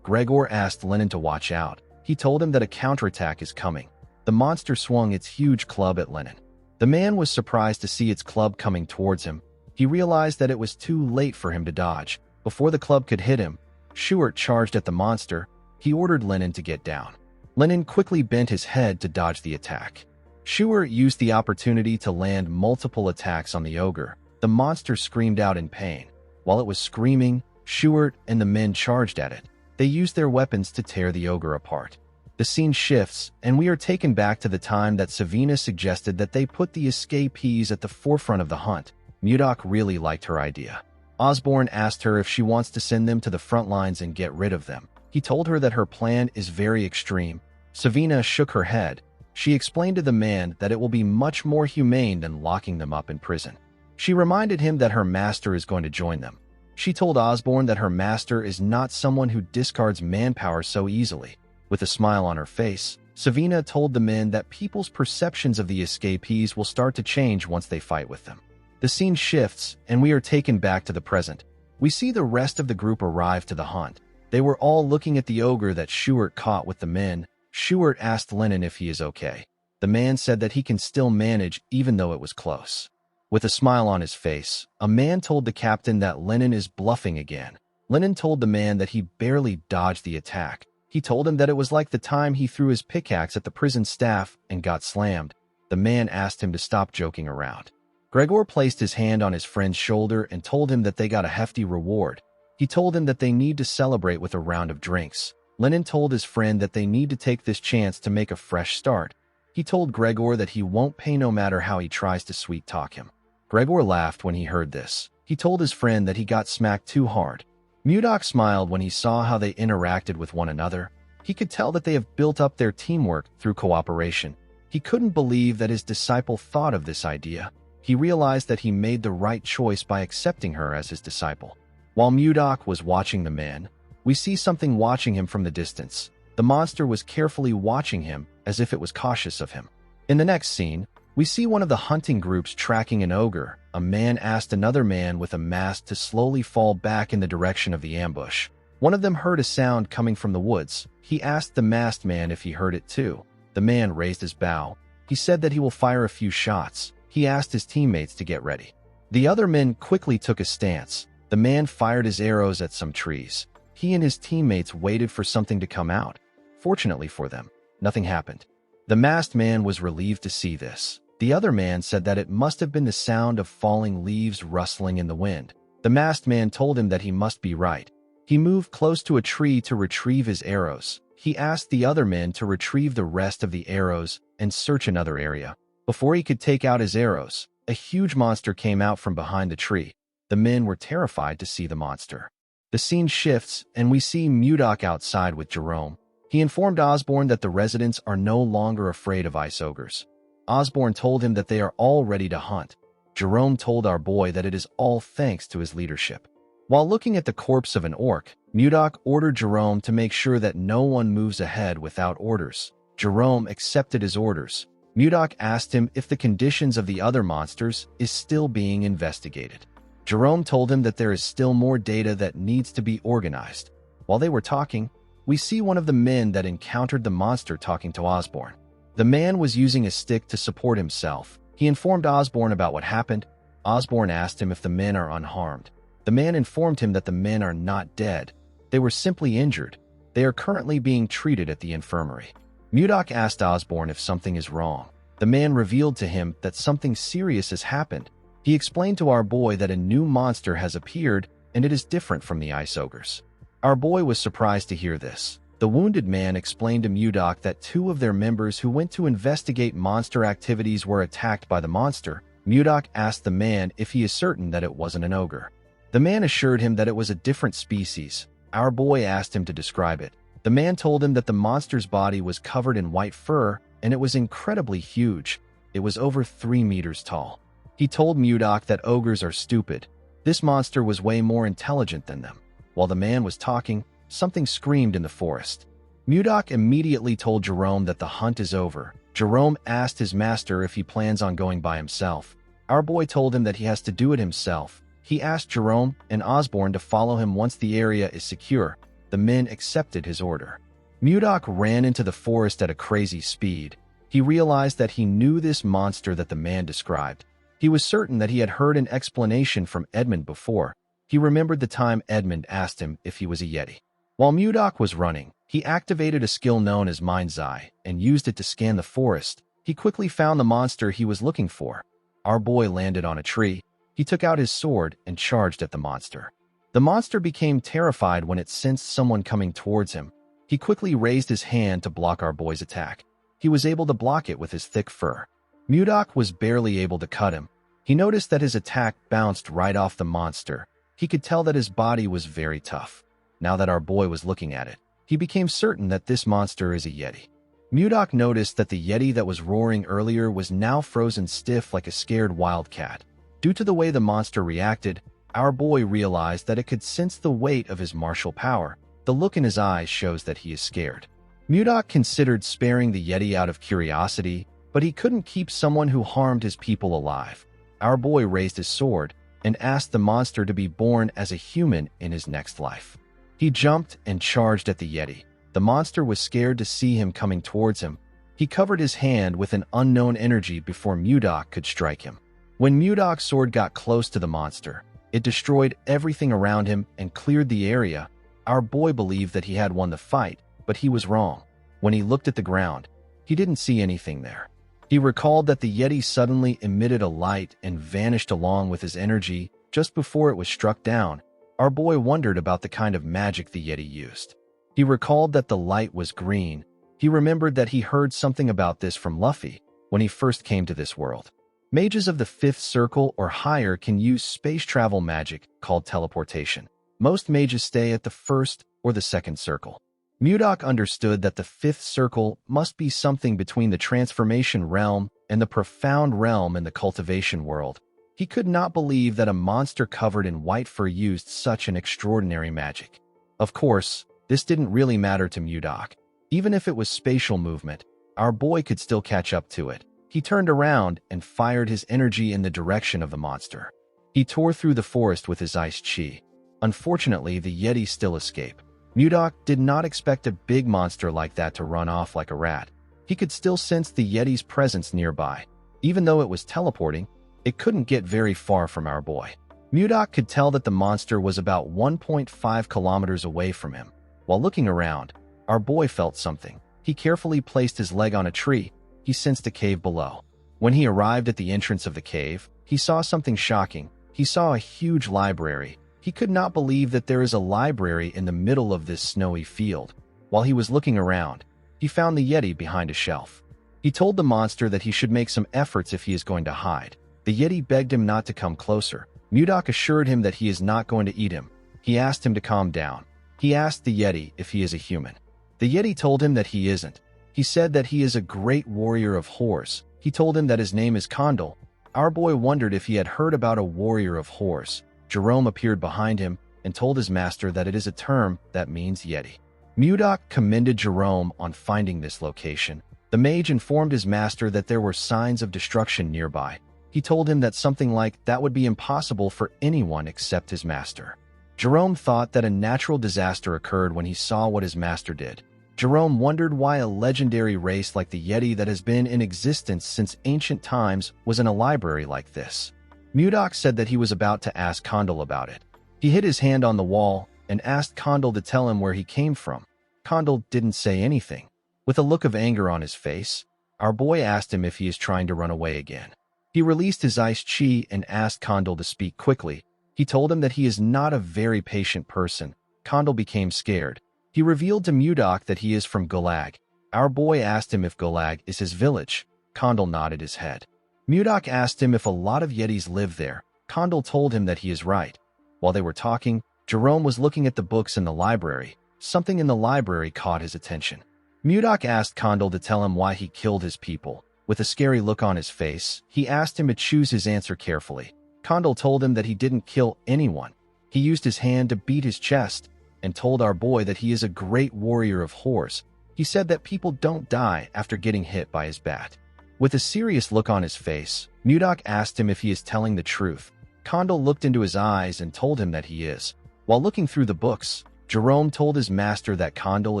Gregor asked Lenin to watch out. He told him that a counterattack is coming. The monster swung its huge club at Lenin. The man was surprised to see its club coming towards him. He realized that it was too late for him to dodge. Before the club could hit him, Schuert charged at the monster. He ordered Lenin to get down. Lenin quickly bent his head to dodge the attack. Schuert used the opportunity to land multiple attacks on the ogre. The monster screamed out in pain. While it was screaming, Schuert and the men charged at it. They used their weapons to tear the ogre apart. The scene shifts, and we are taken back to the time that Savina suggested that they put the escapees at the forefront of the hunt. Mudok really liked her idea. Osborne asked her if she wants to send them to the front lines and get rid of them. He told her that her plan is very extreme. Savina shook her head. She explained to the man that it will be much more humane than locking them up in prison. She reminded him that her master is going to join them. She told Osborne that her master is not someone who discards manpower so easily. With a smile on her face, Savina told the men that people's perceptions of the escapees will start to change once they fight with them. The scene shifts, and we are taken back to the present. We see the rest of the group arrive to the hunt. They were all looking at the ogre that Schuert caught with the men. Schuert asked Lenin if he is okay. The man said that he can still manage even though it was close. With a smile on his face, a man told the captain that Lenin is bluffing again. Lenin told the man that he barely dodged the attack. He told him that it was like the time he threw his pickaxe at the prison staff and got slammed. The man asked him to stop joking around. Gregor placed his hand on his friend's shoulder and told him that they got a hefty reward. He told him that they need to celebrate with a round of drinks. Lenin told his friend that they need to take this chance to make a fresh start. He told Gregor that he won't pay no matter how he tries to sweet-talk him. Gregor laughed when he heard this. He told his friend that he got smacked too hard. Mudok smiled when he saw how they interacted with one another. He could tell that they have built up their teamwork through cooperation. He couldn't believe that his disciple thought of this idea. He realized that he made the right choice by accepting her as his disciple. While Mudok was watching the man, we see something watching him from the distance. The monster was carefully watching him as if it was cautious of him. In the next scene, we see one of the hunting groups tracking an ogre. A man asked another man with a mask to slowly fall back in the direction of the ambush. One of them heard a sound coming from the woods. He asked the masked man if he heard it too. The man raised his bow. He said that he will fire a few shots. He asked his teammates to get ready. The other men quickly took a stance. The man fired his arrows at some trees. He and his teammates waited for something to come out. Fortunately for them, nothing happened. The masked man was relieved to see this. The other man said that it must have been the sound of falling leaves rustling in the wind. The masked man told him that he must be right. He moved close to a tree to retrieve his arrows. He asked the other men to retrieve the rest of the arrows and search another area. Before he could take out his arrows, a huge monster came out from behind the tree. The men were terrified to see the monster. The scene shifts, and we see Mudok outside with Jerome. He informed Osborne that the residents are no longer afraid of ice ogres. Osborne told him that they are all ready to hunt. Jerome told our boy that it is all thanks to his leadership. While looking at the corpse of an orc, Mudok ordered Jerome to make sure that no one moves ahead without orders. Jerome accepted his orders. Mudok asked him if the conditions of the other monsters is still being investigated. Jerome told him that there is still more data that needs to be organized. While they were talking, we see one of the men that encountered the monster talking to Osborne. The man was using a stick to support himself. He informed Osborne about what happened. Osborne asked him if the men are unharmed. The man informed him that the men are not dead. They were simply injured. They are currently being treated at the infirmary. Mudok asked Osborne if something is wrong. The man revealed to him that something serious has happened. He explained to our boy that a new monster has appeared, and it is different from the ice ogres. Our boy was surprised to hear this. The wounded man explained to Mudok that two of their members who went to investigate monster activities were attacked by the monster. Mudok asked the man if he is certain that it wasn't an ogre. The man assured him that it was a different species. Our boy asked him to describe it. The man told him that the monster's body was covered in white fur, and it was incredibly huge. It was over 3 meters tall. He told Mudok that ogres are stupid. This monster was way more intelligent than them. While the man was talking, something screamed in the forest. Mudok immediately told Jerome that the hunt is over. Jerome asked his master if he plans on going by himself. Our boy told him that he has to do it himself. He asked Jerome and Osborne to follow him once the area is secure. The men accepted his order. Mudok ran into the forest at a crazy speed. He realized that he knew this monster that the man described. He was certain that he had heard an explanation from Edmund before. He remembered the time Edmund asked him if he was a Yeti. While Mudok was running, he activated a skill known as Mind's Eye and used it to scan the forest. He quickly found the monster he was looking for. Our boy landed on a tree. He took out his sword and charged at the monster. The monster became terrified when it sensed someone coming towards him. He quickly raised his hand to block our boy's attack. He was able to block it with his thick fur. Mudok was barely able to cut him. He noticed that his attack bounced right off the monster. He could tell that his body was very tough. Now that our boy was looking at it, he became certain that this monster is a Yeti. Mudok noticed that the Yeti that was roaring earlier was now frozen stiff like a scared wildcat. Due to the way the monster reacted, our boy realized that it could sense the weight of his martial power. The look in his eyes shows that he is scared. Mudok considered sparing the Yeti out of curiosity, but he couldn't keep someone who harmed his people alive. Our boy raised his sword and asked the monster to be born as a human in his next life. He jumped and charged at the Yeti. The monster was scared to see him coming towards him. He covered his hand with an unknown energy before Mudok could strike him. When Mudok's sword got close to the monster, it destroyed everything around him and cleared the area. Our boy believed that he had won the fight, but he was wrong. When he looked at the ground, he didn't see anything there. He recalled that the Yeti suddenly emitted a light and vanished along with his energy just before it was struck down. Our boy wondered about the kind of magic the Yeti used. He recalled that the light was green. He remembered that he heard something about this from Luffy when he first came to this world. Mages of the 5th circle or higher can use space travel magic called teleportation. Most mages stay at the 1st or the 2nd circle. Mudok understood that the 5th circle must be something between the transformation realm and the profound realm in the cultivation world. He could not believe that a monster covered in white fur used such an extraordinary magic. Of course, this didn't really matter to Mudok. Even if it was spatial movement, our boy could still catch up to it. He turned around and fired his energy in the direction of the monster. He tore through the forest with his ice chi. Unfortunately, the Yeti still escaped. Mudok did not expect a big monster like that to run off like a rat. He could still sense the Yeti's presence nearby. Even though it was teleporting, it couldn't get very far from our boy. Mudok could tell that the monster was about 1.5 kilometers away from him. While looking around, our boy felt something. He carefully placed his leg on a tree. He sensed a cave below. When he arrived at the entrance of the cave, he saw something shocking. He saw a huge library. He could not believe that there is a library in the middle of this snowy field. While he was looking around, he found the Yeti behind a shelf. He told the monster that he should make some efforts if he is going to hide. The Yeti begged him not to come closer. Mudok assured him that he is not going to eat him. He asked him to calm down. He asked the Yeti if he is a human. The Yeti told him that he isn't. He said that he is a great warrior of horse. He told him that his name is Condal. Our boy wondered if he had heard about a warrior of horse. Jerome appeared behind him and told his master that it is a term that means Yeti. Mudok commended Jerome on finding this location. The mage informed his master that there were signs of destruction nearby. He told him that something like that would be impossible for anyone except his master. Jerome thought that a natural disaster occurred when he saw what his master did. Jerome wondered why a legendary race like the Yeti that has been in existence since ancient times was in a library like this. Mudok said that he was about to ask Condal about it. He hit his hand on the wall and asked Condal to tell him where he came from. Condal didn't say anything. With a look of anger on his face, our boy asked him if he is trying to run away again. He released his ice chi and asked Condal to speak quickly. He told him that he is not a very patient person. Condal became scared. He revealed to Mudok that he is from Gulag. Our boy asked him if Gulag is his village. Condal nodded his head. Mudok asked him if a lot of Yetis live there. Condal told him that he is right. While they were talking, Jerome was looking at the books in the library. Something in the library caught his attention. Mudok asked Condal to tell him why he killed his people. With a scary look on his face, he asked him to choose his answer carefully. Condal told him that he didn't kill anyone. He used his hand to beat his chest and told our boy that he is a great warrior of horse. He said that people don't die after getting hit by his bat. With a serious look on his face, Mudok asked him if he is telling the truth. Condal looked into his eyes and told him that he is. While looking through the books, Jerome told his master that Condal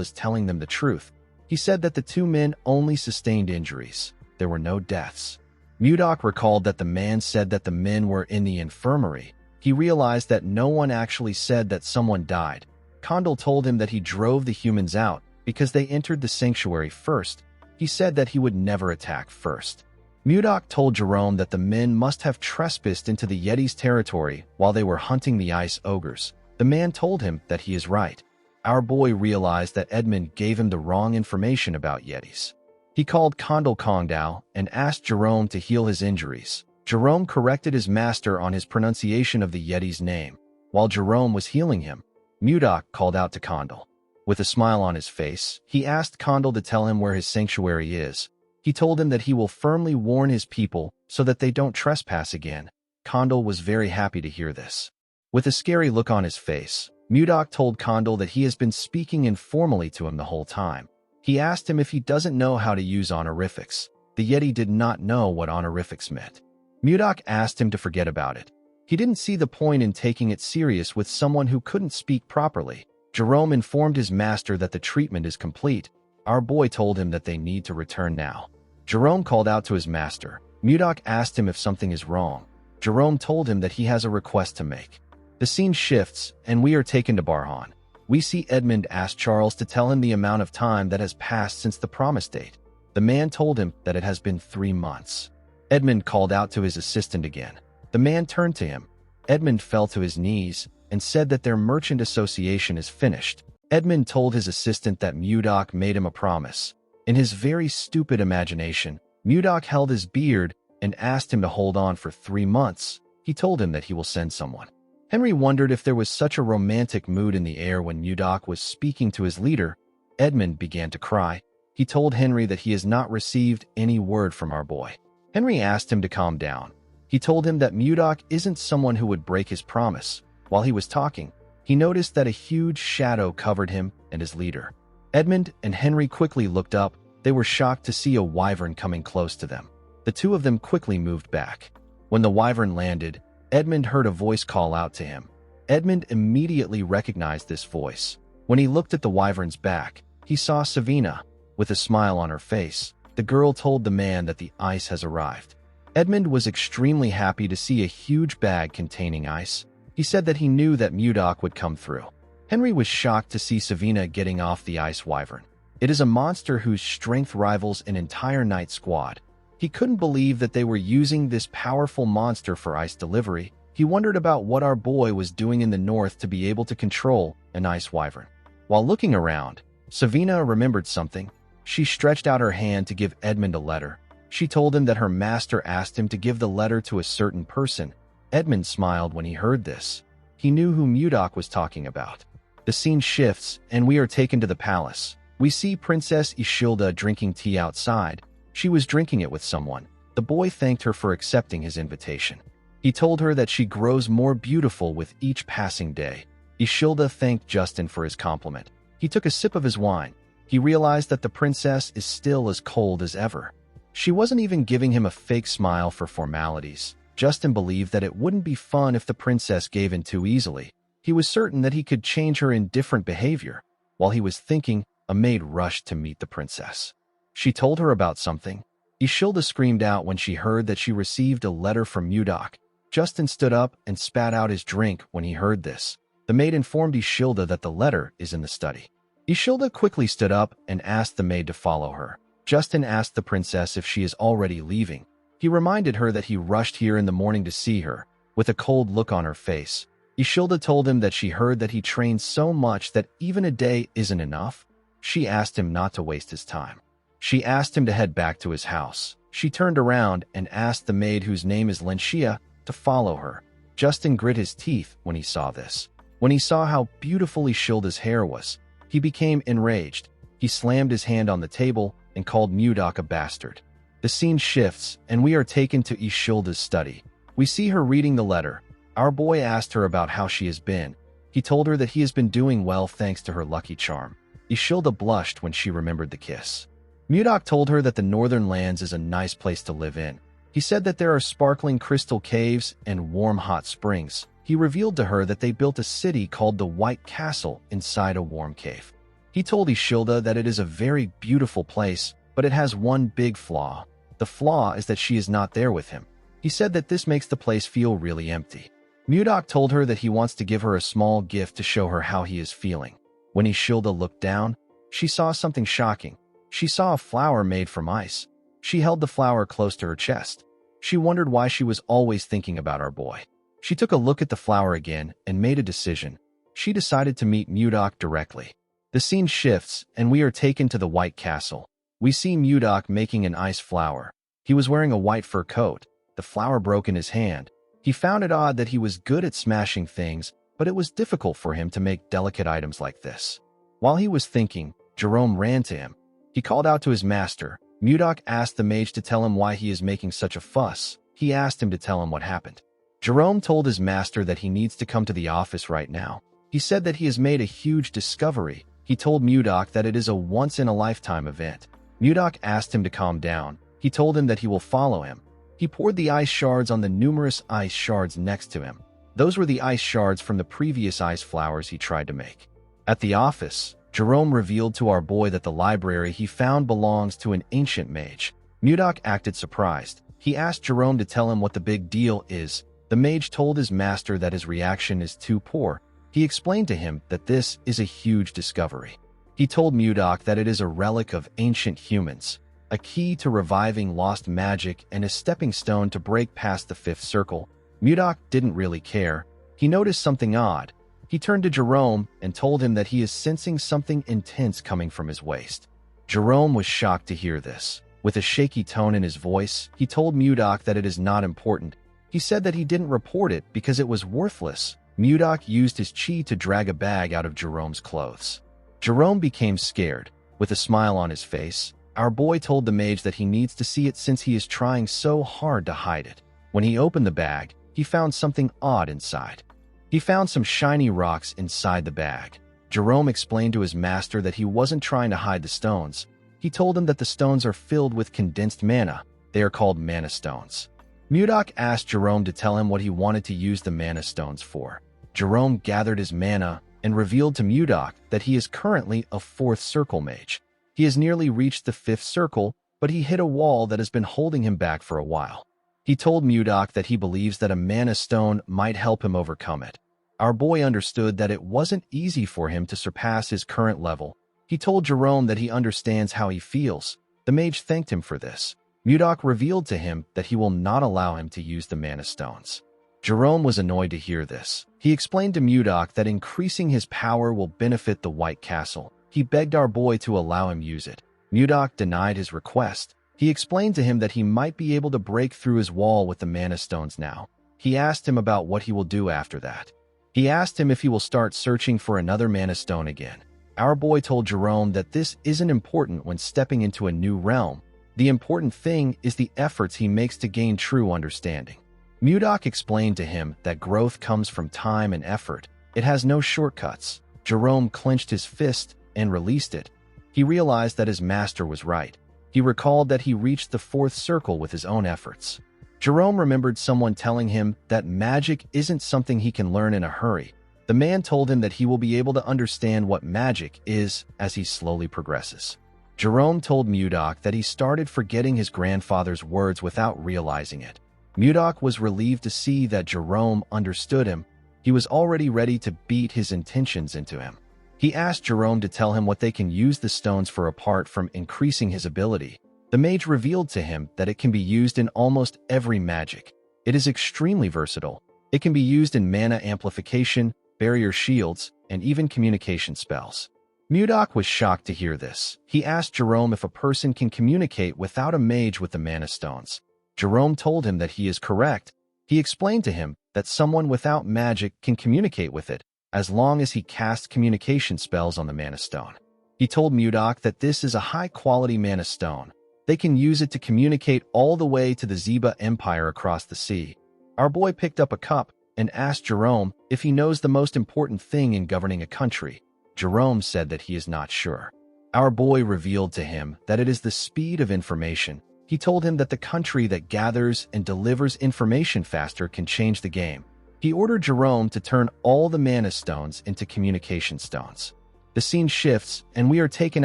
is telling them the truth. He said that the two men only sustained injuries. There were no deaths. Mudok recalled that the man said that the men were in the infirmary. He realized that no one actually said that someone died. Condal told him that he drove the humans out because they entered the sanctuary first. He said that he would never attack first. Mudok told Jerome that the men must have trespassed into the Yeti's territory while they were hunting the ice ogres. The man told him that he is right. Our boy realized that Edmund gave him the wrong information about Yetis. He called Condal Kongdao and asked Jerome to heal his injuries. Jerome corrected his master on his pronunciation of the Yeti's name. While Jerome was healing him, Mudok called out to Condal. With a smile on his face, he asked Condal to tell him where his sanctuary is. He told him that he will firmly warn his people so that they don't trespass again. Condal was very happy to hear this. With a scary look on his face, Mudok told Condal that he has been speaking informally to him the whole time. He asked him if he doesn't know how to use honorifics. The Yeti did not know what honorifics meant. Mudok asked him to forget about it. He didn't see the point in taking it serious with someone who couldn't speak properly. Jerome informed his master that the treatment is complete. Our boy told him that they need to return now. Jerome called out to his master. Mudok asked him if something is wrong. Jerome told him that he has a request to make. The scene shifts, and we are taken to Barhan. We see Edmund ask Charles to tell him the amount of time that has passed since the promise date. The man told him that it has been 3 months. Edmund called out to his assistant again. The man turned to him. Edmund fell to his knees and said that their merchant association is finished. Edmund told his assistant that Mudok made him a promise. In his very stupid imagination, Mudok held his beard and asked him to hold on for 3 months. He told him that he will send someone. Henry wondered if there was such a romantic mood in the air when Mudok was speaking to his leader. Edmund began to cry. He told Henry that he has not received any word from our boy. Henry asked him to calm down. He told him that Mudok isn't someone who would break his promise. While he was talking, he noticed that a huge shadow covered him and his leader. Edmund and Henry quickly looked up. They were shocked to see a wyvern coming close to them. The two of them quickly moved back. When the wyvern landed, Edmund heard a voice call out to him. Edmund immediately recognized this voice. When he looked at the wyvern's back, he saw Savina. With a smile on her face, the girl told the man that the ice has arrived. Edmund was extremely happy to see a huge bag containing ice. He said that he knew that Mudok would come through. Henry was shocked to see Savina getting off the ice wyvern. It is a monster whose strength rivals an entire night squad. He couldn't believe that they were using this powerful monster for ice delivery. He wondered about what our boy was doing in the north to be able to control an ice wyvern. While looking around, Savina remembered something. She stretched out her hand to give Edmund a letter. She told him that her master asked him to give the letter to a certain person. Edmund smiled when he heard this. He knew who Mudok was talking about. The scene shifts, and we are taken to the palace. We see Princess Ishilda drinking tea outside. She was drinking it with someone. The boy thanked her for accepting his invitation. He told her that she grows more beautiful with each passing day. Ishilda thanked Justin for his compliment. He took a sip of his wine. He realized that the princess is still as cold as ever. She wasn't even giving him a fake smile for formalities. Justin believed that it wouldn't be fun if the princess gave in too easily. He was certain that he could change her indifferent behavior. While he was thinking, a maid rushed to meet the princess. She told her about something. Ishilda screamed out when she heard that she received a letter from Mudok. Justin stood up and spat out his drink when he heard this. The maid informed Ishilda that the letter is in the study. Ishilda quickly stood up and asked the maid to follow her. Justin asked the princess if she is already leaving. He reminded her that he rushed here in the morning to see her. With a cold look on her face, Ishilda told him that she heard that he trained so much that even a day isn't enough. She asked him not to waste his time. She asked him to head back to his house. She turned around and asked the maid, whose name is Lenshia, to follow her. Justin grit his teeth when he saw this. When he saw how beautiful Ishilda's hair was, he became enraged. He slammed his hand on the table and called Mudok a bastard. The scene shifts, and we are taken to Ishilda's study. We see her reading the letter. Our boy asked her about how she has been. He told her that he has been doing well thanks to her lucky charm. Ishilda blushed when she remembered the kiss. Mudok told her that the northern lands is a nice place to live in. He said that there are sparkling crystal caves and warm hot springs. He revealed to her that they built a city called the White Castle inside a warm cave. He told Ishilda that it is a very beautiful place, but it has one big flaw. The flaw is that she is not there with him. He said that this makes the place feel really empty. Mudok told her that he wants to give her a small gift to show her how he is feeling. When Ishilda looked down, she saw something shocking. She saw a flower made from ice. She held the flower close to her chest. She wondered why she was always thinking about our boy. She took a look at the flower again and made a decision. She decided to meet Mudok directly. The scene shifts, and we are taken to the White Castle. We see Mudok making an ice flower. He was wearing a white fur coat. The flower broke in his hand. He found it odd that he was good at smashing things, but it was difficult for him to make delicate items like this. While he was thinking, Jerome ran to him. He called out to his master. Mudok asked the mage to tell him why he is making such a fuss. He asked him to tell him what happened. Jerome told his master that he needs to come to the office right now. He said that he has made a huge discovery. He told Mudok that it is a once-in-a-lifetime event. Mudok asked him to calm down. He told him that he will follow him. He poured the ice shards on the numerous ice shards next to him. Those were the ice shards from the previous ice flowers he tried to make. At the office, Jerome revealed to our boy that the library he found belongs to an ancient mage. Mudok acted surprised. He asked Jerome to tell him what the big deal is. The mage told his master that his reaction is too poor. He explained to him that this is a huge discovery. He told Mudok that it is a relic of ancient humans, a key to reviving lost magic and a stepping stone to break past the fifth circle. Mudok didn't really care. He noticed something odd. He turned to Jerome and told him that he is sensing something intense coming from his waist. Jerome was shocked to hear this. With a shaky tone in his voice, he told Mudok that it is not important. He said that he didn't report it because it was worthless. Mudok used his chi to drag a bag out of Jerome's clothes. Jerome became scared. With a smile on his face, our boy told the mage that he needs to see it since he is trying so hard to hide it. When he opened the bag, he found something odd inside. He found some shiny rocks inside the bag. Jerome explained to his master that he wasn't trying to hide the stones. He told him that the stones are filled with condensed mana. They are called mana stones. Mudok asked Jerome to tell him what he wanted to use the mana stones for. Jerome gathered his mana and revealed to Mudok that he is currently a fourth circle mage. He has nearly reached the fifth circle, but he hit a wall that has been holding him back for a while. He told Mudok that he believes that a mana stone might help him overcome it. Our boy understood that it wasn't easy for him to surpass his current level. He told Jerome that he understands how he feels. The mage thanked him for this. Mudok revealed to him that he will not allow him to use the mana stones. Jerome was annoyed to hear this. He explained to Mudok that increasing his power will benefit the White Castle. He begged our boy to allow him use it. Mudok denied his request. He explained to him that he might be able to break through his wall with the mana stones now. He asked him about what he will do after that. He asked him if he will start searching for another mana stone again. Our boy told Jerome that this isn't important when stepping into a new realm. The important thing is the efforts he makes to gain true understanding. Mudok explained to him that growth comes from time and effort. It has no shortcuts. Jerome clenched his fist and released it. He realized that his master was right. He recalled that he reached the fourth circle with his own efforts. Jerome remembered someone telling him that magic isn't something he can learn in a hurry. The man told him that he will be able to understand what magic is as he slowly progresses. Jerome told Mudok that he started forgetting his grandfather's words without realizing it. Mudok was relieved to see that Jerome understood him. He was already ready to beat his intentions into him. He asked Jerome to tell him what they can use the stones for apart from increasing his ability. The mage revealed to him that it can be used in almost every magic. It is extremely versatile. It can be used in mana amplification, barrier shields, and even communication spells. Mudok was shocked to hear this. He asked Jerome if a person can communicate without a mage with the mana stones. Jerome told him that he is correct. He explained to him that someone without magic can communicate with it, as long as he casts communication spells on the mana stone. He told Mudok that this is a high-quality mana stone. They can use it to communicate all the way to the Zeba Empire across the sea. Our boy picked up a cup and asked Jerome if he knows the most important thing in governing a country. Jerome said that he is not sure. Our boy revealed to him that it is the speed of information. He told him that the country that gathers and delivers information faster can change the game. He ordered Jerome to turn all the mana stones into communication stones. The scene shifts, and we are taken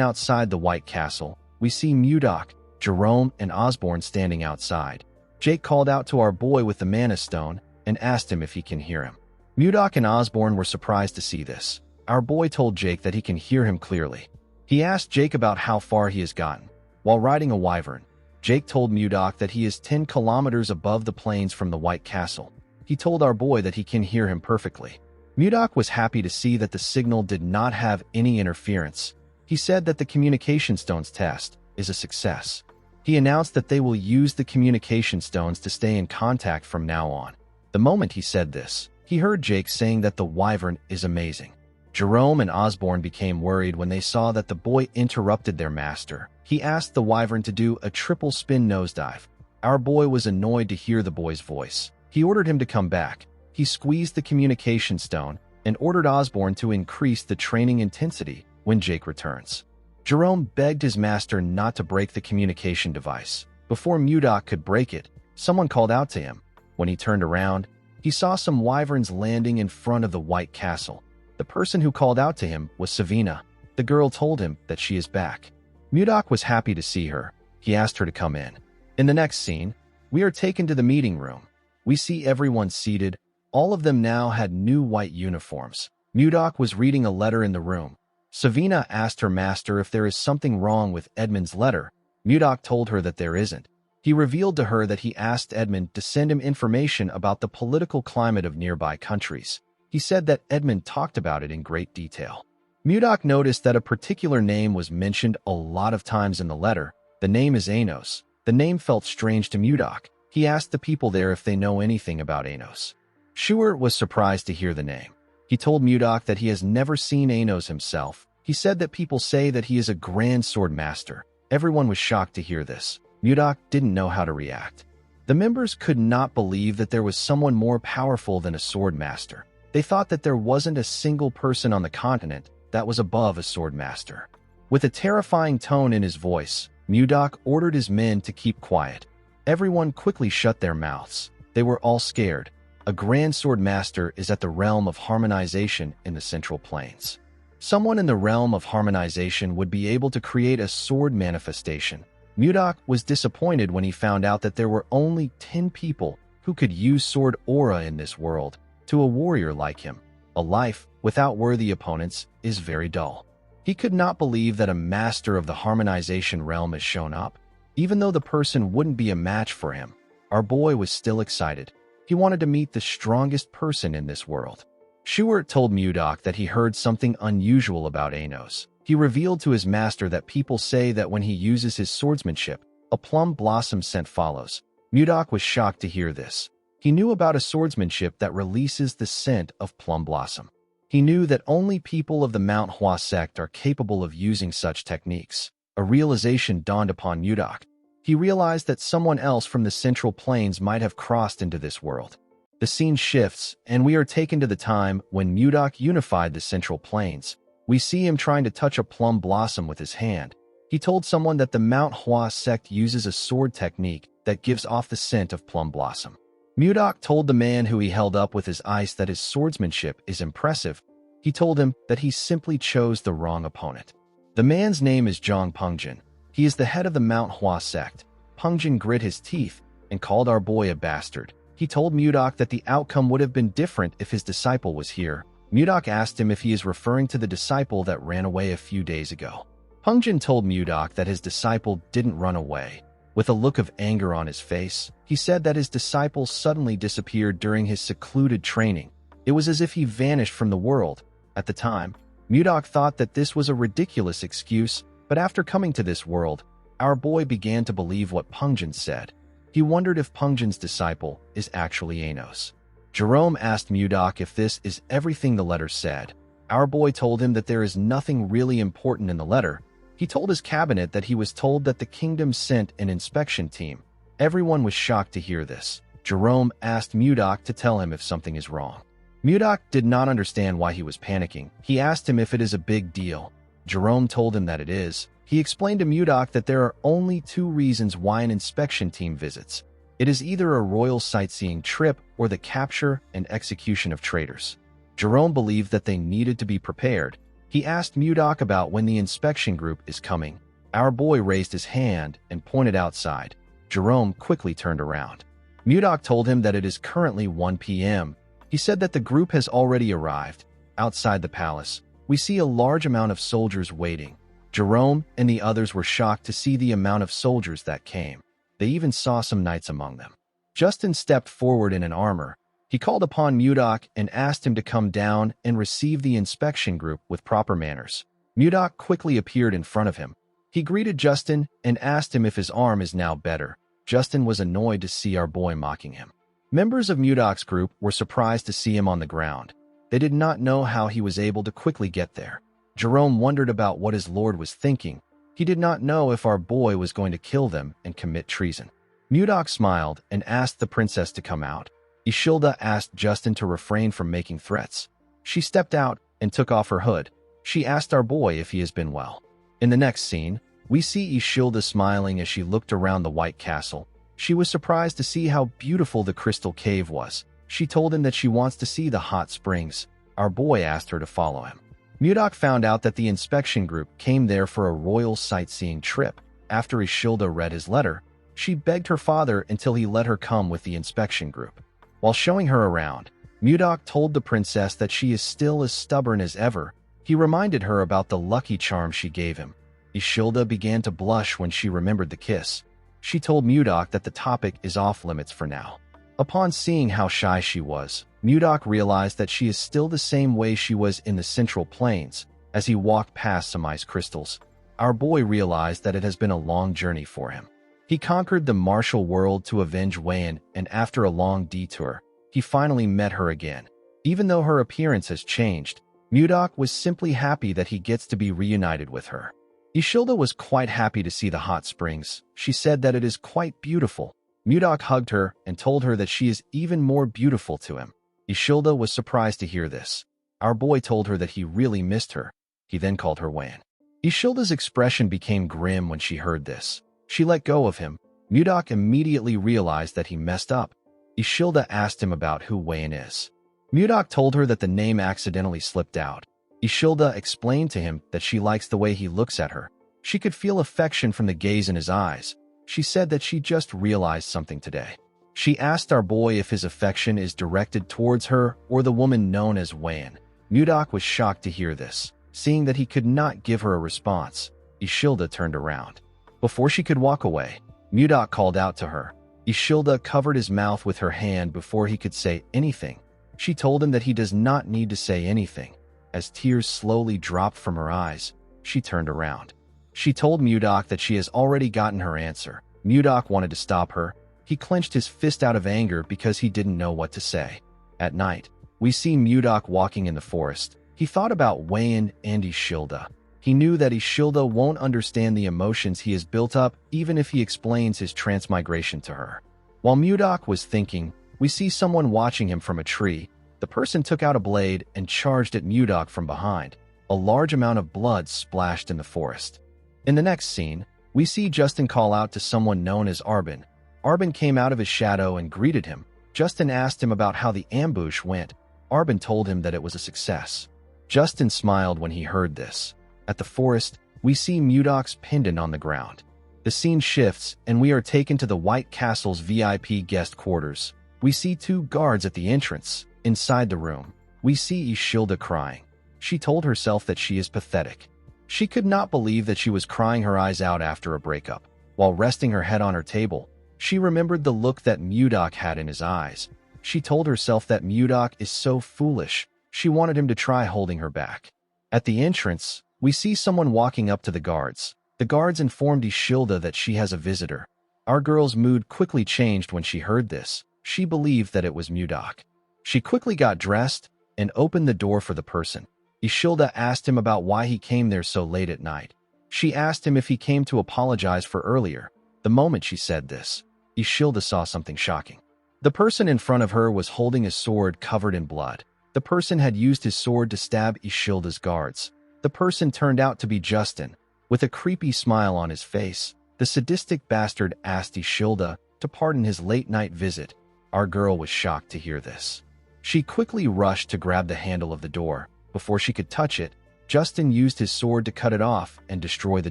outside the White Castle. We see Mudok, Jerome, and Osborne standing outside. Jake called out to our boy with the mana stone and asked him if he can hear him. Mudok and Osborne were surprised to see this. Our boy told Jake that he can hear him clearly. He asked Jake about how far he has gotten. While riding a wyvern, Jake told Mudok that he is 10 kilometers above the plains from the White Castle. He told our boy that he can hear him perfectly. Mudok was happy to see that the signal did not have any interference. He said that the communication stones test is a success. He announced that they will use the communication stones to stay in contact from now on. The moment he said this, he heard Jake saying that the wyvern is amazing. Jerome and Osborne became worried when they saw that the boy interrupted their master. He asked the wyvern to do a triple spin nosedive. Our boy was annoyed to hear the boy's voice. He ordered him to come back. He squeezed the communication stone and ordered Osborne to increase the training intensity when Jake returns. Jerome begged his master not to break the communication device. Before Mudok could break it, someone called out to him. When he turned around, he saw some wyverns landing in front of the White Castle. The person who called out to him was Savina. The girl told him that she is back. Mudok was happy to see her. He asked her to come in. In the next scene, we are taken to the meeting room. We see everyone seated. All of them now had new white uniforms. Mudok was reading a letter in the room. Savina asked her master if there is something wrong with Edmund's letter. Mudok told her that there isn't. He revealed to her that he asked Edmund to send him information about the political climate of nearby countries. He said that Edmund talked about it in great detail. Mudok noticed that a particular name was mentioned a lot of times in the letter. The name is Anos. The name felt strange to Mudok. He asked the people there if they know anything about Anos. Schuer was surprised to hear the name. He told Mudok that he has never seen Anos himself. He said that people say that he is a grand sword master. Everyone was shocked to hear this. Mudok didn't know how to react. The members could not believe that there was someone more powerful than a sword master. They thought that there wasn't a single person on the continent that was above a sword master. With a terrifying tone in his voice, Mudok ordered his men to keep quiet. Everyone quickly shut their mouths. They were all scared. A grand sword master is at the realm of harmonization in the Central Plains. Someone in the realm of harmonization would be able to create a sword manifestation. Mudok was disappointed when he found out that there were only 10 people who could use sword aura in this world. To a warrior like him, a life without worthy opponents is very dull. He could not believe that a master of the harmonization realm has shown up. Even though the person wouldn't be a match for him, our boy was still excited. He wanted to meet the strongest person in this world. Schuer told Mudok that he heard something unusual about Anos. He revealed to his master that people say that when he uses his swordsmanship, a plum blossom scent follows. Mudok was shocked to hear this. He knew about a swordsmanship that releases the scent of plum blossom. He knew that only people of the Manhwa sect are capable of using such techniques. A realization dawned upon Mudok. He realized that someone else from the Central Plains might have crossed into this world. The scene shifts, and we are taken to the time when Mudok unified the Central Plains. We see him trying to touch a plum blossom with his hand. He told someone that the Manhwa sect uses a sword technique that gives off the scent of plum blossom. Mudok told the man who he held up with his ice that his swordsmanship is impressive. He told him that he simply chose the wrong opponent. The man's name is Zhang Pengjin. He is the head of the Manhwa sect. Pengjin grit his teeth and called our boy a bastard. He told Mudok that the outcome would have been different if his disciple was here. Mudok asked him if he is referring to the disciple that ran away a few days ago. Pengjin told Mudok that his disciple didn't run away. With a look of anger on his face, he said that his disciple suddenly disappeared during his secluded training. It was as if he vanished from the world. At the time, Mudok thought that this was a ridiculous excuse, but after coming to this world, our boy began to believe what Pengjin said. He wondered if Pengjin's disciple is actually Anos. Jerome asked Mudok if this is everything the letter said. Our boy told him that there is nothing really important in the letter. He told his cabinet that he was told that the kingdom sent an inspection team. Everyone was shocked to hear this. Jerome asked Mudok to tell him if something is wrong. Mudok did not understand why he was panicking. He asked him if it is a big deal. Jerome told him that it is. He explained to Mudok that there are only two reasons why an inspection team visits. It is either a royal sightseeing trip or the capture and execution of traitors. Jerome believed that they needed to be prepared. He asked Mudok about when the inspection group is coming. Our boy raised his hand and pointed outside. Jerome quickly turned around. Mudok told him that it is currently 1 p.m. He said that the group has already arrived. Outside the palace, we see a large amount of soldiers waiting. Jerome and the others were shocked to see the amount of soldiers that came. They even saw some knights among them. Justin stepped forward in an armor. He called upon Mudok and asked him to come down and receive the inspection group with proper manners. Mudok quickly appeared in front of him. He greeted Justin and asked him if his arm is now better. Justin was annoyed to see our boy mocking him. Members of Mudok's group were surprised to see him on the ground. They did not know how he was able to quickly get there. Jerome wondered about what his lord was thinking. He did not know if our boy was going to kill them and commit treason. Mudok smiled and asked the princess to come out. Ishilda asked Justin to refrain from making threats. She stepped out and took off her hood. She asked our boy if he has been well. In the next scene, we see Ishilda smiling as she looked around the White Castle. She was surprised to see how beautiful the crystal cave was. She told him that she wants to see the hot springs. Our boy asked her to follow him. Mudok found out that the inspection group came there for a royal sightseeing trip. After Ishilda read his letter, she begged her father until he let her come with the inspection group. While showing her around, Mudok told the princess that she is still as stubborn as ever. He reminded her about the lucky charm she gave him. Ishilda began to blush when she remembered the kiss. She told Mudok that the topic is off limits for now. Upon seeing how shy she was, Mudok realized that she is still the same way she was in the Central Plains. As he walked past some ice crystals, our boy realized that it has been a long journey for him. He conquered the martial world to avenge Wayan, and after a long detour, he finally met her again. Even though her appearance has changed, Mudok was simply happy that he gets to be reunited with her. Ishilda was quite happy to see the hot springs. She said that it is quite beautiful. Mudok hugged her and told her that she is even more beautiful to him. Ishilda was surprised to hear this. Our boy told her that he really missed her. He then called her Wayan. Ishilda's expression became grim when she heard this. She let go of him. Mudok immediately realized that he messed up. Ishilda asked him about who Wayan is. Mudok told her that the name accidentally slipped out. Ishilda explained to him that she likes the way he looks at her. She could feel affection from the gaze in his eyes. She said that she just realized something today. She asked our boy if his affection is directed towards her or the woman known as Wayan. Mudok was shocked to hear this. Seeing that he could not give her a response, Ishilda turned around. Before she could walk away, Mudok called out to her. Ishilda covered his mouth with her hand before he could say anything. She told him that he does not need to say anything. As tears slowly dropped from her eyes, She turned around. She told Mudok that she has already gotten her answer. Mudok wanted to stop her. He clenched his fist out of anger because he didn't know what to say. At night, we see Mudok walking in the forest. He thought about Wayan and Ishilda. He knew that Ishilda won't understand the emotions he has built up even if he explains his transmigration to her. While Mudok was thinking, we see someone watching him from a tree. The person took out a blade and charged at Mudok from behind. A large amount of blood splashed in the forest. In the next scene, we see Justin call out to someone known as Arbin. Arbin came out of his shadow and greeted him. Justin asked him about how the ambush went. Arbin told him that it was a success. Justin smiled when he heard this. At the forest, we see Mudok's pendant on the ground. The scene shifts, and we are taken to the White Castle's VIP guest quarters. We see two guards at the entrance. Inside the room, we see Ishilda crying. She told herself that she is pathetic. She could not believe that she was crying her eyes out after a breakup. While resting her head on her table, she remembered the look that Mudok had in his eyes. She told herself that Mudok is so foolish. She wanted him to try holding her back. At the entrance, we see someone walking up to the guards. The guards informed Ishilda that she has a visitor. Our girl's mood quickly changed when she heard this. She believed that it was Mudok. She quickly got dressed and opened the door for the person. Ishilda asked him about why he came there so late at night. She asked him if he came to apologize for earlier. The moment she said this, Ishilda saw something shocking. The person in front of her was holding a sword covered in blood. The person had used his sword to stab Ishilda's guards. The person turned out to be Justin. With a creepy smile on his face, the sadistic bastard asked Ishilda to pardon his late-night visit. Our girl was shocked to hear this. She quickly rushed to grab the handle of the door. Before she could touch it, Justin used his sword to cut it off and destroy the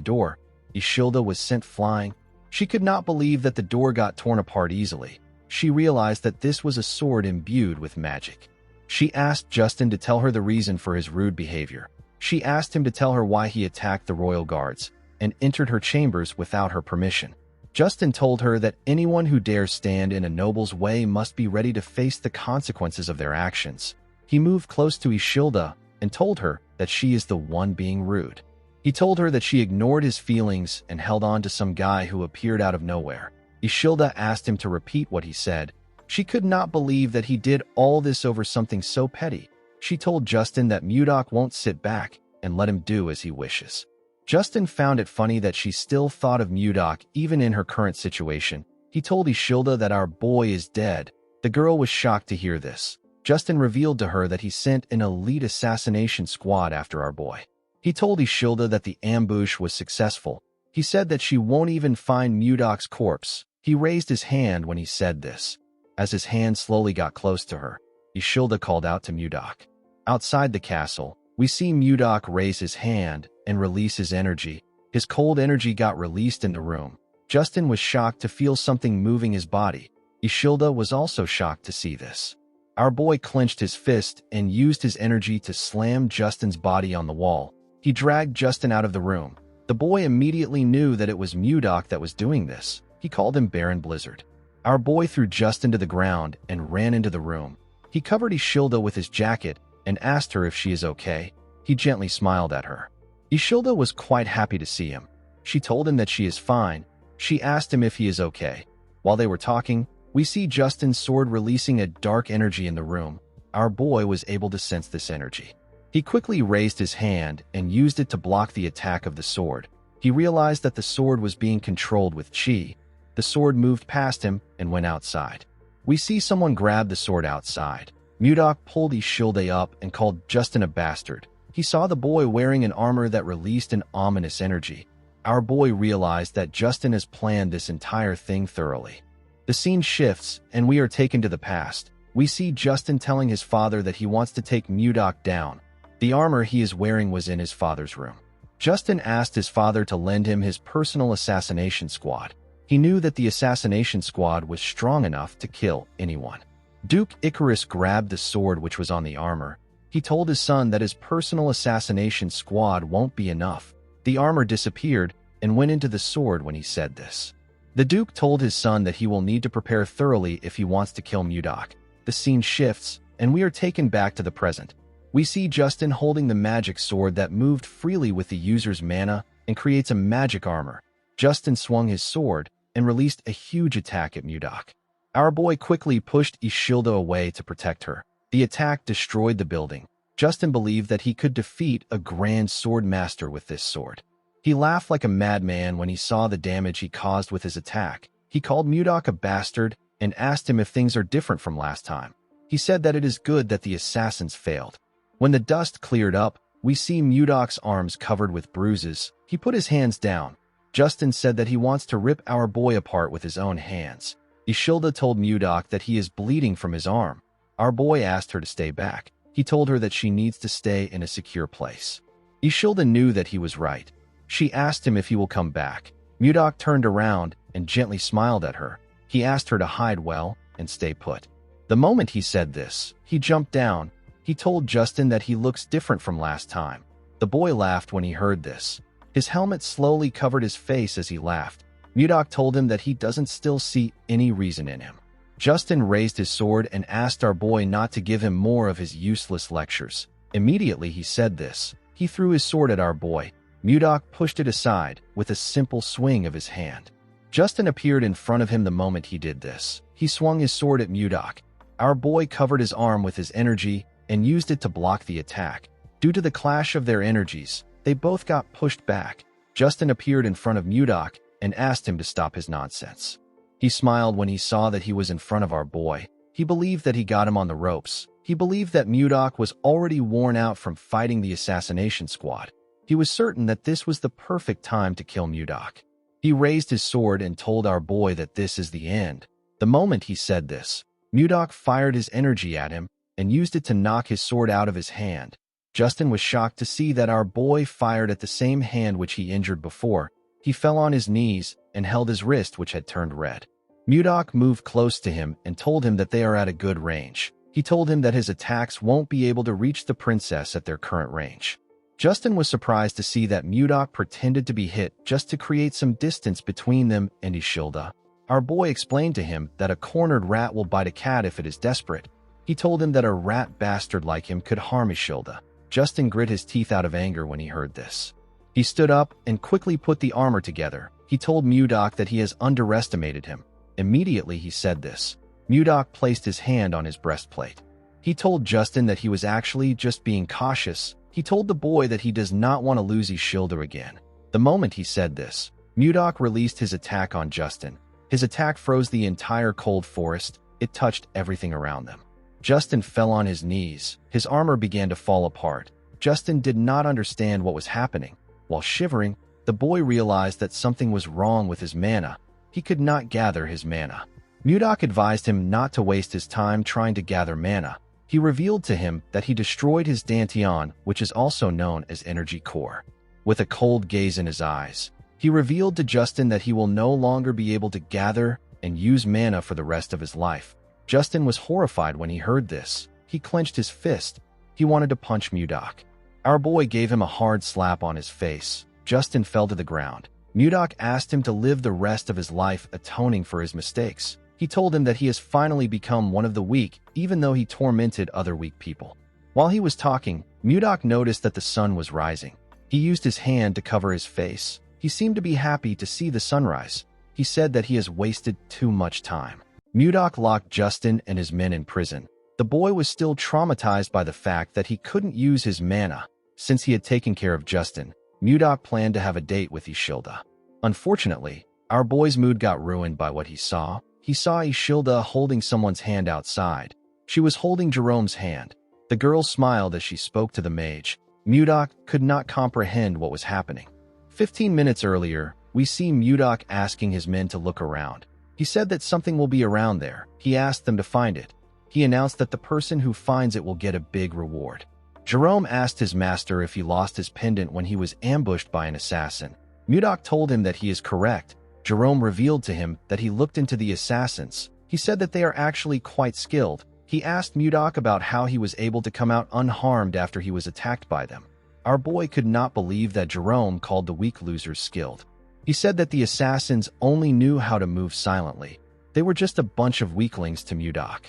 door. Ishilda was sent flying. She could not believe that the door got torn apart easily. She realized that this was a sword imbued with magic. She asked Justin to tell her the reason for his rude behavior. She asked him to tell her why he attacked the royal guards and entered her chambers without her permission. Justin told her that anyone who dares stand in a noble's way must be ready to face the consequences of their actions. He moved close to Ishilda and told her that she is the one being rude. He told her that she ignored his feelings and held on to some guy who appeared out of nowhere. Ishilda asked him to repeat what he said. She could not believe that he did all this over something so petty. She told Justin that Mudok won't sit back and let him do as he wishes. Justin found it funny that she still thought of Mudok even in her current situation. He told Ishilda that our boy is dead. The girl was shocked to hear this. Justin revealed to her that he sent an elite assassination squad after our boy. He told Ishilda that the ambush was successful. He said that she won't even find Mudok's corpse. He raised his hand when he said this. As his hand slowly got close to her, Ishilda called out to Mudok. Outside the castle, we see Mudok raise his hand and release his energy. His cold energy got released in the room. Justin was shocked to feel something moving his body. Ishilda was also shocked to see this. Our boy clenched his fist and used his energy to slam Justin's body on the wall. He dragged Justin out of the room. The boy immediately knew that it was Mudok that was doing this. He called him Baron Blizzard. Our boy threw Justin to the ground and ran into the room. He covered Ishilda with his jacket and asked her if she is okay. He gently smiled at her. Ishilda was quite happy to see him. She told him that she is fine. She asked him if he is okay. While they were talking, we see Justin's sword releasing a dark energy in the room. Our boy was able to sense this energy. He quickly raised his hand and used it to block the attack of the sword. He realized that the sword was being controlled with chi. The sword moved past him and went outside. We see someone grab the sword outside. Mudok pulled Ishilda up and called Justin a bastard. He saw the boy wearing an armor that released an ominous energy. Our boy realized that Justin has planned this entire thing thoroughly. The scene shifts, and we are taken to the past. We see Justin telling his father that he wants to take Mudok down. The armor he is wearing was in his father's room. Justin asked his father to lend him his personal assassination squad. He knew that the assassination squad was strong enough to kill anyone. Duke Icarus grabbed the sword which was on the armor. He told his son that his personal assassination squad won't be enough. The armor disappeared and went into the sword when he said this. The Duke told his son that he will need to prepare thoroughly if he wants to kill Mudok. The scene shifts, and we are taken back to the present. We see Justin holding the magic sword that moved freely with the user's mana and creates a magic armor. Justin swung his sword and released a huge attack at Mudok. Our boy quickly pushed Ishilda away to protect her. The attack destroyed the building. Justin believed that he could defeat a grand sword master with this sword. He laughed like a madman when he saw the damage he caused with his attack. He called Mudok a bastard and asked him if things are different from last time. He said that it is good that the assassins failed. When the dust cleared up, we see Mudok's arms covered with bruises. He put his hands down. Justin said that he wants to rip our boy apart with his own hands. Ishilda told Mudok that he is bleeding from his arm. Our boy asked her to stay back. He told her that she needs to stay in a secure place. Ishilda knew that he was right. She asked him if he will come back. Mudok turned around and gently smiled at her. He asked her to hide well and stay put. The moment he said this, he jumped down. He told Justin that he looks different from last time. The boy laughed when he heard this. His helmet slowly covered his face as he laughed. Mudok told him that he doesn't still see any reason in him. Justin raised his sword and asked our boy not to give him more of his useless lectures. Immediately he said this. He threw his sword at our boy. Mudok pushed it aside with a simple swing of his hand. Justin appeared in front of him the moment he did this. He swung his sword at Mudok. Our boy covered his arm with his energy and used it to block the attack. Due to the clash of their energies, they both got pushed back. Justin appeared in front of Mudok and asked him to stop his nonsense. He smiled when he saw that he was in front of our boy. He believed that he got him on the ropes. He believed that Mudok was already worn out from fighting the assassination squad. He was certain that this was the perfect time to kill Mudok. He raised his sword and told our boy that this is the end. The moment he said this, Mudok fired his energy at him and used it to knock his sword out of his hand. Justin was shocked to see that our boy fired at the same hand which he injured before. He fell on his knees and held his wrist, which had turned red. Mudok moved close to him and told him that they are at a good range. He told him that his attacks won't be able to reach the princess at their current range. Justin was surprised to see that Mudok pretended to be hit just to create some distance between them and Ishilda. Our boy explained to him that a cornered rat will bite a cat if it is desperate. He told him that a rat bastard like him could harm Ishilda. Justin grit his teeth out of anger when he heard this. He stood up and quickly put the armor together. He told Mudok that he has underestimated him. Immediately he said this. Mudok placed his hand on his breastplate. He told Justin that he was actually just being cautious. He told the boy that he does not want to lose Ishilda again. The moment he said this, Mudok released his attack on Justin. His attack froze the entire cold forest. It touched everything around them. Justin fell on his knees. His armor began to fall apart. Justin did not understand what was happening. While shivering, the boy realized that something was wrong with his mana. He could not gather his mana. Mudok advised him not to waste his time trying to gather mana. He revealed to him that he destroyed his Dantian, which is also known as Energy Core. With a cold gaze in his eyes, he revealed to Justin that he will no longer be able to gather and use mana for the rest of his life. Justin was horrified when he heard this. He clenched his fist. He wanted to punch Mudok. Our boy gave him a hard slap on his face. Justin fell to the ground. Mudok asked him to live the rest of his life atoning for his mistakes. He told him that he has finally become one of the weak, even though he tormented other weak people. While he was talking, Mudok noticed that the sun was rising. He used his hand to cover his face. He seemed to be happy to see the sunrise. He said that he has wasted too much time. Mudok locked Justin and his men in prison. The boy was still traumatized by the fact that he couldn't use his mana. Since he had taken care of Justin, Mudok planned to have a date with Ishilda. Unfortunately, our boy's mood got ruined by what he saw. He saw Ishilda holding someone's hand outside. She was holding Jerome's hand. The girl smiled as she spoke to the mage. Mudok could not comprehend what was happening. 15 minutes earlier, we see Mudok asking his men to look around. He said that something will be around there. He asked them to find it. He announced that the person who finds it will get a big reward. Jerome asked his master if he lost his pendant when he was ambushed by an assassin. Mudok told him that he is correct. Jerome revealed to him that he looked into the assassins. He said that they are actually quite skilled. He asked Mudok about how he was able to come out unharmed after he was attacked by them. Our boy could not believe that Jerome called the weak losers skilled. He said that the assassins only knew how to move silently. They were just a bunch of weaklings to Mudok.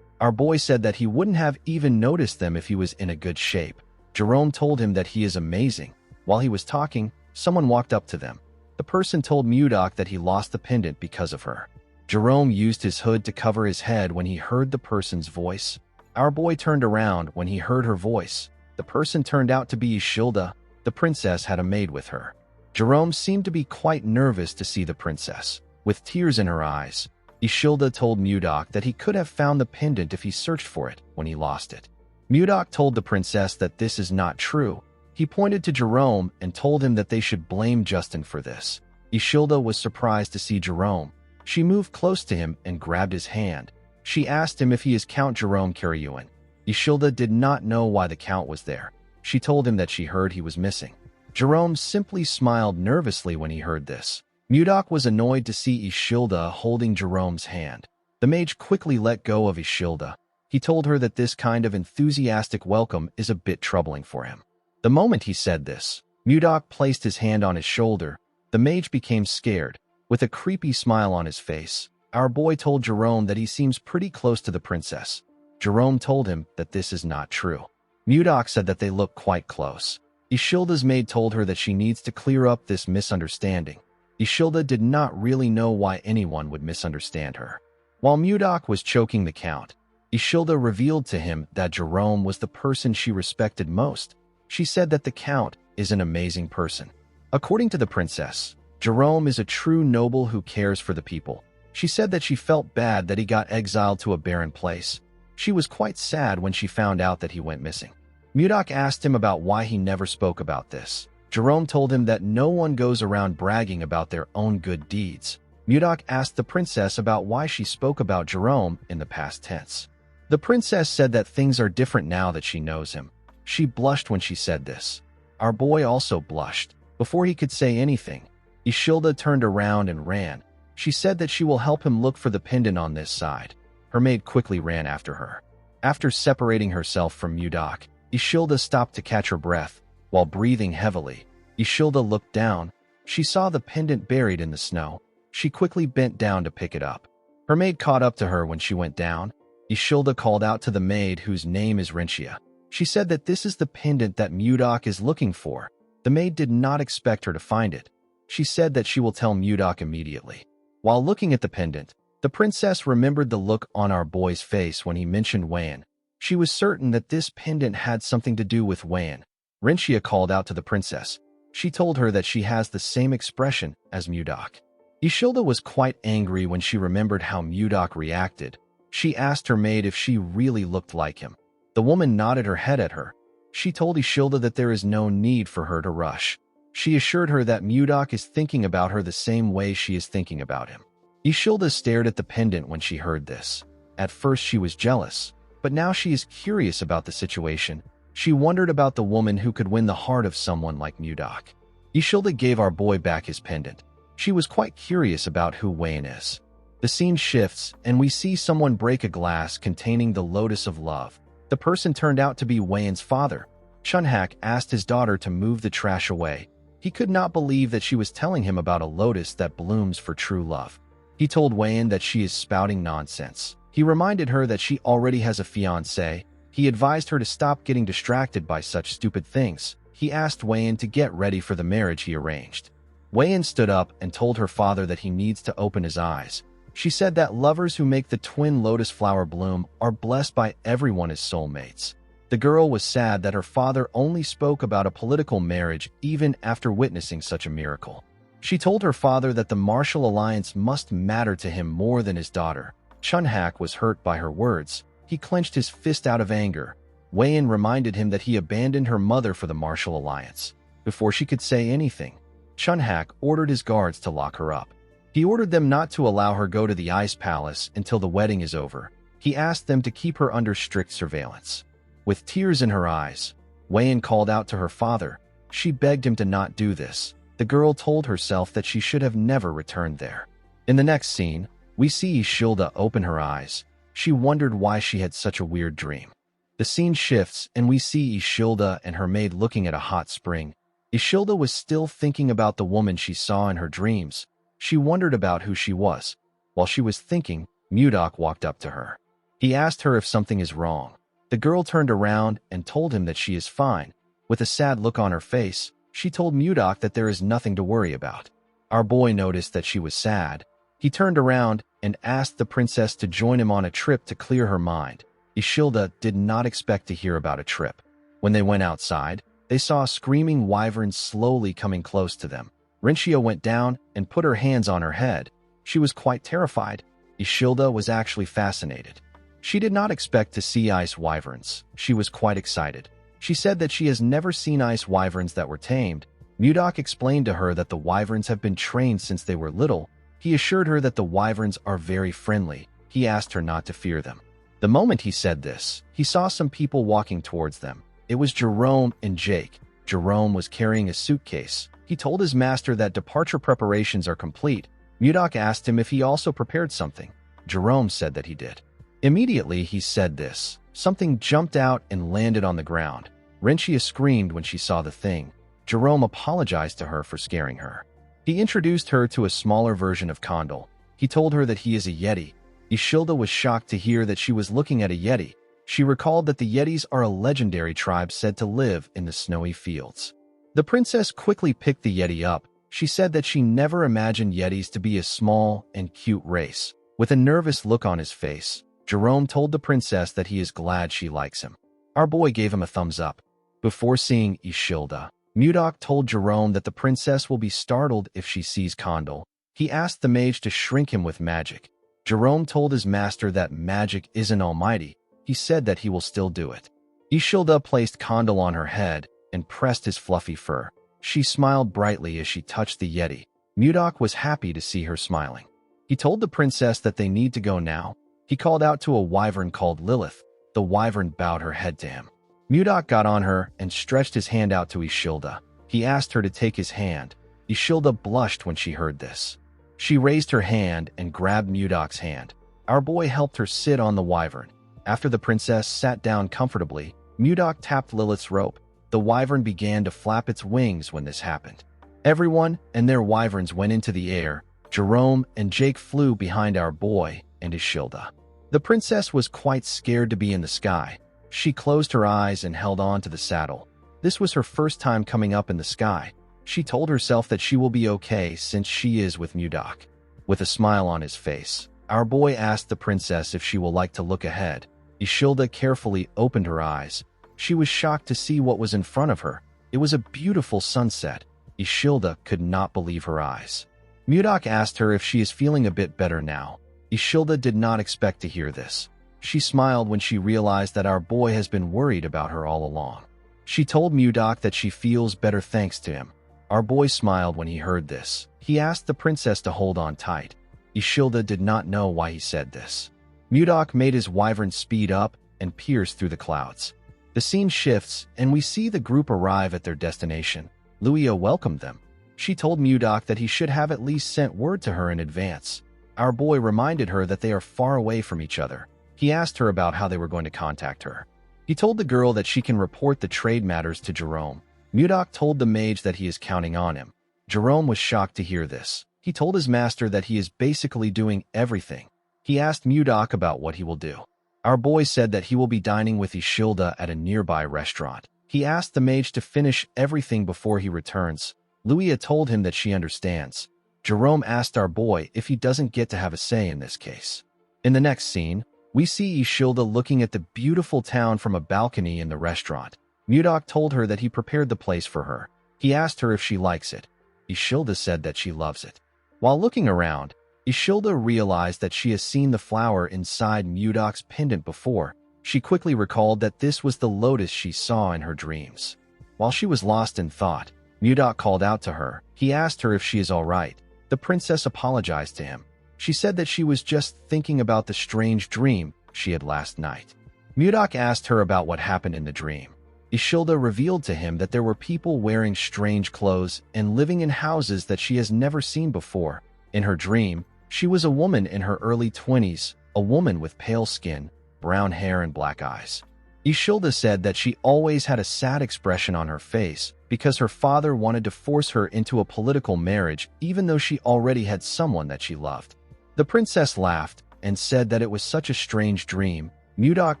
Our boy said that he wouldn't have even noticed them if he was in a good shape. Jerome told him that he is amazing. While he was talking, someone walked up to them. The person told Mudok that he lost the pendant because of her. Jerome used his hood to cover his head when he heard the person's voice. Our boy turned around when he heard her voice. The person turned out to be Ishilda. The princess had a maid with her. Jerome seemed to be quite nervous to see the princess. With tears in her eyes, Ishilda told Mudok that he could have found the pendant if he searched for it when he lost it. Mudok told the princess that this is not true. He pointed to Jerome and told him that they should blame Justin for this. Ishilda was surprised to see Jerome. She moved close to him and grabbed his hand. She asked him if he is Count Jerome Karyuin. Ishilda did not know why the count was there. She told him that she heard he was missing. Jerome simply smiled nervously when he heard this. Mudok was annoyed to see Ishilda holding Jerome's hand. The mage quickly let go of Ishilda. He told her that this kind of enthusiastic welcome is a bit troubling for him. The moment he said this, Mudok placed his hand on his shoulder. The mage became scared. With a creepy smile on his face, our boy told Jerome that he seems pretty close to the princess. Jerome told him that this is not true. Mudok said that they look quite close. Ishilda's maid told her that she needs to clear up this misunderstanding. Ishilda did not really know why anyone would misunderstand her. While Mudok was choking the count, Ishilda revealed to him that Jerome was the person she respected most. She said that the count is an amazing person. According to the princess, Jerome is a true noble who cares for the people. She said that she felt bad that he got exiled to a barren place. She was quite sad when she found out that he went missing. Mudok asked him about why he never spoke about this. Jerome told him that no one goes around bragging about their own good deeds. Mudok asked the princess about why she spoke about Jerome in the past tense. The princess said that things are different now that she knows him. She blushed when she said this. Our boy also blushed. Before he could say anything, Ishilda turned around and ran. She said that she will help him look for the pendant on this side. Her maid quickly ran after her. After separating herself from Mudok, Ishilda stopped to catch her breath. While breathing heavily, Ishilda looked down. She saw the pendant buried in the snow. She quickly bent down to pick it up. Her maid caught up to her when she went down. Ishilda called out to the maid, whose name is Renchia. She said that this is the pendant that Mudok is looking for. The maid did not expect her to find it. She said that she will tell Mudok immediately. While looking at the pendant, the princess remembered the look on our boy's face when he mentioned Wan. She was certain that this pendant had something to do with Wan. Renchia called out to the princess. She told her that she has the same expression as Mudok. Ishilda was quite angry when she remembered how Mudok reacted. She asked her maid if she really looked like him. The woman nodded her head at her. She told Ishilda that there is no need for her to rush. She assured her that Mudok is thinking about her the same way she is thinking about him. Ishilda stared at the pendant when she heard this. At first she was jealous, but now she is curious about the situation. She wondered about the woman who could win the heart of someone like Mudok. Ishilda gave our boy back his pendant. She was quite curious about who Wayne is. The scene shifts, and we see someone break a glass containing the Lotus of Love. The person turned out to be Wayne's father. Chunhak asked his daughter to move the trash away. He could not believe that she was telling him about a lotus that blooms for true love. He told Wayne that she is spouting nonsense. He reminded her that she already has a fiancé. He advised her to stop getting distracted by such stupid things. He asked Wayne to get ready for the marriage he arranged. Wayne stood up and told her father that he needs to open his eyes. She said that lovers who make the twin lotus flower bloom are blessed by everyone as soulmates. The girl was sad that her father only spoke about a political marriage even after witnessing such a miracle. She told her father that the martial alliance must matter to him more than his daughter. Chunhak was hurt by her words. He clenched his fist out of anger. Wayne reminded him that he abandoned her mother for the martial alliance. Before she could say anything, Chunhak ordered his guards to lock her up. He ordered them not to allow her go to the ice palace until the wedding is over. He asked them to keep her under strict surveillance. With tears in her eyes, Wayne called out to her father. She begged him to not do this. The girl told herself that she should have never returned there. In the next scene, we see Ishilda open her eyes. She wondered why she had such a weird dream. The scene shifts and we see Ishilda and her maid looking at a hot spring. Ishilda was still thinking about the woman she saw in her dreams. She wondered about who she was. While she was thinking, Mudok walked up to her. He asked her if something is wrong. The girl turned around and told him that she is fine. With a sad look on her face, she told Mudok that there is nothing to worry about. Our boy noticed that she was sad. He turned around and asked the princess to join him on a trip to clear her mind. Ishilda did not expect to hear about a trip. When they went outside, they saw a screaming wyvern slowly coming close to them. Rinchio went down and put her hands on her head. She was quite terrified. Ishilda was actually fascinated. She did not expect to see ice wyverns. She was quite excited. She said that she has never seen ice wyverns that were tamed. Mudok explained to her that the wyverns have been trained since they were little. He assured her that the wyverns are very friendly. He asked her not to fear them. The moment he said this, he saw some people walking towards them. It was Jerome and Jake. Jerome was carrying a suitcase. He told his master that departure preparations are complete. Mudok asked him if he also prepared something. Jerome said that he did. Immediately he said this. Something jumped out and landed on the ground. Renchia screamed when she saw the thing. Jerome apologized to her for scaring her. He introduced her to a smaller version of Condal. He told her that he is a Yeti. Ishilda was shocked to hear that she was looking at a Yeti. She recalled that the Yetis are a legendary tribe said to live in the snowy fields. The princess quickly picked the Yeti up. She said that she never imagined Yetis to be a small and cute race. With a nervous look on his face, Jerome told the princess that he is glad she likes him. Our boy gave him a thumbs up. Before seeing Ishilda, Mudok told Jerome that the princess will be startled if she sees Condal. He asked the mage to shrink him with magic. Jerome told his master that magic isn't almighty. He said that he will still do it. Ishilda placed Condal on her head and pressed his fluffy fur. She smiled brightly as she touched the Yeti. Mudok was happy to see her smiling. He told the princess that they need to go now. He called out to a wyvern called Lilith. The wyvern bowed her head to him. Mudok got on her and stretched his hand out to Ishilda. He asked her to take his hand. Ishilda blushed when she heard this. She raised her hand and grabbed Mudok's hand. Our boy helped her sit on the wyvern. After the princess sat down comfortably, Mudok tapped Lilith's rope. The wyvern began to flap its wings when this happened. Everyone and their wyverns went into the air. Jerome and Jake flew behind our boy and Ishilda. The princess was quite scared to be in the sky. She closed her eyes and held on to the saddle. This was her first time coming up in the sky. She told herself that she will be okay since she is with Mudok. With a smile on his face, our boy asked the princess if she will like to look ahead. Ishilda carefully opened her eyes. She was shocked to see what was in front of her. It was a beautiful sunset. Ishilda could not believe her eyes. Mudok asked her if she is feeling a bit better now. Ishilda did not expect to hear this. She smiled when she realized that our boy has been worried about her all along. She told Mudok that she feels better thanks to him. Our boy smiled when he heard this. He asked the princess to hold on tight. Ishilda did not know why he said this. Mudok made his wyvern speed up and pierce through the clouds. The scene shifts, and we see the group arrive at their destination. Luia welcomed them. She told Mudok that he should have at least sent word to her in advance. Our boy reminded her that they are far away from each other. He asked her about how they were going to contact her. He told the girl that she can report the trade matters to Jerome. Mudok told the mage that he is counting on him. Jerome was shocked to hear this. He told his master that he is basically doing everything. He asked Mudok about what he will do. Our boy said that he will be dining with Ishilda at a nearby restaurant. He asked the mage to finish everything before he returns. Luia told him that she understands. Jerome asked our boy if he doesn't get to have a say in this case. In the next scene, we see Ishilda looking at the beautiful town from a balcony in the restaurant. Mudok told her that he prepared the place for her. He asked her if she likes it. Ishilda said that she loves it. While looking around, Ishilda realized that she has seen the flower inside Mudok's pendant before. She quickly recalled that this was the lotus she saw in her dreams. While she was lost in thought, Mudok called out to her. He asked her if she is all right. The princess apologized to him. She said that she was just thinking about the strange dream she had last night. Mudok asked her about what happened in the dream. Ishilda revealed to him that there were people wearing strange clothes and living in houses that she has never seen before. In her dream, she was a woman in her early 20s, a woman with pale skin, brown hair and black eyes. Ishilda said that she always had a sad expression on her face because her father wanted to force her into a political marriage even though she already had someone that she loved. The princess laughed. and said that it was such a strange dream. Mudok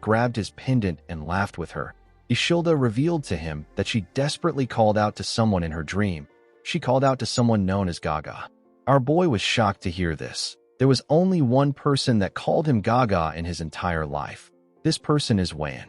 grabbed his pendant and laughed with her. Ishilda revealed to him that she desperately called out to someone in her dream. She called out to someone known as Gaga. Our boy was shocked to hear this. There was only one person that called him Gaga in his entire life. This person is Wan.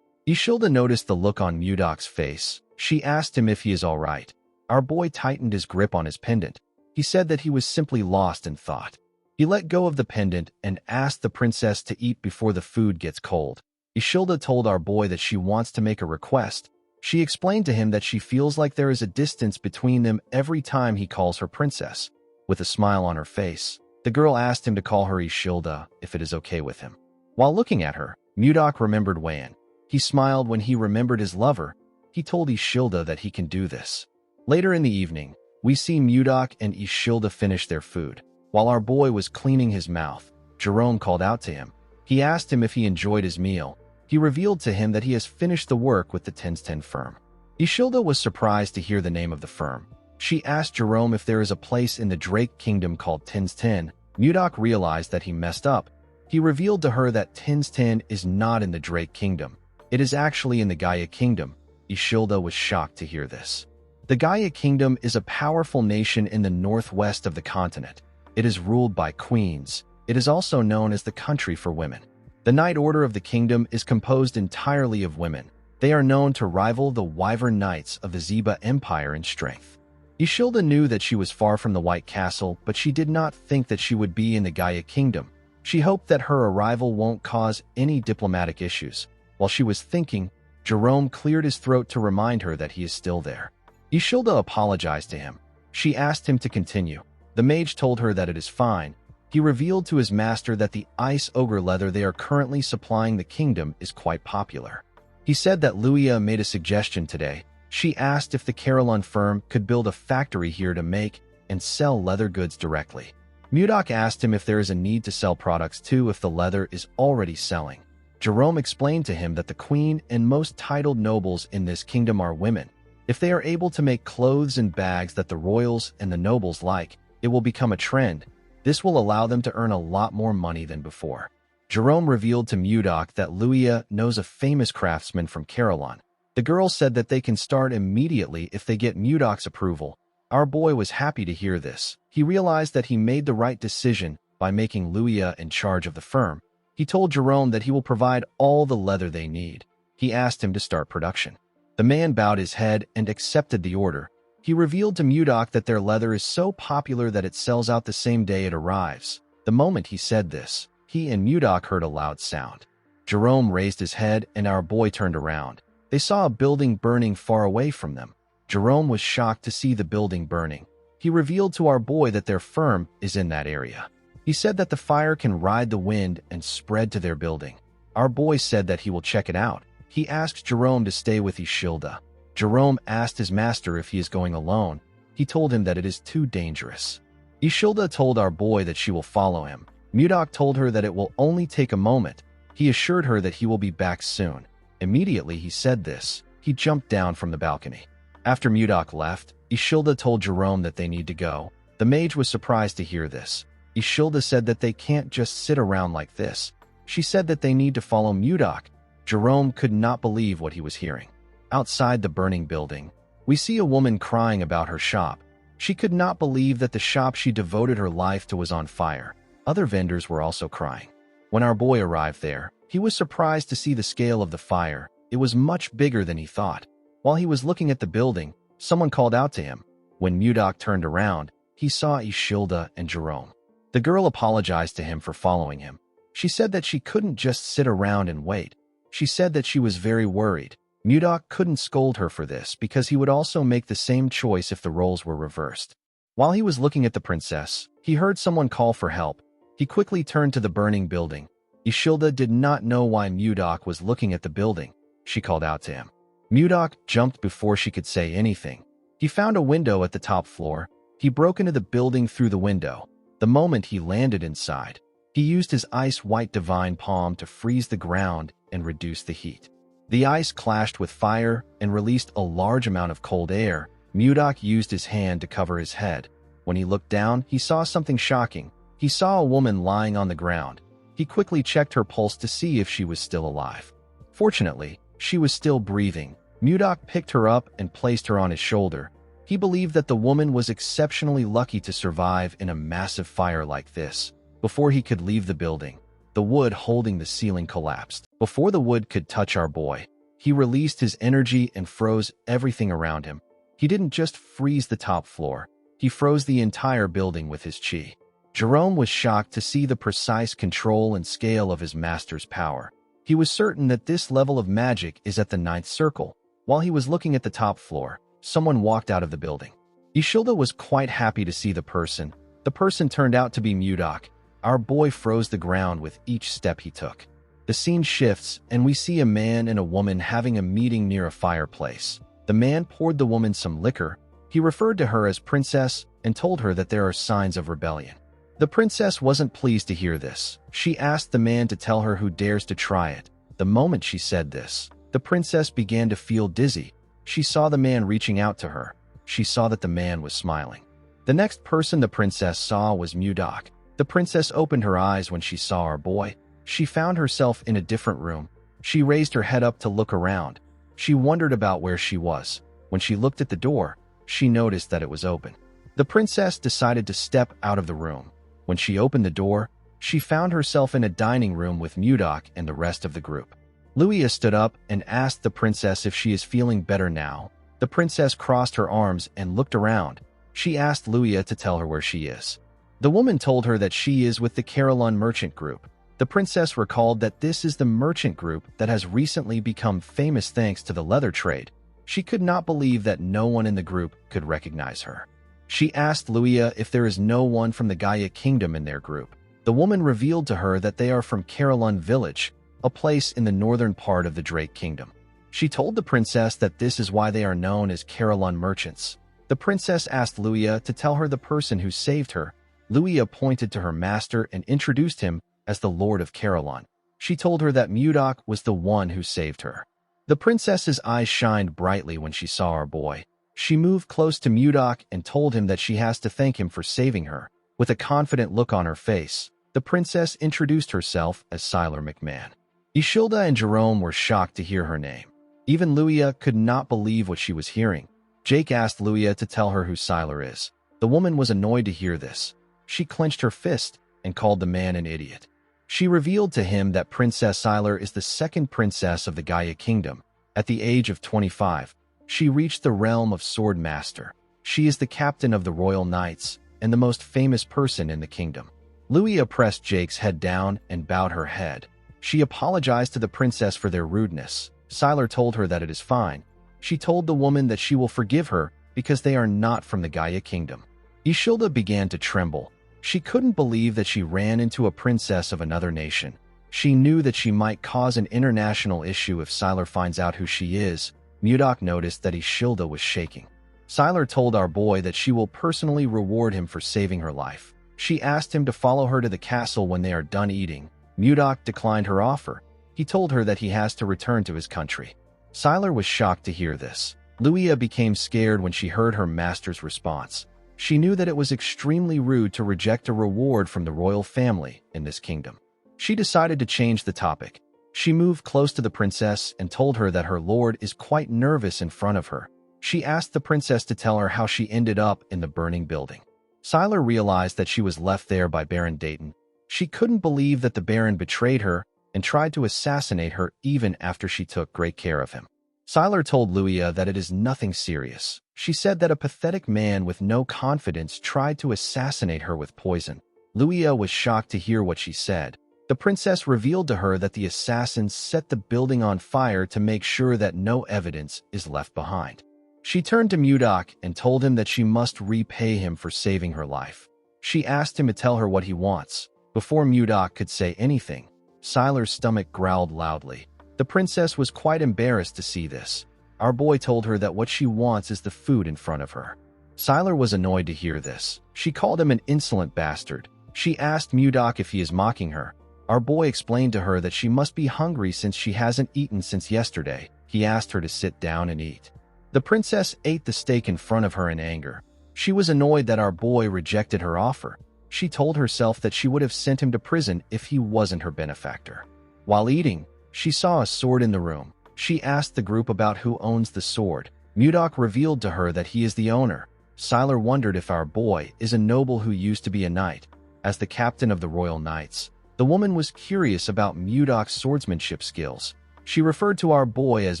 Ishilda noticed the look on Mudok's face. She asked him if he is all right. Our boy tightened his grip on his pendant. He said that he was simply lost in thought. He let go of the pendant and asked the princess to eat before the food gets cold. Ishilda told our boy that she wants to make a request. She explained to him that she feels like there is a distance between them every time he calls her princess. With a smile on her face, the girl asked him to call her Ishilda if it is okay with him. While looking at her, Mudok remembered Wan. He smiled when he remembered his lover. He told Ishilda that he can do this. Later in the evening, we see Mudok and Ishilda finish their food. While our boy was cleaning his mouth, Jerome called out to him. He asked him if he enjoyed his meal. He revealed to him that he has finished the work with the 1010 firm. Ishilda was surprised to hear the name of the firm. She asked Jerome if there is a place in the Drake Kingdom called 1010. Mudok realized that he messed up. He revealed to her that 1010 is not in the Drake Kingdom. It is actually in the Gaia Kingdom. Ishilda was shocked to hear this. The Gaia Kingdom is a powerful nation in the northwest of the continent. It is ruled by queens. It is also known as the country for women. The Knight Order of the kingdom is composed entirely of women. They are known to rival the Wyvern Knights of the Zeba Empire in strength. Ishilda knew that she was far from the White Castle, but she did not think that she would be in the Gaia Kingdom. She hoped that her arrival won't cause any diplomatic issues. While she was thinking, Jerome cleared his throat to remind her that he is still there. Ishilda apologized to him. She asked him to continue. The mage told her that it is fine. He revealed to his master that the ice ogre leather they are currently supplying the kingdom is quite popular. He said that Luia made a suggestion today. She asked if the Carolyn firm could build a factory here to make and sell leather goods directly. Mudok asked him if there is a need to sell products too if the leather is already selling. Jerome explained to him that the queen and most titled nobles in this kingdom are women. If they are able to make clothes and bags that the royals and the nobles like, it will become a trend. This will allow them to earn a lot more money than before. Jerome revealed to Mudok that Luia knows a famous craftsman from Carolyn. The girl said that they can start immediately if they get Mudok's approval. Our boy was happy to hear this. He realized that he made the right decision by making Luia in charge of the firm. He told Jerome that he will provide all the leather they need. He asked him to start production. The man bowed his head and accepted the order. He revealed to Mudok that their leather is so popular that it sells out the same day it arrives. The moment he said this, he and Mudok heard a loud sound. Jerome raised his head and our boy turned around. They saw a building burning far away from them. Jerome was shocked to see the building burning. He revealed to our boy that their firm is in that area. He said that the fire can ride the wind and spread to their building. Our boy said that he will check it out. He asked Jerome to stay with Ishilda. Jerome asked his master if he is going alone. He told him that it is too dangerous. Ishilda told our boy that she will follow him. Mudok told her that it will only take a moment. He assured her that he will be back soon. Immediately he said this, he jumped down from the balcony. After Mudok left, Ishilda told Jerome that they need to go. The mage was surprised to hear this. Ishilda said that they can't just sit around like this. She said that they need to follow Mudok. Jerome could not believe what he was hearing. Outside the burning building, we see a woman crying about her shop. She could not believe that the shop she devoted her life to was on fire. Other vendors were also crying. When our boy arrived there, he was surprised to see the scale of the fire. It was much bigger than he thought. While he was looking at the building, someone called out to him. When Mudok turned around, he saw Ishilda and Jerome. The girl apologized to him for following him. She said that she couldn't just sit around and wait. She said that she was very worried. Mudok couldn't scold her for this because he would also make the same choice if the roles were reversed. While he was looking at the princess, he heard someone call for help. He quickly turned to the burning building. Ishilda did not know why Mudok was looking at the building. She called out to him. Mudok jumped before she could say anything. He found a window at the top floor. He broke into the building through the window. The moment he landed inside, he used his ice-white divine palm to freeze the ground and reduce the heat. The ice clashed with fire and released a large amount of cold air. Mudok used his hand to cover his head. When he looked down, he saw something shocking. He saw a woman lying on the ground. He quickly checked her pulse to see if she was still alive. Fortunately, she was still breathing. Mudok picked her up and placed her on his shoulder. He believed that the woman was exceptionally lucky to survive in a massive fire like this. Before he could leave the building, the wood holding the ceiling collapsed. Before the wood could touch our boy, he released his energy and froze everything around him. He didn't just freeze the top floor, he froze the entire building with his chi. Jerome was shocked to see the precise control and scale of his master's power. He was certain that this level of magic is at the 9th circle. While he was looking at the top floor, someone walked out of the building. Ishilda was quite happy to see the person. The person turned out to be Mudok. Our boy froze the ground with each step he took. The scene shifts, and we see a man and a woman having a meeting near a fireplace. The man poured the woman some liquor. He referred to her as princess and told her that there are signs of rebellion. The princess wasn't pleased to hear this. She asked the man to tell her who dares to try it. The moment she said this, the princess began to feel dizzy. She saw the man reaching out to her. She saw that the man was smiling. The next person the princess saw was Mudok. The princess opened her eyes when she saw our boy. She found herself in a different room. She raised her head up to look around. She wondered about where she was. When she looked at the door, she noticed that it was open. The princess decided to step out of the room. When she opened the door, she found herself in a dining room with Mudok and the rest of the group. Luia stood up and asked the princess if she is feeling better now. The princess crossed her arms and looked around. She asked Luia to tell her where she is. The woman told her that she is with the Carillon merchant group. The princess recalled that this is the merchant group that has recently become famous thanks to the leather trade. She could not believe that no one in the group could recognize her. She asked Luia if there is no one from the Gaia Kingdom in their group. The woman revealed to her that they are from Carillon Village, a place in the northern part of the Drake Kingdom. She told the princess that this is why they are known as Carillon merchants. The princess asked Luia to tell her the person who saved her. Luia pointed to her master and introduced him as the Lord of Carillon. She told her that Mudok was the one who saved her. The princess's eyes shined brightly when she saw our boy. She moved close to Mudok and told him that she has to thank him for saving her. With a confident look on her face, the princess introduced herself as Siler McMahon. Ishilda and Jerome were shocked to hear her name. Even Luia could not believe what she was hearing. Jake asked Luia to tell her who Siler is. The woman was annoyed to hear this. She clenched her fist and called the man an idiot. She revealed to him that Princess Siler is the second princess of the Gaia Kingdom. At the age of 25, she reached the realm of Sword Master. She is the captain of the Royal Knights and the most famous person in the kingdom. Luia pressed Jake's head down and bowed her head. She apologized to the princess for their rudeness. Siler told her that it is fine. She told the woman that she will forgive her because they are not from the Gaia Kingdom. Ishilda began to tremble. She couldn't believe that she ran into a princess of another nation. She knew that she might cause an international issue if Siler finds out who she is. Mudok noticed that Ishilda was shaking. Siler told our boy that she will personally reward him for saving her life. She asked him to follow her to the castle when they are done eating. Mudok declined her offer. He told her that he has to return to his country. Siler was shocked to hear this. Luia became scared when she heard her master's response. She knew that it was extremely rude to reject a reward from the royal family in this kingdom. She decided to change the topic. She moved close to the princess and told her that her lord is quite nervous in front of her. She asked the princess to tell her how she ended up in the burning building. Siler realized that she was left there by Baron Dayton. She couldn't believe that the Baron betrayed her and tried to assassinate her even after she took great care of him. Siler told Luia that it is nothing serious. She said that a pathetic man with no confidence tried to assassinate her with poison. Luia was shocked to hear what she said. The princess revealed to her that the assassins set the building on fire to make sure that no evidence is left behind. She turned to Mudok and told him that she must repay him for saving her life. She asked him to tell her what he wants. Before Mudok could say anything, Siler's stomach growled loudly. The princess was quite embarrassed to see this. Our boy told her that what she wants is the food in front of her. Siler was annoyed to hear this. She called him an insolent bastard. She asked Mudok if he is mocking her. Our boy explained to her that she must be hungry since she hasn't eaten since yesterday. He asked her to sit down and eat. The princess ate the steak in front of her in anger. She was annoyed that our boy rejected her offer. She told herself that she would have sent him to prison if he wasn't her benefactor. While eating, she saw a sword in the room. She asked the group about who owns the sword. Mudok revealed to her that he is the owner. Siler wondered if our boy is a noble who used to be a knight. As the captain of the Royal Knights, the woman was curious about Mudok's swordsmanship skills. She referred to our boy as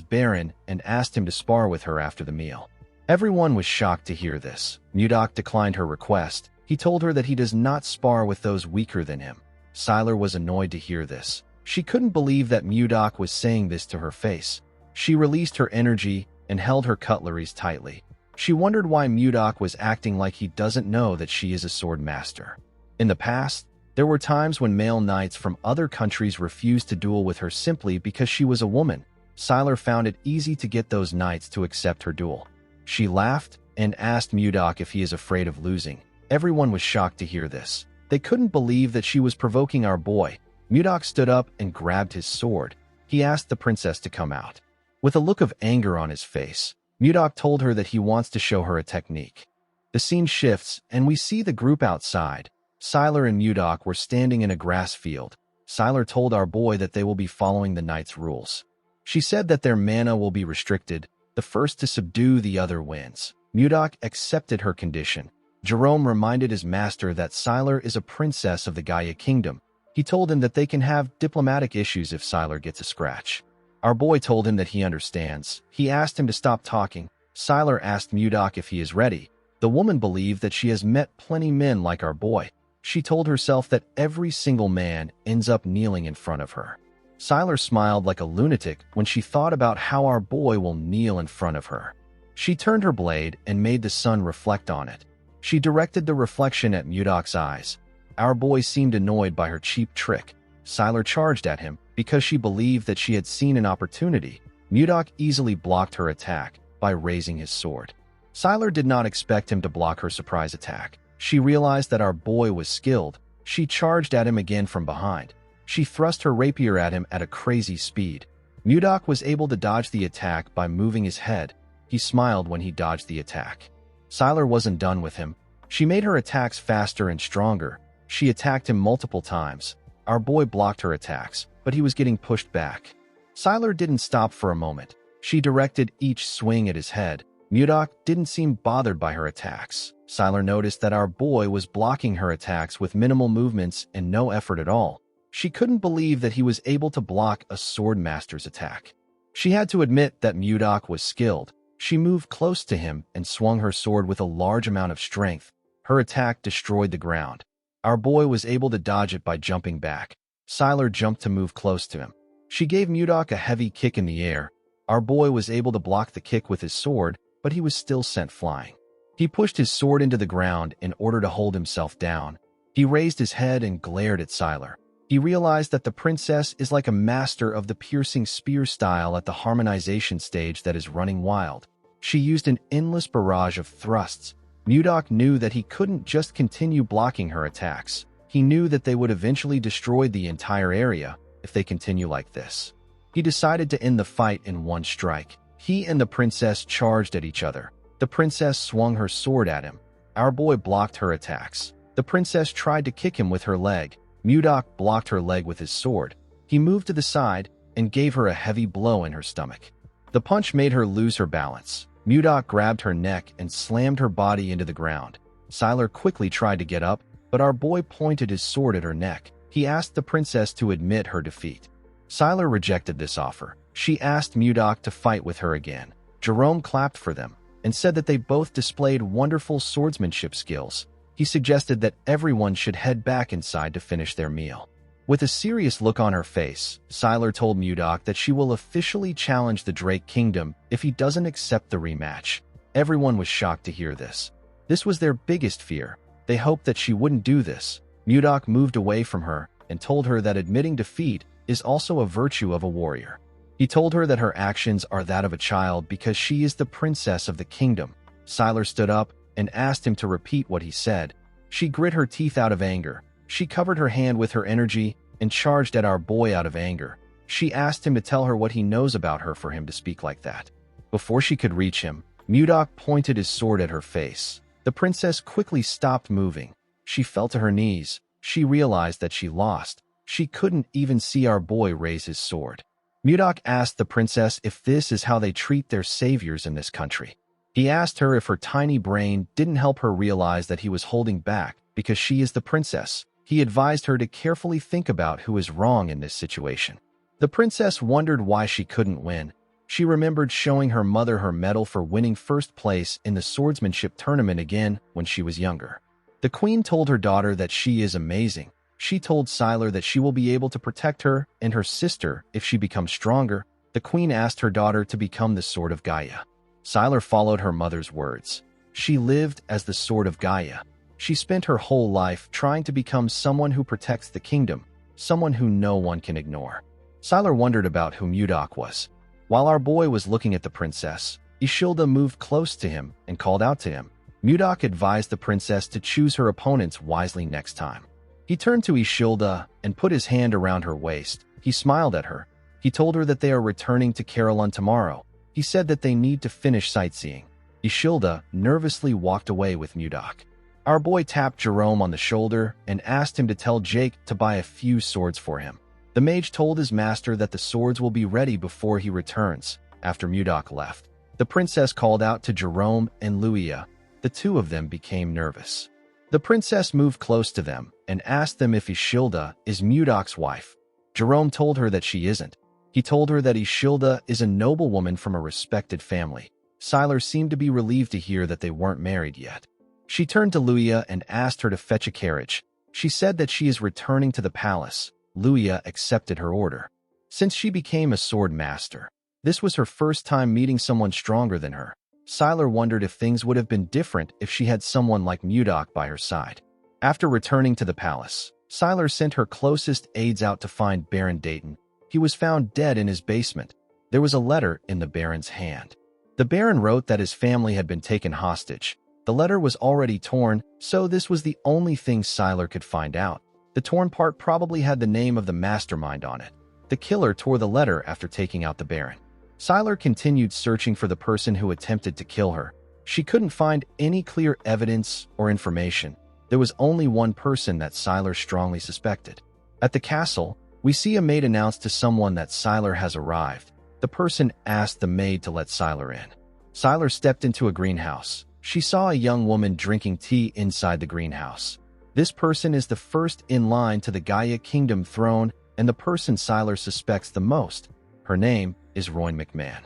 Baron and asked him to spar with her after the meal. Everyone was shocked to hear this. Mudok declined her request. He told her that he does not spar with those weaker than him. Siler was annoyed to hear this. She couldn't believe that Mudok was saying this to her face. She released her energy and held her cutleries tightly. She wondered why Mudok was acting like he doesn't know that she is a sword master. In the past, there were times when male knights from other countries refused to duel with her simply because she was a woman. Siler found it easy to get those knights to accept her duel. She laughed and asked Mudok if he is afraid of losing. Everyone was shocked to hear this. They couldn't believe that she was provoking our boy. Mudok stood up and grabbed his sword. He asked the princess to come out. With a look of anger on his face, Mudok told her that he wants to show her a technique. The scene shifts, and we see the group outside. Siler and Mudok were standing in a grass field. Siler told our boy that they will be following the knight's rules. She said that their mana will be restricted. The first to subdue the other wins. Mudok accepted her condition. Jerome reminded his master that Siler is a princess of the Gaia Kingdom. He told him that they can have diplomatic issues if Siler gets a scratch. Our boy told him that he understands. He asked him to stop talking. Siler asked Mudok if he is ready. The woman believed that she has met plenty men like our boy. She told herself that every single man ends up kneeling in front of her. Siler smiled like a lunatic when she thought about how our boy will kneel in front of her. She turned her blade and made the sun reflect on it. She directed the reflection at Mudok's eyes. Our boy seemed annoyed by her cheap trick. Siler charged at him because she believed that she had seen an opportunity. Mudok easily blocked her attack by raising his sword. Siler did not expect him to block her surprise attack. She realized that our boy was skilled. She charged at him again from behind. She thrust her rapier at him at a crazy speed. Mudok was able to dodge the attack by moving his head. He smiled when he dodged the attack. Siler wasn't done with him. She made her attacks faster and stronger. She attacked him multiple times. Our boy blocked her attacks, but he was getting pushed back. Siler didn't stop for a moment. She directed each swing at his head. Mudok didn't seem bothered by her attacks. Siler noticed that our boy was blocking her attacks with minimal movements and no effort at all. She couldn't believe that he was able to block a sword master's attack. She had to admit that Mudok was skilled. She moved close to him and swung her sword with a large amount of strength. Her attack destroyed the ground. Our boy was able to dodge it by jumping back. Siler jumped to move close to him. She gave Mudok a heavy kick in the air. Our boy was able to block the kick with his sword, but he was still sent flying. He pushed his sword into the ground in order to hold himself down. He raised his head and glared at Siler. He realized that the princess is like a master of the piercing spear style at the harmonization stage that is running wild. She used an endless barrage of thrusts. Mudok knew that he couldn't just continue blocking her attacks. He knew that they would eventually destroy the entire area if they continue like this. He decided to end the fight in one strike. He and the princess charged at each other. The princess swung her sword at him. Our boy blocked her attacks. The princess tried to kick him with her leg. Mudok blocked her leg with his sword. He moved to the side and gave her a heavy blow in her stomach. The punch made her lose her balance. Mudok grabbed her neck and slammed her body into the ground. Siler quickly tried to get up, but our boy pointed his sword at her neck. He asked the princess to admit her defeat. Siler rejected this offer. She asked Mudok to fight with her again. Jerome clapped for them and said that they both displayed wonderful swordsmanship skills. He suggested that everyone should head back inside to finish their meal. With a serious look on her face, Siler told Mudok that she will officially challenge the Drake Kingdom if he doesn't accept the rematch. Everyone was shocked to hear this. This was their biggest fear. They hoped that she wouldn't do this. Mudok moved away from her and told her that admitting defeat is also a virtue of a warrior. He told her that her actions are that of a child because she is the princess of the kingdom. Siler stood up and asked him to repeat what he said. She grit her teeth out of anger. She covered her hand with her energy and charged at our boy out of anger. She asked him to tell her what he knows about her for him to speak like that. Before she could reach him, Mudok pointed his sword at her face. The princess quickly stopped moving. She fell to her knees. She realized that she lost. She couldn't even see our boy raise his sword. Mudok asked the princess if this is how they treat their saviors in this country. He asked her if her tiny brain didn't help her realize that he was holding back because she is the princess. He advised her to carefully think about who is wrong in this situation. The princess wondered why she couldn't win. She remembered showing her mother her medal for winning first place in the swordsmanship tournament again when she was younger. The queen told her daughter that she is amazing. She told Sylar that she will be able to protect her and her sister if she becomes stronger. The queen asked her daughter to become the Sword of Gaia. Sylar followed her mother's words. She lived as the Sword of Gaia. She spent her whole life trying to become someone who protects the kingdom, someone who no one can ignore. Sylar wondered about who Mudok was. While our boy was looking at the princess, Ishilda moved close to him and called out to him. Mudok advised the princess to choose her opponents wisely next time. He turned to Ishilda and put his hand around her waist. He smiled at her. He told her that they are returning to Carolyn tomorrow. He said that they need to finish sightseeing. Ishilda nervously walked away with Mudok. Our boy tapped Jerome on the shoulder and asked him to tell Jake to buy a few swords for him. The mage told his master that the swords will be ready before he returns. After Mudok left, the princess called out to Jerome and Luia. The two of them became nervous. The princess moved close to them and asked them if Ishilda is Mudok's wife. Jerome told her that she isn't. He told her that Ishilda is a noblewoman from a respected family. Sylar seemed to be relieved to hear that they weren't married yet. She turned to Luia and asked her to fetch a carriage. She said that she is returning to the palace. Luia accepted her order. Since she became a sword master, this was her first time meeting someone stronger than her. Sylar wondered if things would have been different if she had someone like Mudok by her side. After returning to the palace, Sylar sent her closest aides out to find Baron Dayton. He was found dead in his basement. There was a letter in the Baron's hand. The Baron wrote that his family had been taken hostage. The letter was already torn, so this was the only thing Sylar could find out. The torn part probably had the name of the mastermind on it. The killer tore the letter after taking out the Baron. Sylar continued searching for the person who attempted to kill her. She couldn't find any clear evidence or information. There was only one person that Sylar strongly suspected. At the castle, we see a maid announce to someone that Sylar has arrived. The person asked the maid to let Sylar in. Sylar stepped into a greenhouse. She saw a young woman drinking tea inside the greenhouse. This person is the first in line to the Gaia Kingdom throne and the person Sylar suspects the most. Her name is Rowan McMahon.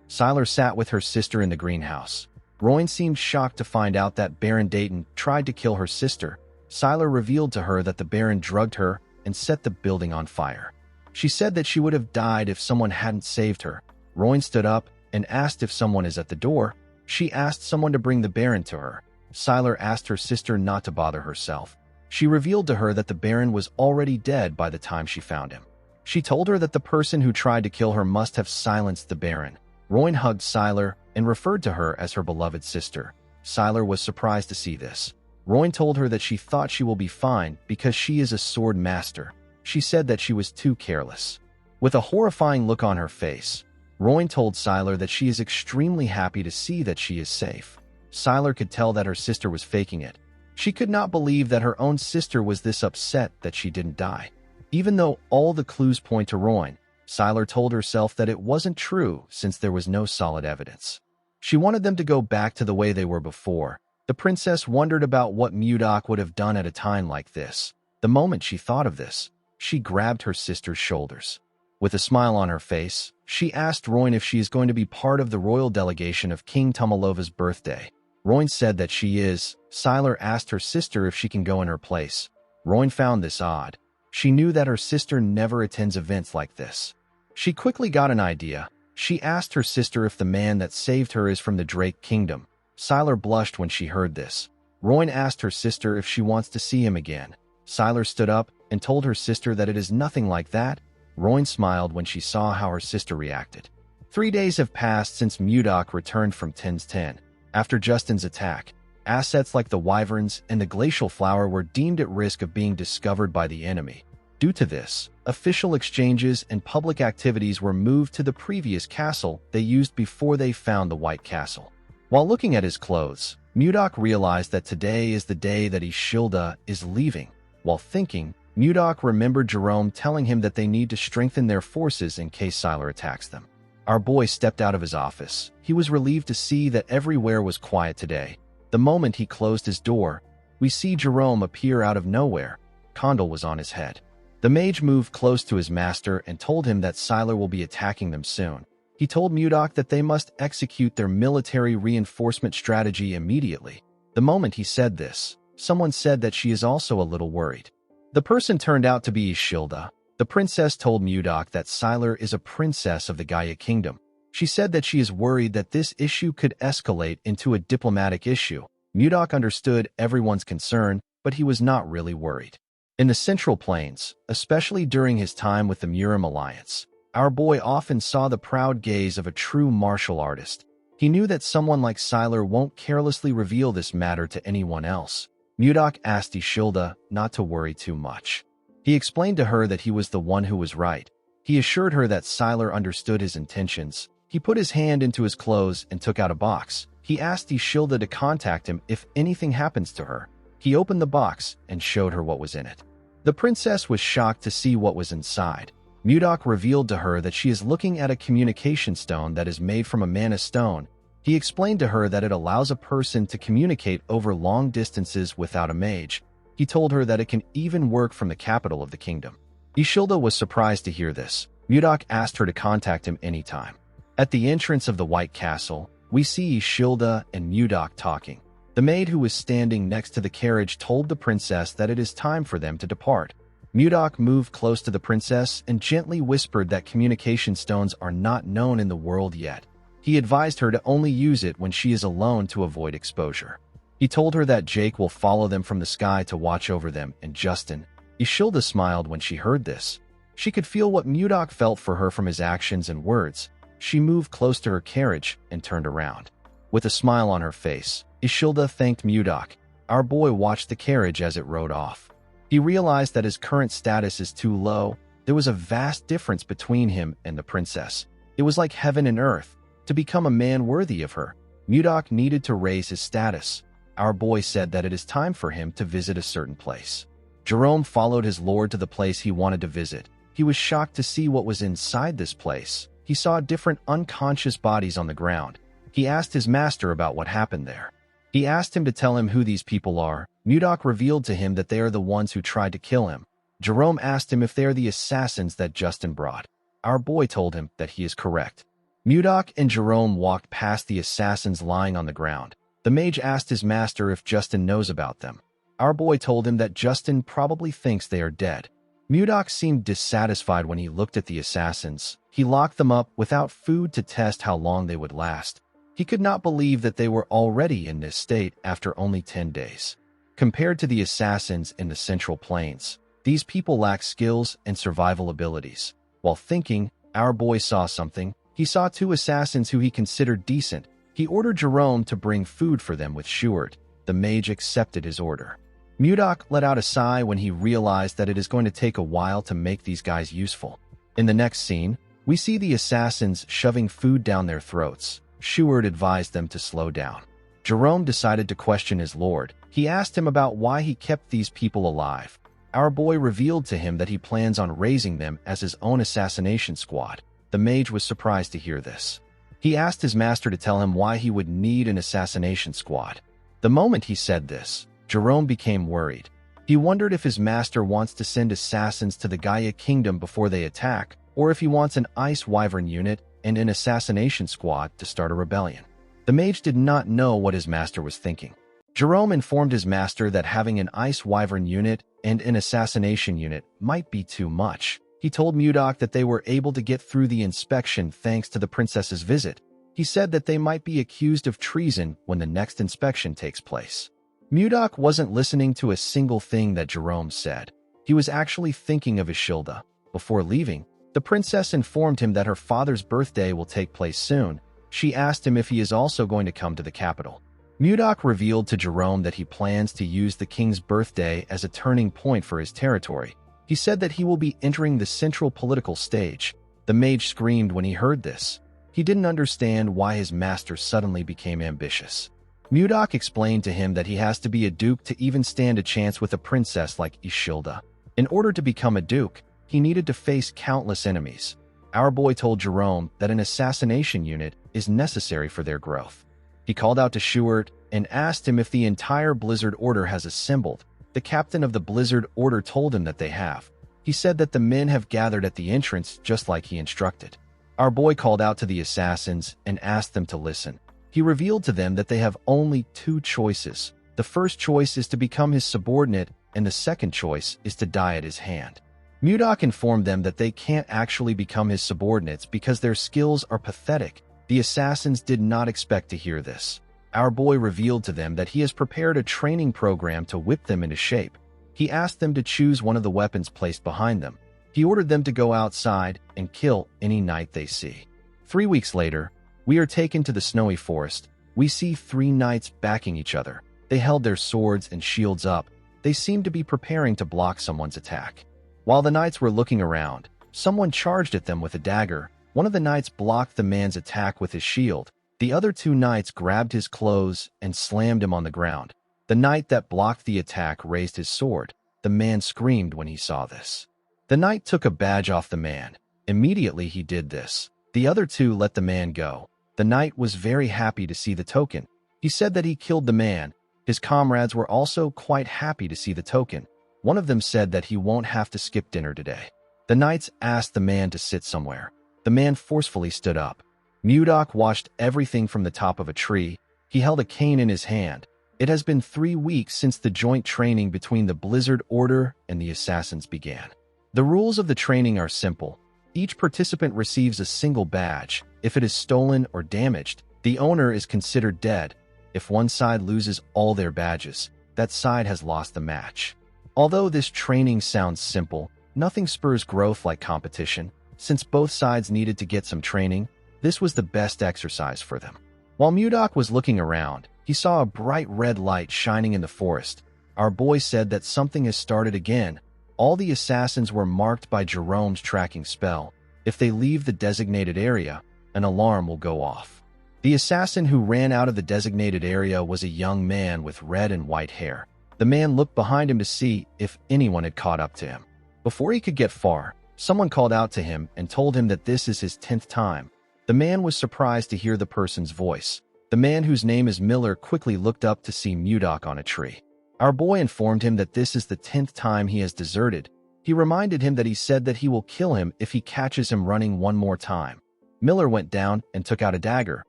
Sylar sat with her sister in the greenhouse. Rowan seemed shocked to find out that Baron Dayton tried to kill her sister. Sylar revealed to her that the Baron drugged her and set the building on fire. She said that she would have died if someone hadn't saved her. Rowan stood up and asked if someone is at the door. She asked someone to bring the Baron to her. Sylar asked her sister not to bother herself. She revealed to her that the Baron was already dead by the time she found him. She told her that the person who tried to kill her must have silenced the Baron. Rowan hugged Sylar and referred to her as her beloved sister. Sylar was surprised to see this. Rowan told her that she thought she will be fine because she is a sword master. She said that she was too careless. With a horrifying look on her face, Rowan told Sylar that she is extremely happy to see that she is safe. Sylar could tell that her sister was faking it. She could not believe that her own sister was this upset that she didn't die. Even though all the clues point to Rowan, Sylar told herself that it wasn't true since there was no solid evidence. She wanted them to go back to the way they were before. The princess wondered about what Mudok would have done at a time like this. The moment she thought of this, she grabbed her sister's shoulders. With a smile on her face, she asked Rowan if she is going to be part of the royal delegation of King Tumalova's birthday. Rowan said that she is. Sylar asked her sister if she can go in her place. Rowan found this odd. She knew that her sister never attends events like this. She quickly got an idea. She asked her sister if the man that saved her is from the Drake Kingdom. Sylar blushed when she heard this. Rowan asked her sister if she wants to see him again. Sylar stood up and told her sister that it is nothing like that. Rowan smiled when she saw how her sister reacted. 3 days have passed since Mudok returned from Tens 10. After Justin's attack, assets like the Wyverns and the Glacial Flower were deemed at risk of being discovered by the enemy. Due to this, official exchanges and public activities were moved to the previous castle they used before they found the White Castle. While looking at his clothes, Mudok realized that today is the day that Ishilda is leaving. While thinking, Mudok remembered Jerome telling him that they need to strengthen their forces in case Sylar attacks them. Our boy stepped out of his office. He was relieved to see that everywhere was quiet today. The moment he closed his door, we see Jerome appear out of nowhere. Condal was on his head. The mage moved close to his master and told him that Sylar will be attacking them soon. He told Mudok that they must execute their military reinforcement strategy immediately. The moment he said this, someone said that she is also a little worried. The person turned out to be Ishilda. The princess told Mudok that Sylar is a princess of the Gaia Kingdom. She said that she is worried that this issue could escalate into a diplomatic issue. Mudok understood everyone's concern, but he was not really worried. In the Central Plains, especially during his time with the Murim Alliance, our boy often saw the proud gaze of a true martial artist. He knew that someone like Sylar won't carelessly reveal this matter to anyone else. Mudok asked Ishilda not to worry too much. He explained to her that he was the one who was right. He assured her that Sylar understood his intentions. He put his hand into his clothes and took out a box. He asked Ishilda to contact him if anything happens to her. He opened the box and showed her what was in it. The princess was shocked to see what was inside. Mudok revealed to her that she is looking at a communication stone that is made from a mana stone. He explained to her that it allows a person to communicate over long distances without a mage. He told her that it can even work from the capital of the kingdom. Ishilda was surprised to hear this. Mudok asked her to contact him anytime. At the entrance of the White Castle, we see Ishilda and Mudok talking. The maid who was standing next to the carriage told the princess that it is time for them to depart. Mudok moved close to the princess and gently whispered that communication stones are not known in the world yet. He advised her to only use it when she is alone to avoid exposure. He told her that Jake will follow them from the sky to watch over them and Justin. Ishilda smiled when she heard this. She could feel what Mudok felt for her from his actions and words. She moved close to her carriage and turned around. With a smile on her face, Ishilda thanked Mudok. Our boy watched the carriage as it rode off. He realized that his current status is too low. There was a vast difference between him and the princess. It was like heaven and earth. To become a man worthy of her, Mudok needed to raise his status. Our boy said that it is time for him to visit a certain place. Jerome followed his lord to the place he wanted to visit. He was shocked to see what was inside this place. He saw different unconscious bodies on the ground. He asked his master about what happened there. He asked him to tell him who these people are. Mudok revealed to him that they are the ones who tried to kill him. Jerome asked him if they are the assassins that Justin brought. Our boy told him that he is correct. Mudok and Jerome walked past the assassins lying on the ground. The mage asked his master if Justin knows about them. Our boy told him that Justin probably thinks they are dead. Mudok seemed dissatisfied when he looked at the assassins. He locked them up without food to test how long they would last. He could not believe that they were already in this state after only 10 days. Compared to the assassins in the Central Plains, these people lack skills and survival abilities. While thinking, our boy saw something. He saw two assassins who he considered decent. He ordered Jerome to bring food for them with Shuart. The mage accepted his order. Mudok let out a sigh when he realized that it is going to take a while to make these guys useful. In the next scene, we see the assassins shoving food down their throats. Shuart advised them to slow down. Jerome decided to question his lord. He asked him about why he kept these people alive. Our boy revealed to him that he plans on raising them as his own assassination squad. The mage was surprised to hear this. He asked his master to tell him why he would need an assassination squad. The moment he said this, Jerome became worried. He wondered if his master wants to send assassins to the Gaia Kingdom before they attack, or if he wants an Ice Wyvern unit and an assassination squad to start a rebellion. The mage did not know what his master was thinking. Jerome informed his master that having an Ice Wyvern unit and an assassination unit might be too much. He told Mudok that they were able to get through the inspection thanks to the princess's visit. He said that they might be accused of treason when the next inspection takes place. Mudok wasn't listening to a single thing that Jerome said. He was actually thinking of Ishilda. Before leaving, the princess informed him that her father's birthday will take place soon. She asked him if he is also going to come to the capital. Mudok revealed to Jerome that he plans to use the king's birthday as a turning point for his territory. He said that he will be entering the central political stage. The mage screamed when he heard this. He didn't understand why his master suddenly became ambitious. Mudok explained to him that he has to be a duke to even stand a chance with a princess like Ishilda. In order to become a duke, he needed to face countless enemies. Our boy told Jerome that an assassination unit is necessary for their growth. He called out to Schuart and asked him if the entire Blizzard Order has assembled. The captain of the Blizzard Order told him that they have. He said that the men have gathered at the entrance just like he instructed. Our boy called out to the assassins and asked them to listen. He revealed to them that they have only two choices. The first choice is to become his subordinate, and the second choice is to die at his hand. Mudok informed them that they can't actually become his subordinates because their skills are pathetic. The assassins did not expect to hear this. Our boy revealed to them that he has prepared a training program to whip them into shape. He asked them to choose one of the weapons placed behind them. He ordered them to go outside and kill any knight they see. 3 weeks later, we are taken to the snowy forest. We see 3 knights backing each other. They held their swords and shields up. They seemed to be preparing to block someone's attack. While the knights were looking around, someone charged at them with a dagger. One of the knights blocked the man's attack with his shield. The other 2 knights grabbed his clothes and slammed him on the ground. The knight that blocked the attack raised his sword. The man screamed when he saw this. The knight took a badge off the man. Immediately he did this. The other 2 let the man go. The knight was very happy to see the token. He said that he killed the man. His comrades were also quite happy to see the token. One of them said that he won't have to skip dinner today. The knights asked the man to sit somewhere. The man forcefully stood up. Mudok watched everything from the top of a tree. He held a cane in his hand. It has been 3 weeks since the joint training between the Blizzard Order and the assassins began. The rules of the training are simple. Each participant receives a single badge. If it is stolen or damaged, the owner is considered dead. If one side loses all their badges, that side has lost the match. Although this training sounds simple, nothing spurs growth like competition. Since both sides needed to get some training, this was the best exercise for them. While Mudok was looking around, he saw a bright red light shining in the forest. Our boy said that something has started again. All the assassins were marked by Jerome's tracking spell. If they leave the designated area, an alarm will go off. The assassin who ran out of the designated area was a young man with red and white hair. The man looked behind him to see if anyone had caught up to him. Before he could get far, someone called out to him and told him that this is his 10th time. The man was surprised to hear the person's voice. The man whose name is Miller quickly looked up to see Mudok on a tree. Our boy informed him that this is the 10th time he has deserted. He reminded him that he said that he will kill him if he catches him running one more time. Miller went down and took out a dagger.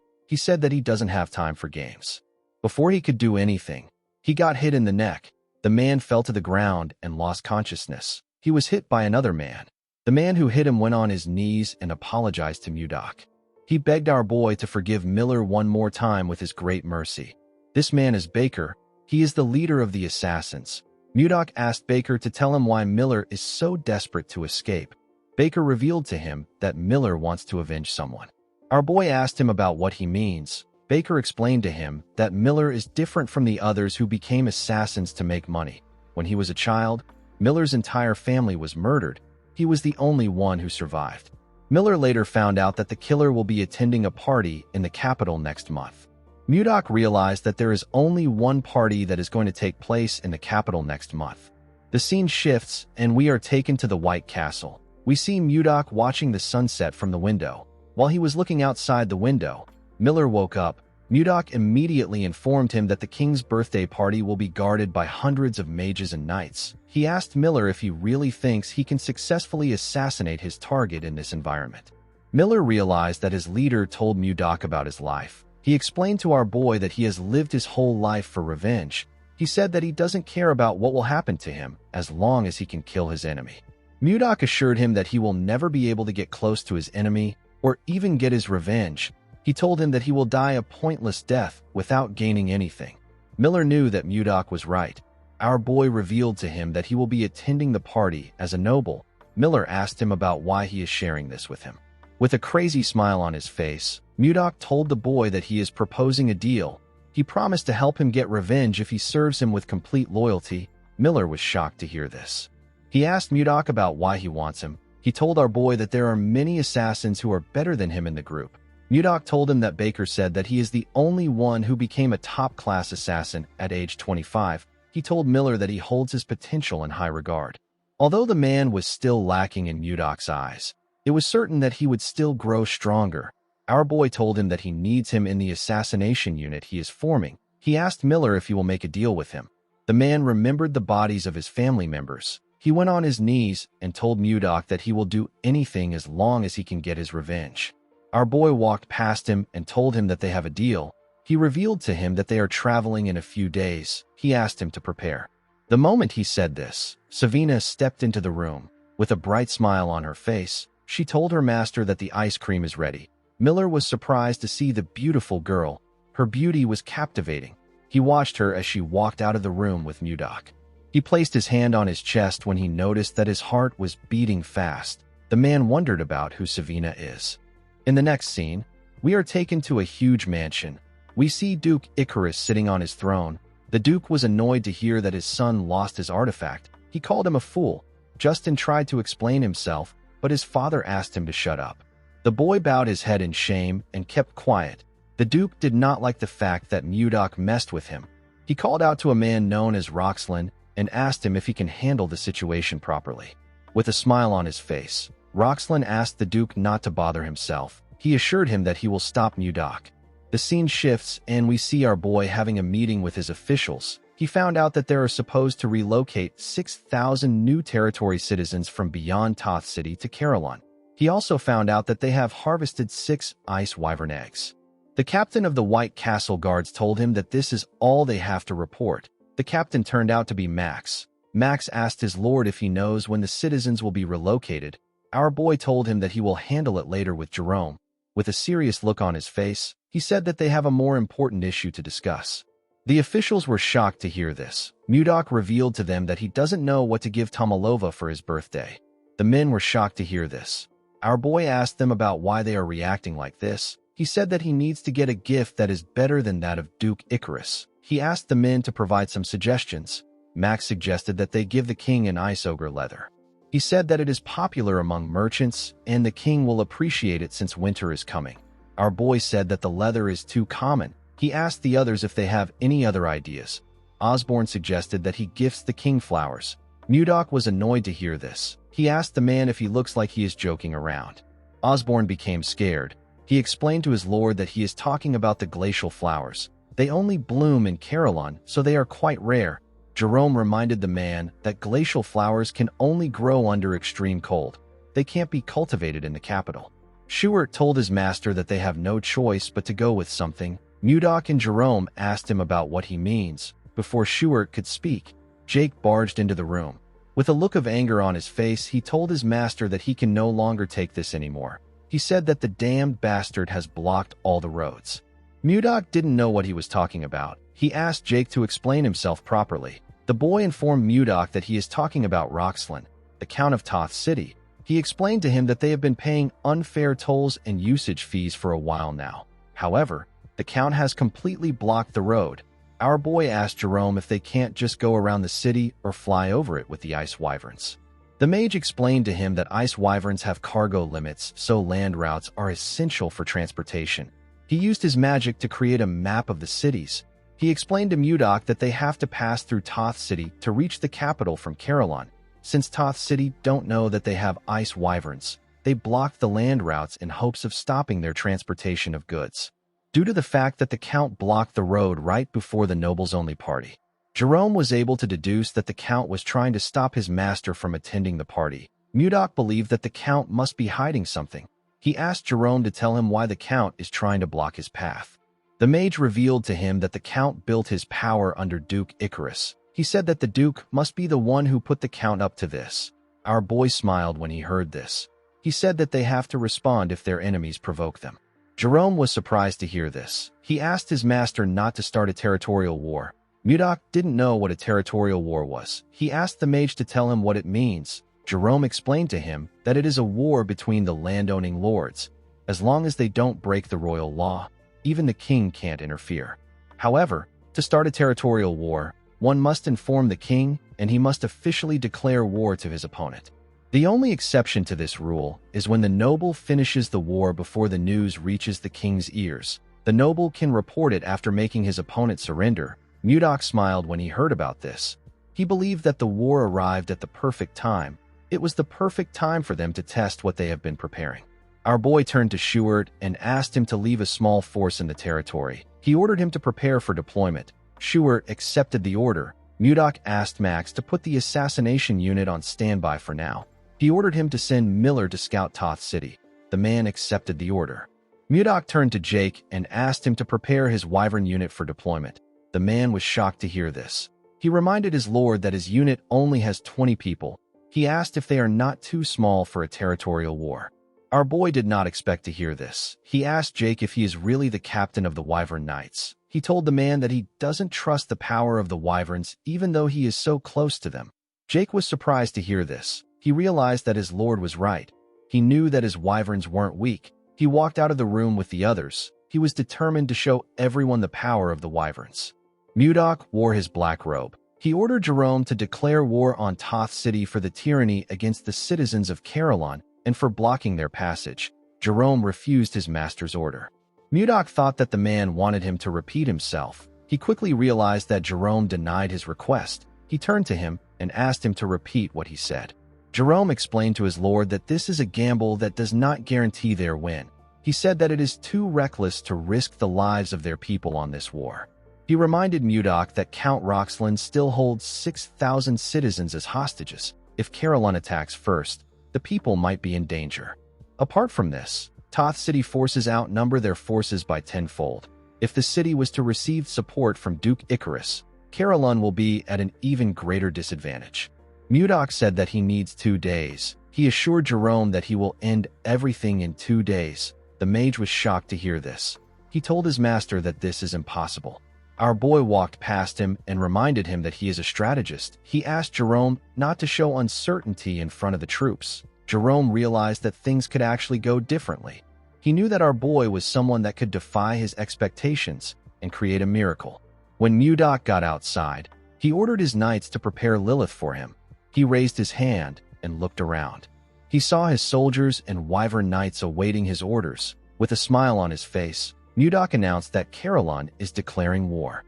He said that he doesn't have time for games. Before he could do anything, he got hit in the neck. The man fell to the ground and lost consciousness. He was hit by another man. The man who hit him went on his knees and apologized to Mudok. He begged our boy to forgive Miller one more time with his great mercy. This man is Baker. He is the leader of the assassins. Mudok asked Baker to tell him why Miller is so desperate to escape. Baker revealed to him that Miller wants to avenge someone. Our boy asked him about what he means. Baker explained to him that Miller is different from the others who became assassins to make money. When he was a child, Miller's entire family was murdered. He was the only one who survived. Miller later found out that the killer will be attending a party in the capital next month. Mudok realized that there is only one party that is going to take place in the capital next month. The scene shifts, and we are taken to the White Castle. We see Mudok watching the sunset from the window. While he was looking outside the window, Miller woke up. Mudok immediately informed him that the king's birthday party will be guarded by hundreds of mages and knights. He asked Miller if he really thinks he can successfully assassinate his target in this environment. Miller realized that his leader told Mudok about his life. He explained to our boy that he has lived his whole life for revenge. He said that he doesn't care about what will happen to him as long as he can kill his enemy. Mudok assured him that he will never be able to get close to his enemy or even get his revenge. He told him that he will die a pointless death without gaining anything. Miller knew that Mudok was right. Our boy revealed to him that he will be attending the party as a noble. Miller asked him about why he is sharing this with him. With a crazy smile on his face, Mudok told the boy that he is proposing a deal. He promised to help him get revenge if he serves him with complete loyalty. Miller was shocked to hear this. He asked Mudok about why he wants him. He told our boy that there are many assassins who are better than him in the group. Mudok told him that Baker said that he is the only one who became a top-class assassin at age 25. He told Miller that he holds his potential in high regard. Although the man was still lacking in Mudok's eyes, it was certain that he would still grow stronger. Our boy told him that he needs him in the assassination unit he is forming. He asked Miller if he will make a deal with him. The man remembered the bodies of his family members. He went on his knees and told Mudok that he will do anything as long as he can get his revenge. Our boy walked past him and told him that they have a deal. He revealed to him that they are traveling in a few days. He asked him to prepare. The moment he said this, Savina stepped into the room. With a bright smile on her face, she told her master that the ice cream is ready. Miller was surprised to see the beautiful girl. Her beauty was captivating. He watched her as she walked out of the room with Mudok. He placed his hand on his chest when he noticed that his heart was beating fast. The man wondered about who Savina is. In the next scene, we are taken to a huge mansion. We see Duke Icarus sitting on his throne. The Duke was annoyed to hear that his son lost his artifact. He called him a fool. Justin tried to explain himself, but his father asked him to shut up. The boy bowed his head in shame and kept quiet. The Duke did not like the fact that Mudok messed with him. He called out to a man known as Roxlin and asked him if he can handle the situation properly. With a smile on his face, Roxlin asked the Duke not to bother himself. He assured him that he will stop Mudok. The scene shifts and we see our boy having a meeting with his officials. He found out that they are supposed to relocate 6,000 new territory citizens from beyond Toth City to Carillon. He also found out that they have harvested 6 ice wyvern eggs. The captain of the White Castle Guards told him that this is all they have to report. The captain turned out to be Max. Max asked his lord if he knows when the citizens will be relocated. Our boy told him that he will handle it later with Jerome. With a serious look on his face, he said that they have a more important issue to discuss. The officials were shocked to hear this. Mudok revealed to them that he doesn't know what to give Tomalova for his birthday. The men were shocked to hear this. Our boy asked them about why they are reacting like this. He said that he needs to get a gift that is better than that of Duke Icarus. He asked the men to provide some suggestions. Max suggested that they give the king an ice ogre leather. He said that it is popular among merchants and the king will appreciate it since winter is coming. Our boy said that the leather is too common. He asked the others if they have any other ideas. Osborne suggested that he gifts the king flowers. Mudok was annoyed to hear this. He asked the man if he looks like he is joking around. Osborne became scared. He explained to his lord that he is talking about the glacial flowers. They only bloom in Carillon, so they are quite rare. Jerome reminded the man that glacial flowers can only grow under extreme cold. They can't be cultivated in the capital. Schuart told his master that they have no choice but to go with something. Mudok and Jerome asked him about what he means. Before Schuart could speak, Jake barged into the room. With a look of anger on his face, he told his master that he can no longer take this anymore. He said that the damned bastard has blocked all the roads. Mudok didn't know what he was talking about. He asked Jake to explain himself properly. The boy informed Mudok that he is talking about Roxlin, the Count of Toth City. He explained to him that they have been paying unfair tolls and usage fees for a while now. However, the Count has completely blocked the road. Our boy asked Jerome if they can't just go around the city or fly over it with the ice wyverns. The mage explained to him that ice wyverns have cargo limits, so land routes are essential for transportation. He used his magic to create a map of the cities. He explained to Mudok that they have to pass through Toth City to reach the capital from Carillon. Since Toth City don't know that they have ice wyverns, they blocked the land routes in hopes of stopping their transportation of goods. Due to the fact that the Count blocked the road right before the nobles-only party, Jerome was able to deduce that the Count was trying to stop his master from attending the party. Mudok believed that the Count must be hiding something. He asked Jerome to tell him why the Count is trying to block his path. The mage revealed to him that the Count built his power under Duke Icarus. He said that the Duke must be the one who put the Count up to this. Our boy smiled when he heard this. He said that they have to respond if their enemies provoke them. Jerome was surprised to hear this. He asked his master not to start a territorial war. Mudok didn't know what a territorial war was. He asked the mage to tell him what it means. Jerome explained to him that it is a war between the landowning lords. As long as they don't break the royal law, even the king can't interfere. However, to start a territorial war, one must inform the king, and he must officially declare war to his opponent. The only exception to this rule is when the noble finishes the war before the news reaches the king's ears. The noble can report it after making his opponent surrender. Mudok smiled when he heard about this. He believed that the war arrived at the perfect time. It was the perfect time for them to test what they have been preparing. Our boy turned to Shuert and asked him to leave a small force in the territory. He ordered him to prepare for deployment. Shuert accepted the order. Mudok asked Max to put the assassination unit on standby for now. He ordered him to send Miller to scout Toth City. The man accepted the order. Mudok turned to Jake and asked him to prepare his Wyvern unit for deployment. The man was shocked to hear this. He reminded his lord that his unit only has 20 people. He asked if they are not too small for a territorial war. Our boy did not expect to hear this. He asked Jake if he is really the captain of the Wyvern Knights. He told the man that he doesn't trust the power of the Wyverns even though he is so close to them. Jake was surprised to hear this. He realized that his lord was right. He knew that his Wyverns weren't weak. He walked out of the room with the others. He was determined to show everyone the power of the Wyverns. Mudok wore his black robe. He ordered Jerome to declare war on Toth City for the tyranny against the citizens of Carillon and for blocking their passage. Jerome refused his master's order. Mudok thought that the man wanted him to repeat himself. He quickly realized that Jerome denied his request. He turned to him and asked him to repeat what he said. Jerome explained to his lord that this is a gamble that does not guarantee their win. He said that it is too reckless to risk the lives of their people on this war. He reminded Mudok that Count Roxland still holds 6,000 citizens as hostages. If Carillon attacks first, the people might be in danger. Apart from this, Toth City forces outnumber their forces by tenfold. If the city was to receive support from Duke Icarus, Carillon will be at an even greater disadvantage. Mudok said that he needs 2 days. He assured Jerome that he will end everything in 2 days. The mage was shocked to hear this. He told his master that this is impossible. Our boy walked past him and reminded him that he is a strategist. He asked Jerome not to show uncertainty in front of the troops. Jerome realized that things could actually go differently. He knew that our boy was someone that could defy his expectations and create a miracle. When Mudok got outside, he ordered his knights to prepare Lilith for him. He raised his hand and looked around. He saw his soldiers and Wyvern Knights awaiting his orders. With a smile on his face, Mudok announced that Carillon is declaring war.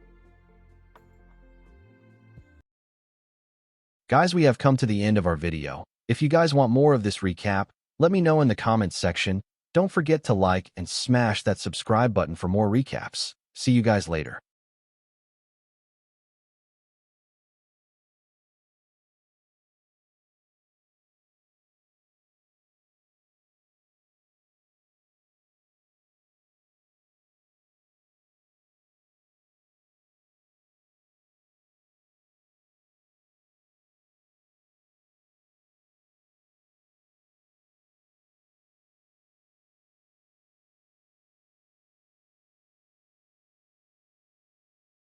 Guys, we have come to the end of our video. If you guys want more of this recap, let me know in the comments section. Don't forget to like and smash that subscribe button for more recaps. See you guys later.